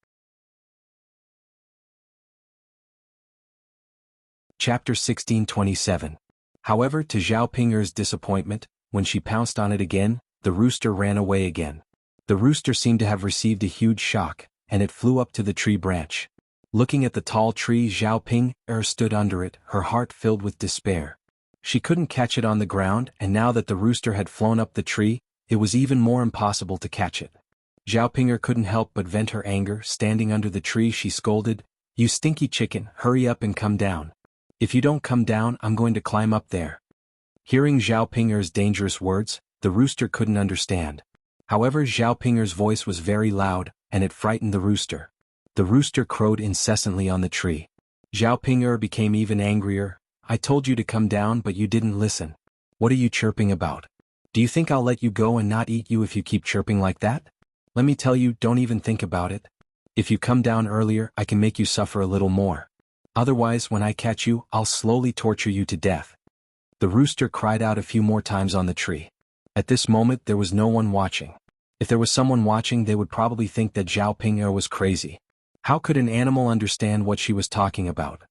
Chapter 1627. However, to Zhao Ping's disappointment, when she pounced on it again, the rooster ran away again. The rooster seemed to have received a huge shock, and it flew up to the tree branch. Looking at the tall tree, Zhao Ping stood under it, her heart filled with despair. She couldn't catch it on the ground, and now that the rooster had flown up the tree, it was even more impossible to catch it. Zhao Ping couldn't help but vent her anger. Standing under the tree, she scolded, "You stinky chicken, hurry up and come down. If you don't come down, I'm going to climb up there." Hearing Zhao Ping's dangerous words, the rooster couldn't understand. However, Zhao Ping's voice was very loud, and it frightened the rooster. The rooster crowed incessantly on the tree. Zhao Ping became even angrier. "I told you to come down, but you didn't listen. What are you chirping about? Do you think I'll let you go and not eat you if you keep chirping like that? Let me tell you, don't even think about it. If you come down earlier, I can make you suffer a little more. Otherwise, when I catch you, I'll slowly torture you to death." The rooster cried out a few more times on the tree. At this moment, there was no one watching. If there was someone watching, they would probably think that Zhao Ping was crazy. How could an animal understand what she was talking about?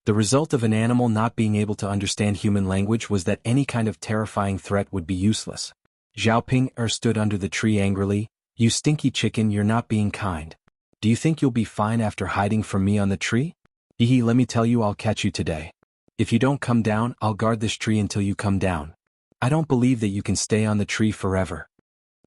The result of an animal not being able to understand human language was that any kind of terrifying threat would be useless. Zhao Ping stood under the tree angrily. "You stinky chicken, you're not being kind. Do you think you'll be fine after hiding from me on the tree? Let me tell you, I'll catch you today. If you don't come down, I'll guard this tree until you come down. I don't believe that you can stay on the tree forever."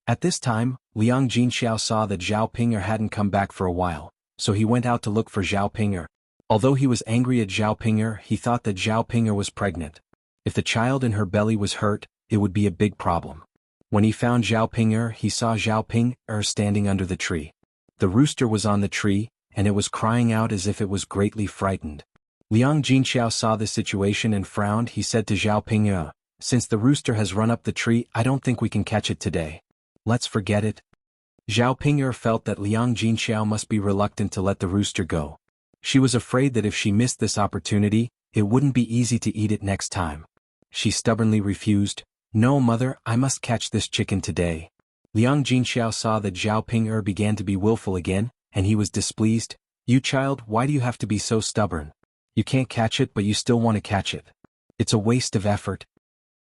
At this time, Liang Jinxiao saw that Zhao Ping hadn't come back for a while, so he went out to look for Zhao Ping. Although he was angry at Zhao Ping, he thought that Zhao Ping was pregnant. If the child in her belly was hurt, it would be a big problem. When he found Zhao Ping, he saw Zhao Ping standing under the tree. The rooster was on the tree, and it was crying out as if it was greatly frightened. Liang Jinxiao saw the situation and frowned. He said to Zhao Ping, "Since the rooster has run up the tree, I don't think we can catch it today. Let's forget it." Zhao Ping felt that Liang Jinxiao must be reluctant to let the rooster go. She was afraid that if she missed this opportunity, it wouldn't be easy to eat it next time. She stubbornly refused. "No, mother, I must catch this chicken today." Liang Jinxiao saw that Zhao Ping began to be willful again, and he was displeased. "You child, why do you have to be so stubborn? You can't catch it, but you still want to catch it. It's a waste of effort."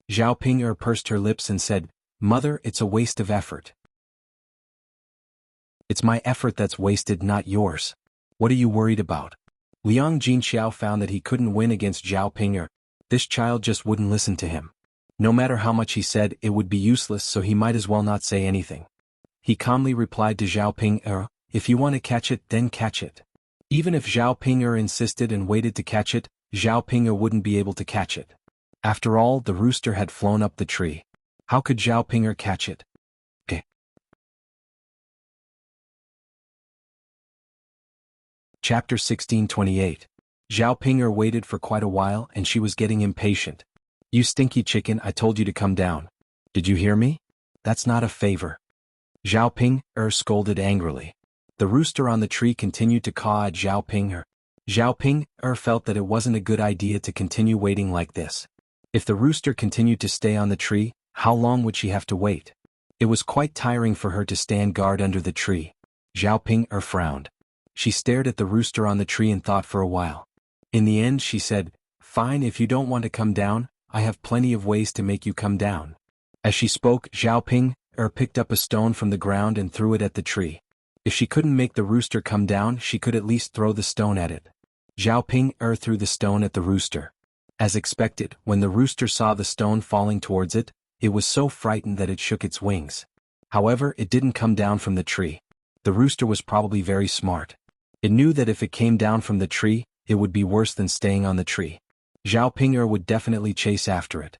Zhao Ping pursed her lips and said, "Mother, it's a waste of effort. It's my effort that's wasted, not yours. What are you worried about?" Liang Jinxiao found that he couldn't win against Zhao Ping. This child just wouldn't listen to him. No matter how much he said, it would be useless, so he might as well not say anything. He calmly replied to Zhao Ping, "If you want to catch it, then catch it." Even if Zhao Ping insisted and waited to catch it, Zhao Ping wouldn't be able to catch it. After all, the rooster had flown up the tree. How could Zhao Ping catch it? Chapter 1628. Zhao Ping waited for quite a while, and she was getting impatient. "You stinky chicken, I told you to come down. Did you hear me? That's not a favor." Zhao Ping scolded angrily. The rooster on the tree continued to caw at Zhao Ping. Zhao Ping felt that it wasn't a good idea to continue waiting like this. If the rooster continued to stay on the tree, how long would she have to wait? It was quite tiring for her to stand guard under the tree. Zhao Ping frowned. She stared at the rooster on the tree and thought for a while. In the end, she said, "Fine, if you don't want to come down, I have plenty of ways to make you come down." As she spoke, Zhao Ping picked up a stone from the ground and threw it at the tree. If she couldn't make the rooster come down, she could at least throw the stone at it. Zhao Ping threw the stone at the rooster. As expected, when the rooster saw the stone falling towards it, it was so frightened that it shook its wings. However, it didn't come down from the tree. The rooster was probably very smart. It knew that if it came down from the tree, it would be worse than staying on the tree. Zhao Ping would definitely chase after it.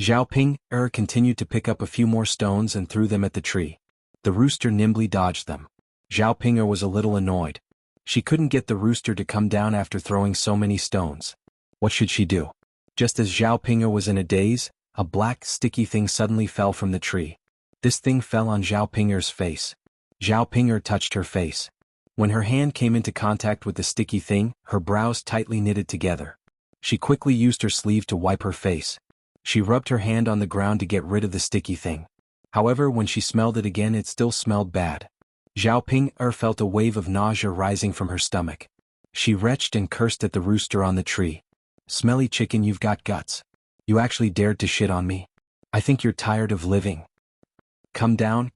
Zhao Ping continued to pick up a few more stones and threw them at the tree. The rooster nimbly dodged them. Zhao Ping was a little annoyed. She couldn't get the rooster to come down after throwing so many stones. What should she do? Just as Zhao Ping'er was in a daze, a black, sticky thing suddenly fell from the tree. This thing fell on Zhao Ping'er's face. Zhao Ping'er touched her face. When her hand came into contact with the sticky thing, her brows tightly knitted together. She quickly used her sleeve to wipe her face. She rubbed her hand on the ground to get rid of the sticky thing. However, when she smelled it again, it still smelled bad. Zhao Ping'er felt a wave of nausea rising from her stomach. She retched and cursed at the rooster on the tree. "Smelly chicken, you've got guts. You actually dared to shit on me. I think you're tired of living. Come down,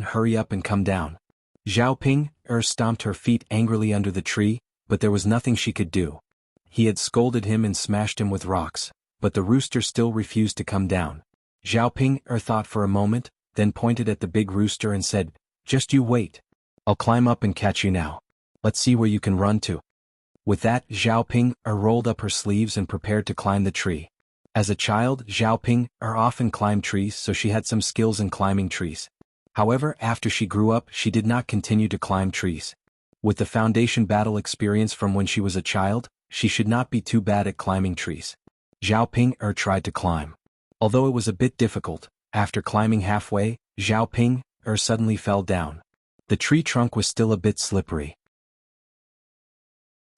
hurry up and come down." Zhao Ping'er stomped her feet angrily under the tree, but there was nothing she could do. He had scolded him and smashed him with rocks, but the rooster still refused to come down. Zhao Ping'er thought for a moment, then pointed at the big rooster and said, "Just you wait. I'll climb up and catch you now. Let's see where you can run to." With that, Zhao Ping'er rolled up her sleeves and prepared to climb the tree. As a child, Zhao Ping'er often climbed trees, so she had some skills in climbing trees. However, after she grew up, she did not continue to climb trees. With the foundation battle experience from when she was a child, she should not be too bad at climbing trees. Zhao Ping'er tried to climb. Although it was a bit difficult, after climbing halfway, Zhao Ping'er suddenly fell down. The tree trunk was still a bit slippery.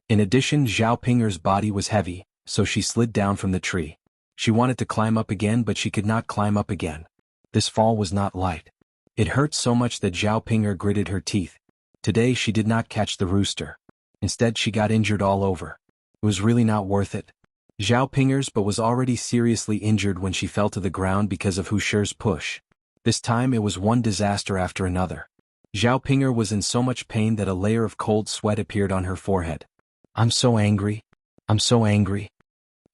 In addition, Zhao Ping'er's body was heavy, so she slid down from the tree. She wanted to climb up again, but she could not climb up again. This fall was not light. It hurt so much that Zhao Ping'er gritted her teeth. Today she did not catch the rooster. Instead, she got injured all over. It was really not worth it. Zhao Ping'er's but was already seriously injured when she fell to the ground because of Wuxia's push. This time it was one disaster after another. Zhao Ping'er was in so much pain that a layer of cold sweat appeared on her forehead. I'm so angry. I'm so angry."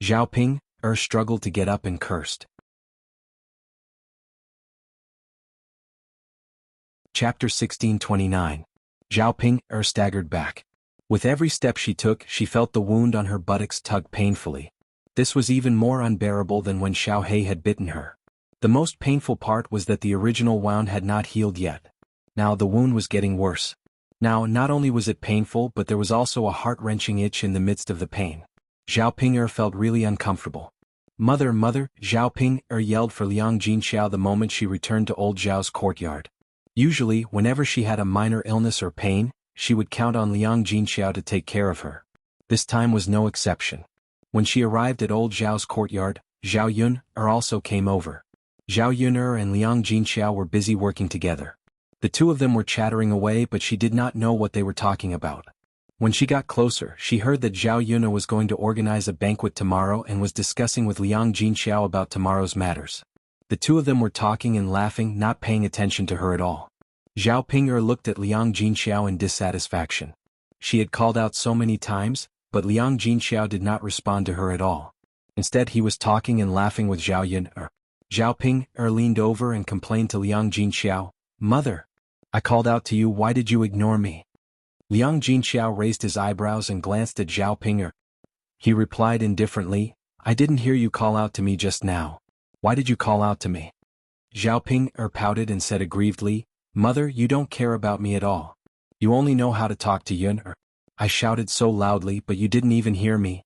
Zhao Ping'er struggled to get up and cursed. Chapter 1629. Zhao Ping'er staggered back. With every step she took, she felt the wound on her buttocks tug painfully. This was even more unbearable than when Xiao He had bitten her. The most painful part was that the original wound had not healed yet. Now the wound was getting worse. Now, not only was it painful, but there was also a heart-wrenching itch in the midst of the pain. Zhao Ping'er felt really uncomfortable. Mother, Zhao Ping'er yelled for Liang Jinxiao the moment she returned to old Zhao's courtyard. Usually, whenever she had a minor illness or pain, she would count on Liang Jinxiao to take care of her. This time was no exception. When she arrived at old Zhao's courtyard, Zhao Yun also came over. Zhao Yun and Liang Jinxiao were busy working together. The two of them were chattering away, but she did not know what they were talking about. When she got closer, she heard that Zhao Yun was going to organize a banquet tomorrow and was discussing with Liang Jinxiao about tomorrow's matters. The two of them were talking and laughing, not paying attention to her at all. Zhao Ping'er looked at Liang Jinxiao in dissatisfaction. She had called out so many times, but Liang Jinxiao did not respond to her at all. Instead, he was talking and laughing with Zhao Yun. Zhao Ping'er leaned over and complained to Liang Jinxiao, "Mother, I called out to you, why did you ignore me?" Liang Jinxiao raised his eyebrows and glanced at Zhao Ping'er. He replied indifferently, "I didn't hear you call out to me just now. Why did you call out to me?" Zhao Ping'er pouted and said aggrievedly, "Mother, you don't care about me at all. You only know how to talk to Yun. I shouted so loudly, but you didn't even hear me."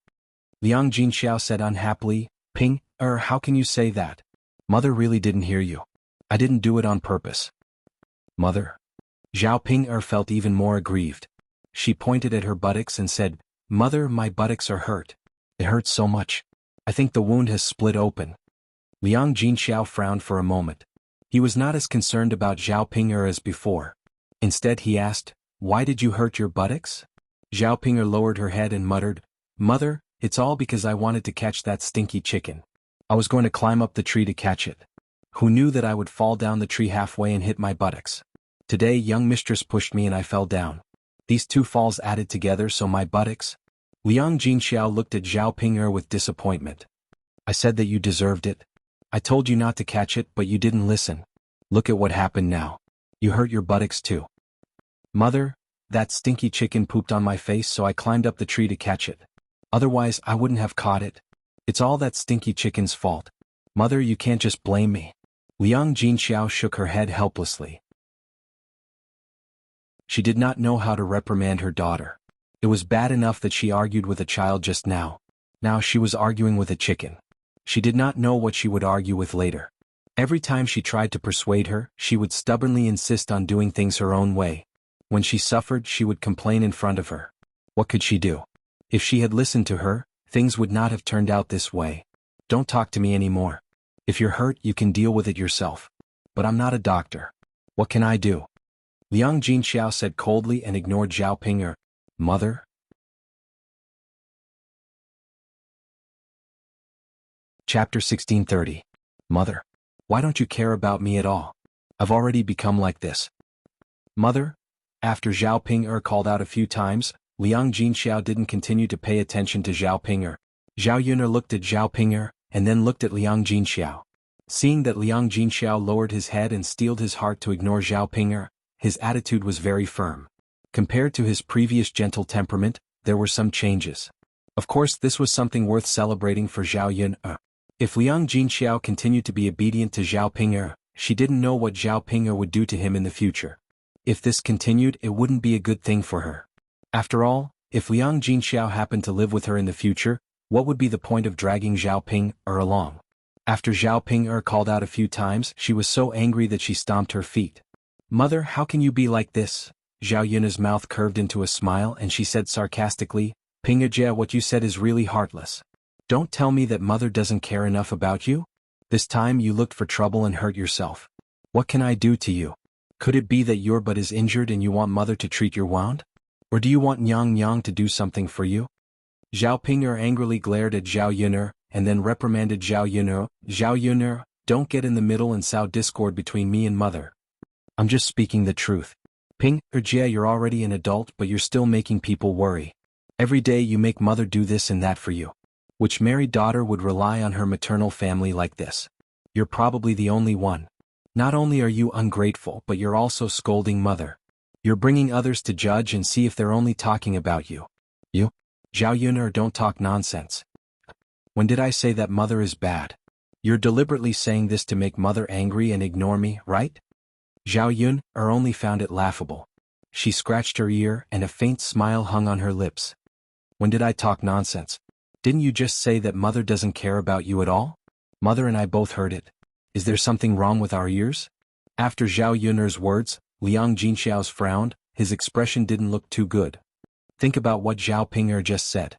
Liang Jinxiao said unhappily, "Ping'er, how can you say that? Mother really didn't hear you. I didn't do it on purpose." "Mother?" Zhao Ping'er felt even more aggrieved. She pointed at her buttocks and said, "Mother, my buttocks are hurt. It hurts so much. I think the wound has split open." Liang Jinxiao frowned for a moment. He was not as concerned about Zhao Ping'er as before. Instead he asked, "Why did you hurt your buttocks?" Zhao Ping'er lowered her head and muttered, "Mother, it's all because I wanted to catch that stinky chicken. I was going to climb up the tree to catch it. Who knew that I would fall down the tree halfway and hit my buttocks? Today young mistress pushed me and I fell down. These two falls added together, so my buttocks." Liang Jinxiao looked at Zhao Ping'er with disappointment. "I said that you deserved it. I told you not to catch it, but you didn't listen. Look at what happened now. You hurt your buttocks too." "Mother, that stinky chicken pooped on my face, so I climbed up the tree to catch it. Otherwise I wouldn't have caught it. It's all that stinky chicken's fault. Mother, you can't just blame me." Liang Jinxiao shook her head helplessly. She did not know how to reprimand her daughter. It was bad enough that she argued with a child just now. Now she was arguing with a chicken. She did not know what she would argue with later. Every time she tried to persuade her, she would stubbornly insist on doing things her own way. When she suffered, she would complain in front of her. What could she do? If she had listened to her, things would not have turned out this way. Don't talk to me anymore. If you're hurt, you can deal with it yourself. But I'm not a doctor. What can I do? Liang Jinxiao said coldly and ignored Zhao Ping'er. Mother? Chapter 1630. Mother. Why don't you care about me at all? I've already become like this. Mother? After Zhao Ping'er called out a few times, Liang Jinxiao didn't continue to pay attention to Zhao Ping'er. Zhao Yuner looked at Zhao Ping'er, and then looked at Liang Jinxiao. Seeing that Liang Jinxiao lowered his head and steeled his heart to ignore Zhao Ping'er, his attitude was very firm. Compared to his previous gentle temperament, there were some changes. Of course, this was something worth celebrating for Zhao Yun. If Liang Jinxiao continued to be obedient to Zhao Ping'er, she didn't know what Zhao Ping'er would do to him in the future. If this continued, it wouldn't be a good thing for her. After all, if Liang Jinxiao happened to live with her in the future, what would be the point of dragging Zhao Ping'er along? After Zhao Ping'er called out a few times, she was so angry that she stomped her feet. Mother, how can you be like this? Zhao Yun's mouth curved into a smile and she said sarcastically, Ping'er, what you said is really heartless. Don't tell me that mother doesn't care enough about you? This time you looked for trouble and hurt yourself. What can I do to you? Could it be that your butt is injured and you want mother to treat your wound? Or do you want Nyang to do something for you? Zhao Ping'er angrily glared at Zhao Yuner, and then reprimanded Zhao Yuner. Zhao Yuner, don't get in the middle and sow discord between me and mother. I'm just speaking the truth. Ping'er, you're already an adult but you're still making people worry. Every day you make mother do this and that for you. Which married daughter would rely on her maternal family like this? You're probably the only one. Not only are you ungrateful but you're also scolding mother. You're bringing others to judge and see if they're only talking about you. You? Zhao Yuner, don't talk nonsense. When did I say that mother is bad? You're deliberately saying this to make mother angry and ignore me, right? Zhao Yuner only found it laughable. She scratched her ear and a faint smile hung on her lips. When did I talk nonsense? Didn't you just say that mother doesn't care about you at all? Mother and I both heard it. Is there something wrong with our ears? After Zhao Yuner's words, Liang Jinxiao's frowned, his expression didn't look too good. Think about what Zhao Ping'er just said.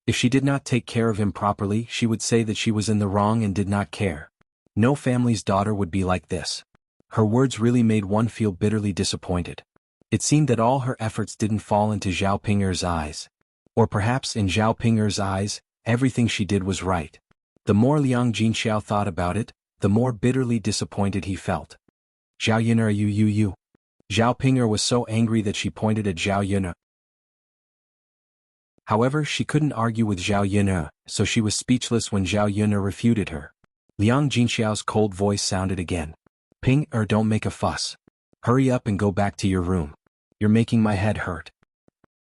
If she did not take care of him properly, she would say that she was in the wrong and did not care. No family's daughter would be like this. Her words really made one feel bitterly disappointed. It seemed that all her efforts didn't fall into Zhao Ping'er's eyes. Or perhaps in Zhao Ping'er's eyes, everything she did was right. The more Liang Jinxiao thought about it, the more bitterly disappointed he felt. Zhao Yuner, you. Zhao Ping'er was so angry that she pointed at Zhao Yuner. However, she couldn't argue with Zhao Yuner, so she was speechless when Zhao Yuner refuted her. Liang Jinxiao's cold voice sounded again. Ping'er, don't make a fuss. Hurry up and go back to your room. You're making my head hurt.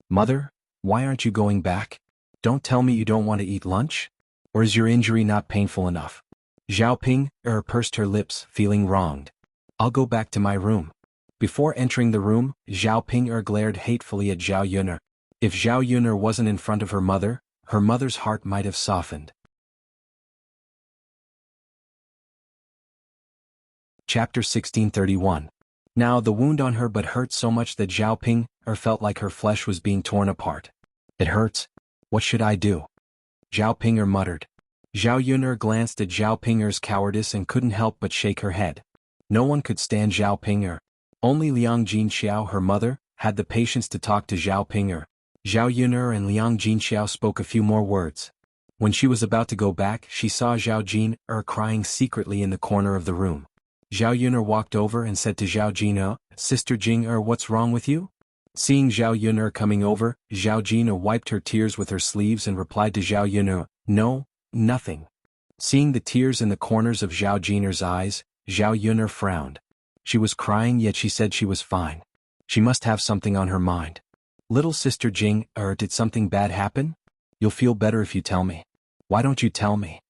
Mother? Why aren't you going back? Don't tell me you don't want to eat lunch? Or is your injury not painful enough? Zhao Ping'er pursed her lips, feeling wronged. I'll go back to my room. Before entering the room, Zhao Ping'er glared hatefully at Zhao Yuner. If Zhao Yuner wasn't in front of her mother's heart might have softened. Chapter 1631. Now the wound on her butt hurt so much that Zhao Ping'er felt like her flesh was being torn apart. It hurts. What should I do? Zhao Ping'er muttered. Zhao Yuner glanced at Zhao Ping'er's cowardice and couldn't help but shake her head. No one could stand Zhao Ping'er. Only Liang Jinxiao, her mother, had the patience to talk to Zhao Ping'er. Zhao Yuner and Liang Jinxiao spoke a few more words. When she was about to go back, she saw Zhao Jin'er crying secretly in the corner of the room. Zhao Yuner walked over and said to Zhao Jin'er, Sister Jin'er, what's wrong with you? Seeing Zhao Yuner coming over, Zhao Jin'er wiped her tears with her sleeves and replied to Zhao Yuner, No, nothing. Seeing the tears in the corners of Zhao Jin'er's eyes, Zhao Yuner frowned. She was crying yet she said she was fine. She must have something on her mind. Little sister Jin'er, did something bad happen? You'll feel better if you tell me. Why don't you tell me?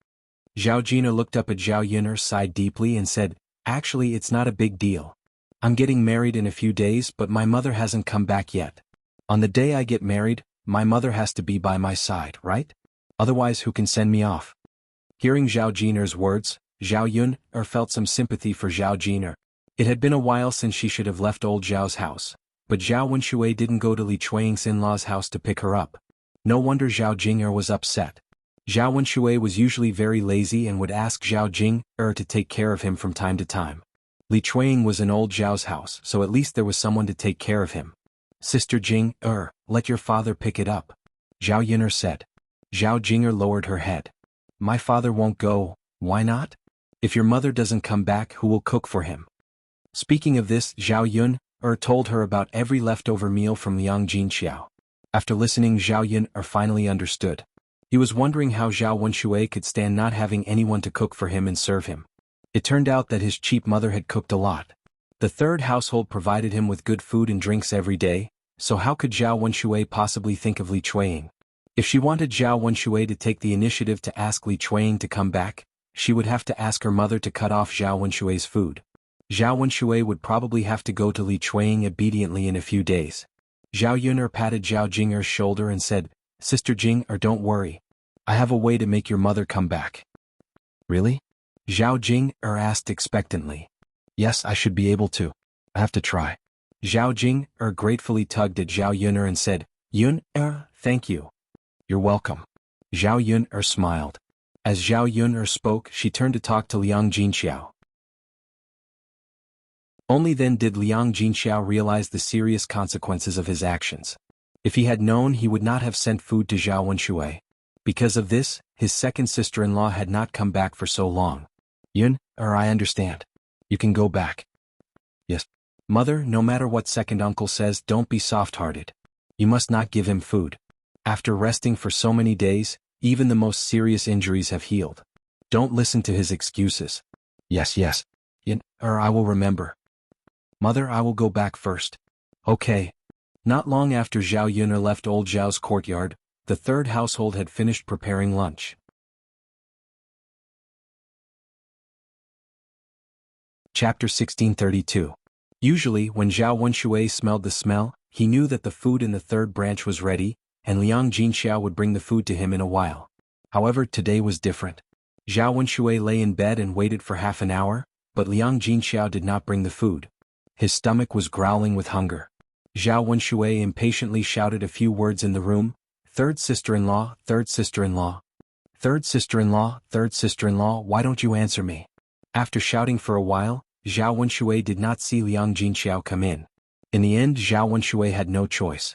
Zhao Jin'er looked up at Zhao Yuner, sighed deeply and said, Actually, it's not a big deal. I'm getting married in a few days but my mother hasn't come back yet. On the day I get married, my mother has to be by my side, right? Otherwise who can send me off? Hearing Zhao Jiner's words, Zhao Yun felt some sympathy for Zhao Jiner. It had been a while since she should have left old Zhao's house, but Zhao Wenshui didn't go to Li Chuang's in-laws' house to pick her up. No wonder Zhao Jing'er was upset. Zhao Wenshui was usually very lazy and would ask Zhao Jing'er to take care of him from time to time. Li Chuang was in old Zhao's house, so at least there was someone to take care of him. Sister Jing'er, let your father pick it up, Zhao Yun'er said. Zhao Jing'er lowered her head. My father won't go, why not? If your mother doesn't come back, who will cook for him? Speaking of this, Zhao Yun'er told her about every leftover meal from Liang Jinxiao. After listening, Zhao Yun'er finally understood. He was wondering how Zhao Wenshui could stand not having anyone to cook for him and serve him. It turned out that his cheap mother had cooked a lot. The third household provided him with good food and drinks every day, so how could Zhao Wenshui possibly think of Li Chuang? If she wanted Zhao Wenshui to take the initiative to ask Li Chuang to come back, she would have to ask her mother to cut off Zhao Wenshui's food. Zhao Wenshui would probably have to go to Li Chuang obediently in a few days. Zhao Yun'er patted Zhao Jing'er's shoulder and said, Sister Jing'er, don't worry. I have a way to make your mother come back. Really? Zhao Jing'er asked expectantly. Yes, I should be able to. I have to try. Zhao Jing'er gratefully tugged at Zhao Yun'er and said, Yun'er, thank you. You're welcome. Zhao Yun'er smiled. As Zhao Yun'er spoke, she turned to talk to Liang Jinxiao. Only then did Liang Jinxiao realize the serious consequences of his actions. If he had known, he would not have sent food to Zhao Wenshui. Because of this, his second sister-in-law had not come back for so long. Yun, I understand. You can go back. Yes. Mother, no matter what second uncle says, don't be soft-hearted. You must not give him food. After resting for so many days, even the most serious injuries have healed. Don't listen to his excuses. Yes. Yun, I will remember. Mother, I will go back first. Okay. Not long after Zhao Yun'er left old Zhao's courtyard, the third household had finished preparing lunch. Chapter 1632. Usually, when Zhao Wenshui smelled the smell, he knew that the food in the third branch was ready, and Liang Jinxiao would bring the food to him in a while. However, today was different. Zhao Wenshui lay in bed and waited for half an hour, but Liang Jinxiao did not bring the food. His stomach was growling with hunger. Zhao Wenshui impatiently shouted a few words in the room. Third sister-in-law, third sister-in-law. Third sister-in-law, third sister-in-law, why don't you answer me? After shouting for a while, Zhao Wenshui did not see Liang Jinxiao come in. In the end, Zhao Wenshui had no choice.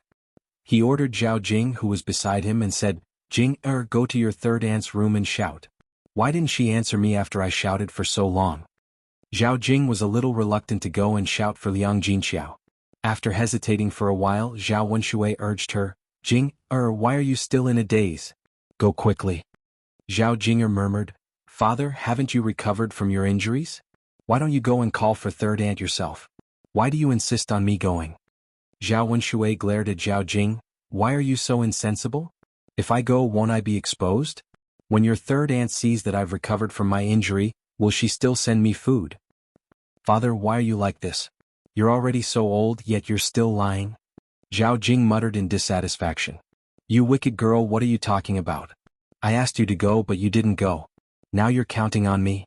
He ordered Zhao Jing, who was beside him, and said, Jing-er, go to your third aunt's room and shout. Why didn't she answer me after I shouted for so long? Zhao Jing was a little reluctant to go and shout for Liang Jinxiao. After hesitating for a while, Zhao Wenshui urged her, Jing-er, why are you still in a daze? Go quickly. Zhao Jing'er murmured, Father, haven't you recovered from your injuries? Why don't you go and call for third aunt yourself? Why do you insist on me going? Zhao Wenshui glared at Zhao Jing, why are you so insensible? If I go, won't I be exposed? When your third aunt sees that I've recovered from my injury, will she still send me food? Father, why are you like this? You're already so old, yet you're still lying? Zhao Jing muttered in dissatisfaction. You wicked girl, what are you talking about? I asked you to go, but you didn't go. Now you're counting on me?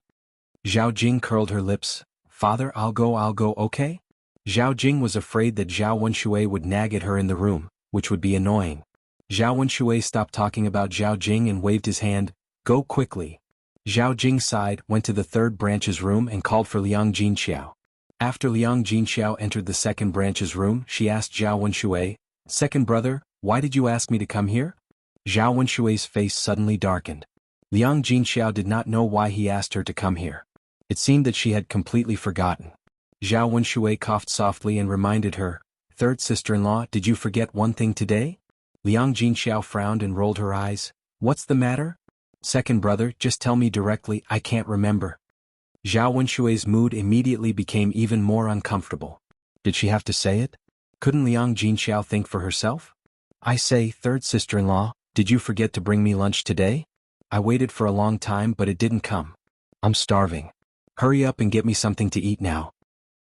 Zhao Jing curled her lips. Father, I'll go, okay? Zhao Jing was afraid that Zhao Wenshui would nag at her in the room, which would be annoying. Zhao Wenshui stopped talking about Zhao Jing and waved his hand. Go quickly. Zhao Jing sighed, went to the third branch's room and called for Liang Jinxiao. After Liang Jinxiao entered the second branch's room, she asked Zhao Wenshui, Second brother, why did you ask me to come here? Zhao Wenshui's face suddenly darkened. Liang Jinxiao did not know why he asked her to come here. It seemed that she had completely forgotten. Zhao Wenshui coughed softly and reminded her, Third sister-in-law, did you forget one thing today? Liang Jinxiao frowned and rolled her eyes. What's the matter? Second brother, just tell me directly, I can't remember. Zhao Wenshui's mood immediately became even more uncomfortable. Did she have to say it? Couldn't Liang Jinxiao think for herself? I say, third sister-in-law, did you forget to bring me lunch today? I waited for a long time but it didn't come. I'm starving. Hurry up and get me something to eat now.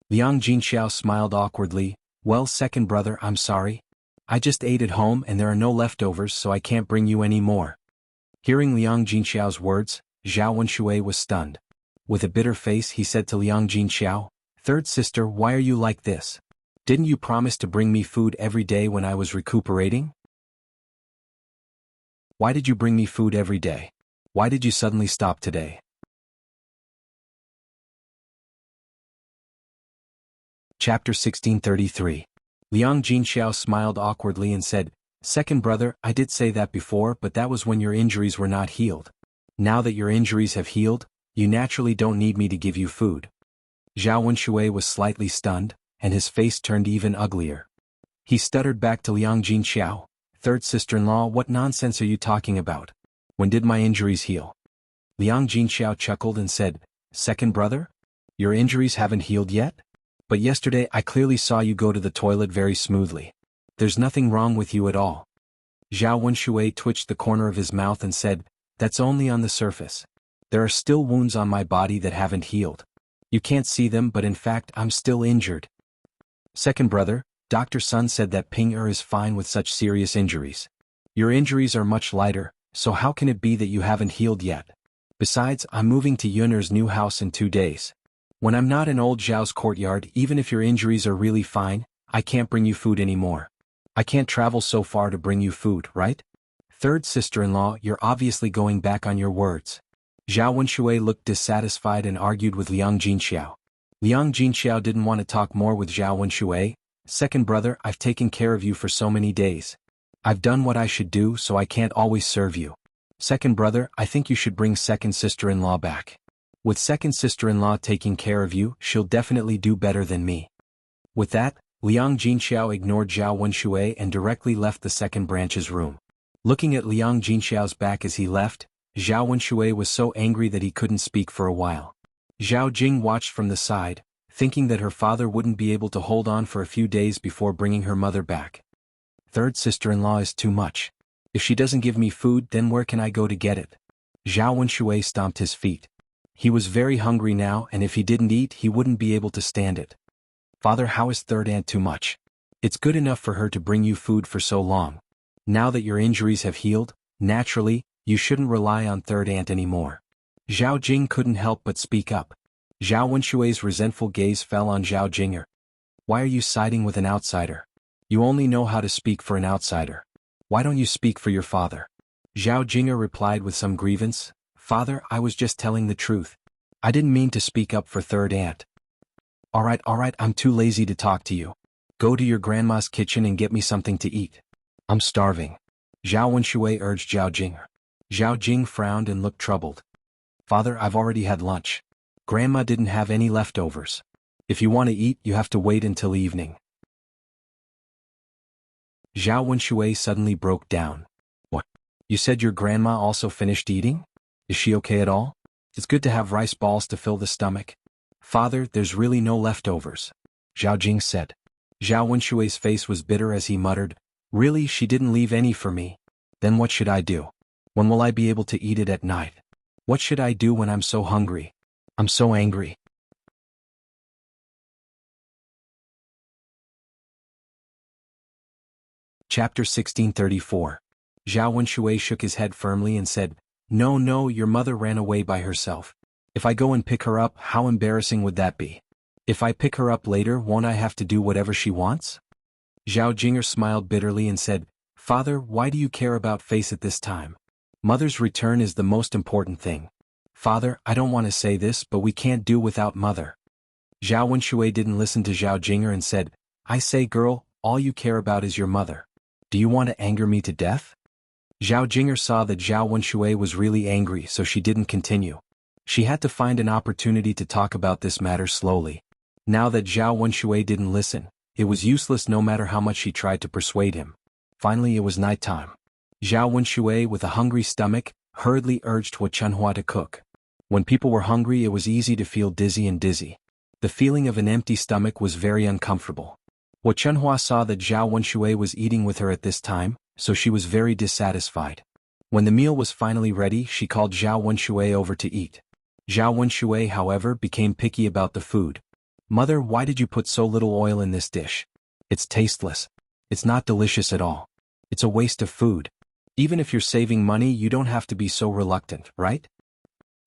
Liang Jinxiao smiled awkwardly. Well, second brother, I'm sorry. I just ate at home and there are no leftovers, so I can't bring you any more. Hearing Liang Jinxiao's words, Zhao Wenshui was stunned. With a bitter face he said to Liang Jinxiao, "Third sister, why are you like this? Didn't you promise to bring me food every day when I was recuperating? Why did you bring me food every day? Why did you suddenly stop today?" Chapter 1633. Liang Jinxiao smiled awkwardly and said, "Second brother, I did say that before, but that was when your injuries were not healed. Now that your injuries have healed, you naturally don't need me to give you food." Zhao Wenshui was slightly stunned, and his face turned even uglier. He stuttered back to Liang Jinxiao, "Third sister-in-law, what nonsense are you talking about? When did my injuries heal?" Liang Jinxiao chuckled and said, "Second brother? Your injuries haven't healed yet? But yesterday I clearly saw you go to the toilet very smoothly. There's nothing wrong with you at all." Zhao Wenshui twitched the corner of his mouth and said, "That's only on the surface. There are still wounds on my body that haven't healed. You can't see them, but in fact I'm still injured." "Second brother, Dr. Sun said that Ping Er is fine with such serious injuries. Your injuries are much lighter, so how can it be that you haven't healed yet? Besides, I'm moving to Yuner's new house in 2 days. When I'm not in old Zhao's courtyard, even if your injuries are really fine, I can't bring you food anymore. I can't travel so far to bring you food, right? Third sister-in-law, you're obviously going back on your words." Zhao Wenshui looked dissatisfied and argued with Liang Jinxiao. Liang Jinxiao didn't want to talk more with Zhao Wenshui. "Second brother, I've taken care of you for so many days. I've done what I should do, so I can't always serve you. Second brother, I think you should bring second sister-in-law back. With second sister-in-law taking care of you, she'll definitely do better than me." With that, Liang Jinxiao ignored Zhao Wenshui and directly left the second branch's room. Looking at Liang Jinxiao's back as he left, Zhao Wenshui was so angry that he couldn't speak for a while. Zhao Jing watched from the side, thinking that her father wouldn't be able to hold on for a few days before bringing her mother back. Third sister-in-law is too much. If she doesn't give me food, then where can I go to get it? Zhao Wenshui stomped his feet. He was very hungry now, and if he didn't eat, he wouldn't be able to stand it. "Father, how is third aunt too much? It's good enough for her to bring you food for so long. Now that your injuries have healed, naturally, you shouldn't rely on third aunt anymore." Zhao Jing couldn't help but speak up. Zhao Wenshui's resentful gaze fell on Zhao Jinger. "Why are you siding with an outsider? You only know how to speak for an outsider. Why don't you speak for your father?" Zhao Jinger replied with some grievance, "Father, I was just telling the truth. I didn't mean to speak up for third aunt." All right, I'm too lazy to talk to you. Go to your grandma's kitchen and get me something to eat. I'm starving." Zhao Wenshui urged Zhao Jing. Zhao Jing frowned and looked troubled. "Father, I've already had lunch. Grandma didn't have any leftovers. If you want to eat, you have to wait until evening." Zhao Wenshui suddenly broke down. "What? You said your grandma also finished eating? Is she okay at all? It's good to have rice balls to fill the stomach." "Father, there's really no leftovers," Zhao Jing said. Zhao Wenshui's face was bitter as he muttered, "Really, she didn't leave any for me? Then what should I do? When will I be able to eat it at night? What should I do when I'm so hungry? I'm so angry." Chapter 1634. Zhao Wenshui shook his head firmly and said, No, your mother ran away by herself. If I go and pick her up, how embarrassing would that be? If I pick her up later, won't I have to do whatever she wants?" Zhao Jinger smiled bitterly and said, "Father, why do you care about face at this time? Mother's return is the most important thing. Father, I don't want to say this, but we can't do without mother." Zhao Wenshui didn't listen to Zhao Jinger and said, "I say girl, all you care about is your mother. Do you want to anger me to death?" Zhao Jinger saw that Zhao Wenshui was really angry, so she didn't continue. She had to find an opportunity to talk about this matter slowly. Now that Zhao Wenshui didn't listen, it was useless no matter how much she tried to persuade him. Finally it was night time. Zhao Wenshui, with a hungry stomach, hurriedly urged Hua Chunhua to cook. When people were hungry, it was easy to feel dizzy. The feeling of an empty stomach was very uncomfortable. Hua Chunhua saw that Zhao Wenshui was eating with her at this time, so she was very dissatisfied. When the meal was finally ready, she called Zhao Wenshui over to eat. Zhao Wenshui, however, became picky about the food. "Mother, why did you put so little oil in this dish? It's tasteless. It's not delicious at all. It's a waste of food." Even if you're saving money, you don't have to be so reluctant, right?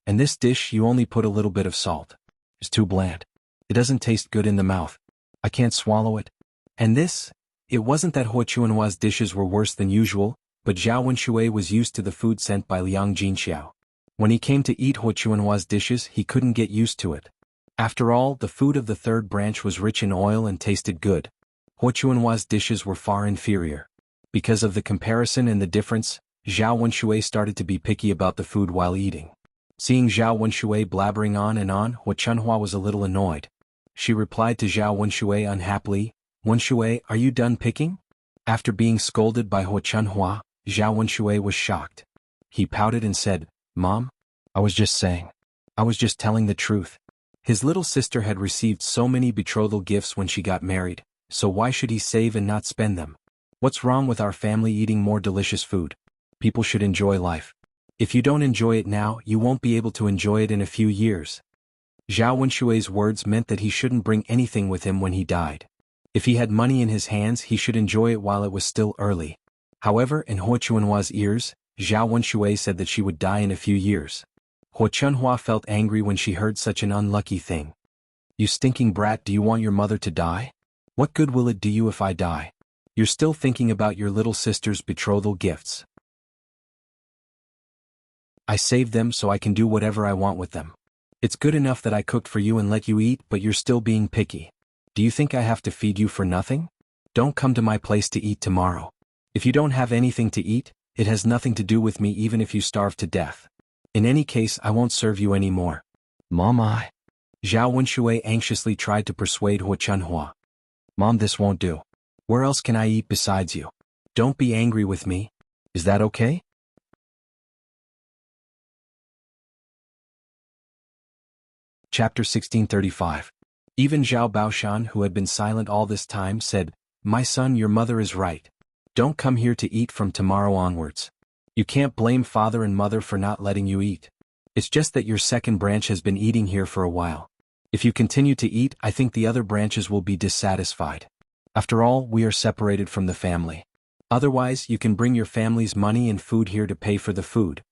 And this dish, you only put a little bit of salt. It's too bland. It doesn't taste good in the mouth. I can't swallow it. And this? It wasn't that Huo Chuanhua's dishes were worse than usual, but Zhao Wenshui was used to the food sent by Liang Jinxiao. When he came to eat Huo Chuanhua's dishes, he couldn't get used to it. After all, the food of the third branch was rich in oil and tasted good. Huo Chuanhua's dishes were far inferior. Because of the comparison and the difference, Zhao Wenshui started to be picky about the food while eating. Seeing Zhao Wenshui blabbering on, Huo Chuanhua was a little annoyed. She replied to Zhao Wenshui unhappily, "Wenshui, are you done picking?" After being scolded by Huo Chuanhua, Zhao Wenshui was shocked. He pouted and said, "Mom, I was just saying. I was just telling the truth." His little sister had received so many betrothal gifts when she got married, so why should he save and not spend them? What's wrong with our family eating more delicious food? People should enjoy life. If you don't enjoy it now, you won't be able to enjoy it in a few years. Zhao Wenshui's words meant that he shouldn't bring anything with him when he died. If he had money in his hands, he should enjoy it while it was still early. However, in Huo Chuanhua's ears, Zhao Wenshui said that she would die in a few years. Huo Chuanhua felt angry when she heard such an unlucky thing. "You stinking brat, do you want your mother to die? What good will it do you if I die? You're still thinking about your little sister's betrothal gifts. I saved them so I can do whatever I want with them. It's good enough that I cooked for you and let you eat, but you're still being picky. Do you think I have to feed you for nothing? Don't come to my place to eat tomorrow. If you don't have anything to eat, it has nothing to do with me even if you starve to death. In any case, I won't serve you anymore." "Mom, Zhao Wenshui anxiously tried to persuade Huo Chuanhua. "Mom, this won't do. Where else can I eat besides you? Don't be angry with me. Is that okay?" Chapter 1635. Even Zhao Baoshan, who had been silent all this time, said, "My son, your mother is right. Don't come here to eat from tomorrow onwards. You can't blame father and mother for not letting you eat. It's just that your second branch has been eating here for a while. If you continue to eat, I think the other branches will be dissatisfied. After all, we are separated from the family. Otherwise, you can bring your family's money and food here to pay for the food."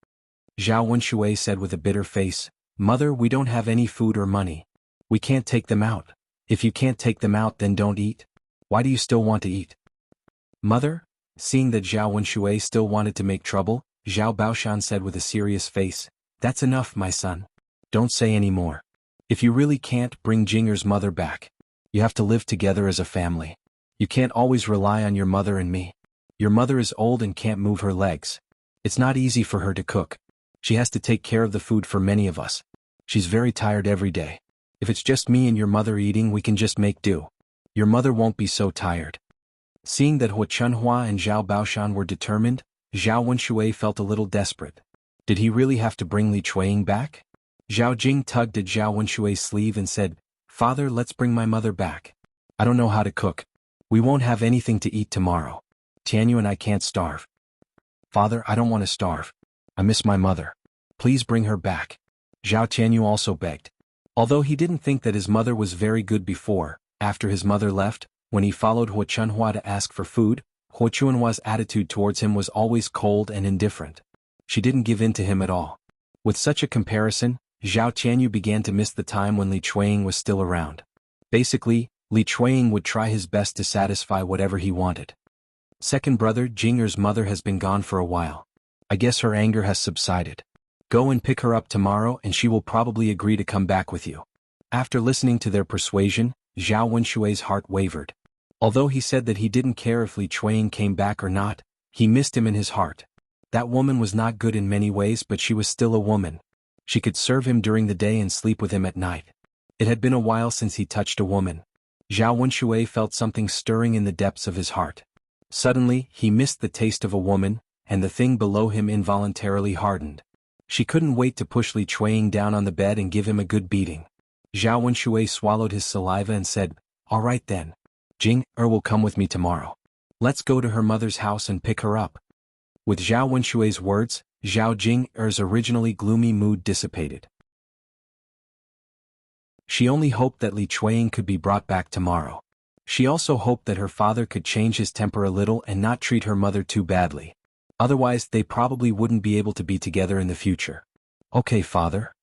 Zhao Wenshui said with a bitter face, "Mother, we don't have any food or money. We can't take them out. If you can't take them out, then don't eat. Why do you still want to eat?" "Mother?" Seeing that Zhao Wenshui still wanted to make trouble, Zhao Baoshan said with a serious face, "That's enough, my son. Don't say any more. If you really can't, bring Jinger's mother back. You have to live together as a family. You can't always rely on your mother and me. Your mother is old and can't move her legs. It's not easy for her to cook. She has to take care of the food for many of us. She's very tired every day. If it's just me and your mother eating, we can just make do. Your mother won't be so tired." Seeing that Huo Chuanhua and Zhao Baoshan were determined, Zhao Wenshui felt a little desperate. Did he really have to bring Li Chuiying back? Zhao Jing tugged at Zhao Wenshui's sleeve and said, "Father, let's bring my mother back. I don't know how to cook. We won't have anything to eat tomorrow. Tianyu and I can't starve." "Father, I don't want to starve. I miss my mother. Please bring her back." Zhao Tianyu also begged. Although he didn't think that his mother was very good before, after his mother left, when he followed Huo Chuanhua to ask for food, Huo Chuanhua's attitude towards him was always cold and indifferent. She didn't give in to him at all. With such a comparison, Zhao Tianyu began to miss the time when Li Chuiying was still around. Basically, Li Chuiying would try his best to satisfy whatever he wanted. Second brother Jinger's mother has been gone for a while. I guess her anger has subsided. Go and pick her up tomorrow and she will probably agree to come back with you. After listening to their persuasion, Zhao Wenshui's heart wavered. Although he said that he didn't care if Li Chuiying came back or not, he missed him in his heart. That woman was not good in many ways, but she was still a woman. She could serve him during the day and sleep with him at night. It had been a while since he touched a woman. Zhao Wenshui felt something stirring in the depths of his heart. Suddenly, he missed the taste of a woman, and the thing below him involuntarily hardened. She couldn't wait to push Li Chuiying down on the bed and give him a good beating. Zhao Wenshui swallowed his saliva and said, "All right then. Jing will come with me tomorrow. Let's go to her mother's house and pick her up." With Zhao Wenshui's words, Zhao Jing's originally gloomy mood dissipated. She only hoped that Li Chuiying could be brought back tomorrow. She also hoped that her father could change his temper a little and not treat her mother too badly. Otherwise, they probably wouldn't be able to be together in the future. Okay, father.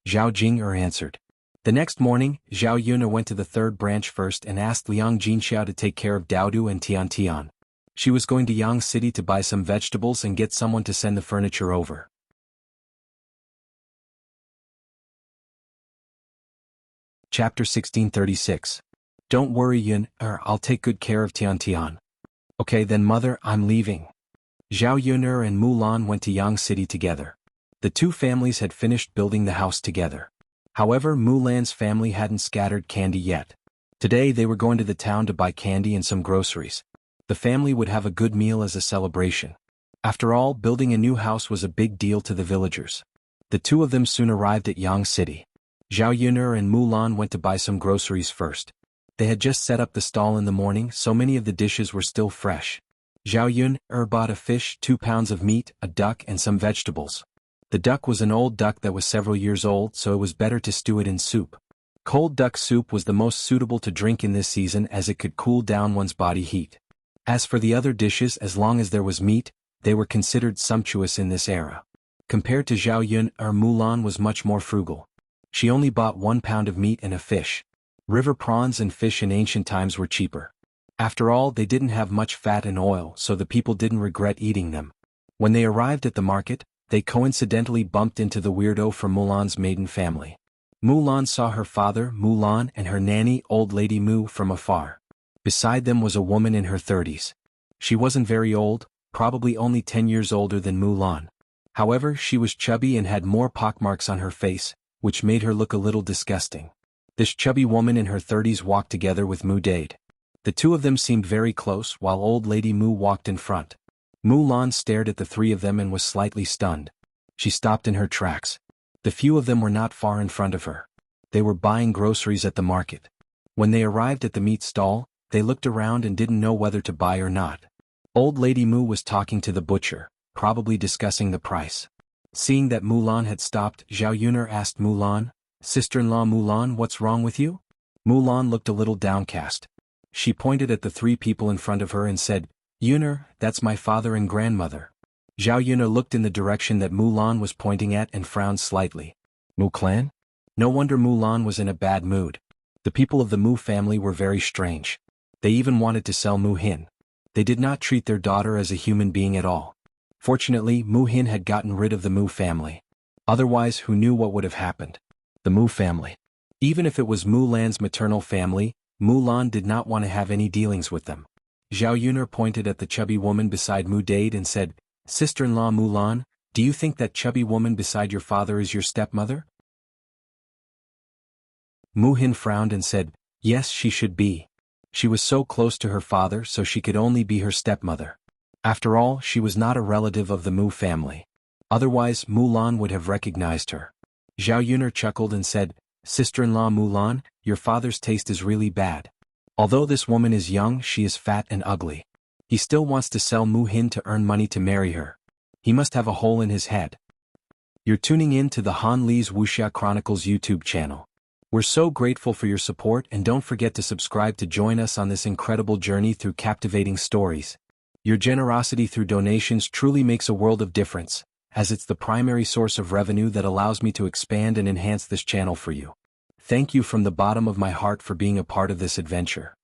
Zhao Jing'er answered. The next morning, Zhao Yun'er went to the third branch first and asked Liang Jinxiao to take care of Daodu and Tian Tian. She was going to Yang City to buy some vegetables and get someone to send the furniture over. Chapter 1636. Don't worry, Yun'er, I'll take good care of Tian Tian. Okay then, mother, I'm leaving. Zhao Yun'er and Mulan went to Yang City together. The two families had finished building the house together. However, Mulan's family hadn't scattered candy yet. Today they were going to the town to buy candy and some groceries. The family would have a good meal as a celebration. After all, building a new house was a big deal to the villagers. The two of them soon arrived at Yang City. Zhao Yun'er and Mulan went to buy some groceries first. They had just set up the stall in the morning, so many of the dishes were still fresh. Zhao Yun'er bought a fish, 2 pounds of meat, a duck and some vegetables. The duck was an old duck that was several years old, so it was better to stew it in soup. Cold duck soup was the most suitable to drink in this season as it could cool down one's body heat. As for the other dishes, as long as there was meat, they were considered sumptuous in this era. Compared to Zhao Yun'er, Mulan was much more frugal. She only bought 1 pound of meat and a fish. River prawns and fish in ancient times were cheaper. After all, they didn't have much fat and oil, so the people didn't regret eating them. When they arrived at the market, they coincidentally bumped into the weirdo from Mulan's maiden family. Mulan saw her father, Mulan, and her nanny, old lady Mu, from afar. Beside them was a woman in her 30s. She wasn't very old, probably only 10 years older than Mulan. However, she was chubby and had more pockmarks on her face, which made her look a little disgusting. This chubby woman in her 30s walked together with Mu Dade. The two of them seemed very close while old lady Mu walked in front. Mulan stared at the three of them and was slightly stunned. She stopped in her tracks. The few of them were not far in front of her. They were buying groceries at the market. When they arrived at the meat stall, they looked around and didn't know whether to buy or not. Old lady Mu was talking to the butcher, probably discussing the price. Seeing that Mulan had stopped, Zhao Yun'er asked Mulan, "Sister-in-law Mulan, what's wrong with you?" Mulan looked a little downcast. She pointed at the three people in front of her and said, "Yun'er, that's my father and grandmother." Zhao Yun'er looked in the direction that Mulan was pointing at and frowned slightly. Mu clan? No wonder Mulan was in a bad mood. The people of the Mu family were very strange. They even wanted to sell Mu Hin. They did not treat their daughter as a human being at all. Fortunately, Mu Hin had gotten rid of the Mu family. Otherwise, who knew what would have happened? The Mu family. Even if it was Mulan's maternal family, Mulan did not want to have any dealings with them. Zhao Yun'er pointed at the chubby woman beside Mu Dade and said, "Sister-in-law Mulan, do you think that chubby woman beside your father is your stepmother?" Mu Hin frowned and said, "Yes, she should be. She was so close to her father, so she could only be her stepmother. After all, she was not a relative of the Mu family. Otherwise, Mulan would have recognized her." Zhao Yun'er chuckled and said, "Sister-in-law Mulan, your father's taste is really bad. Although this woman is young, she is fat and ugly. He still wants to sell Mu Hin to earn money to marry her. He must have a hole in his head." You're tuning in to the Han Li's Wuxia Chronicles YouTube channel. We're so grateful for your support, and don't forget to subscribe to join us on this incredible journey through captivating stories. Your generosity through donations truly makes a world of difference, as it's the primary source of revenue that allows me to expand and enhance this channel for you. Thank you from the bottom of my heart for being a part of this adventure.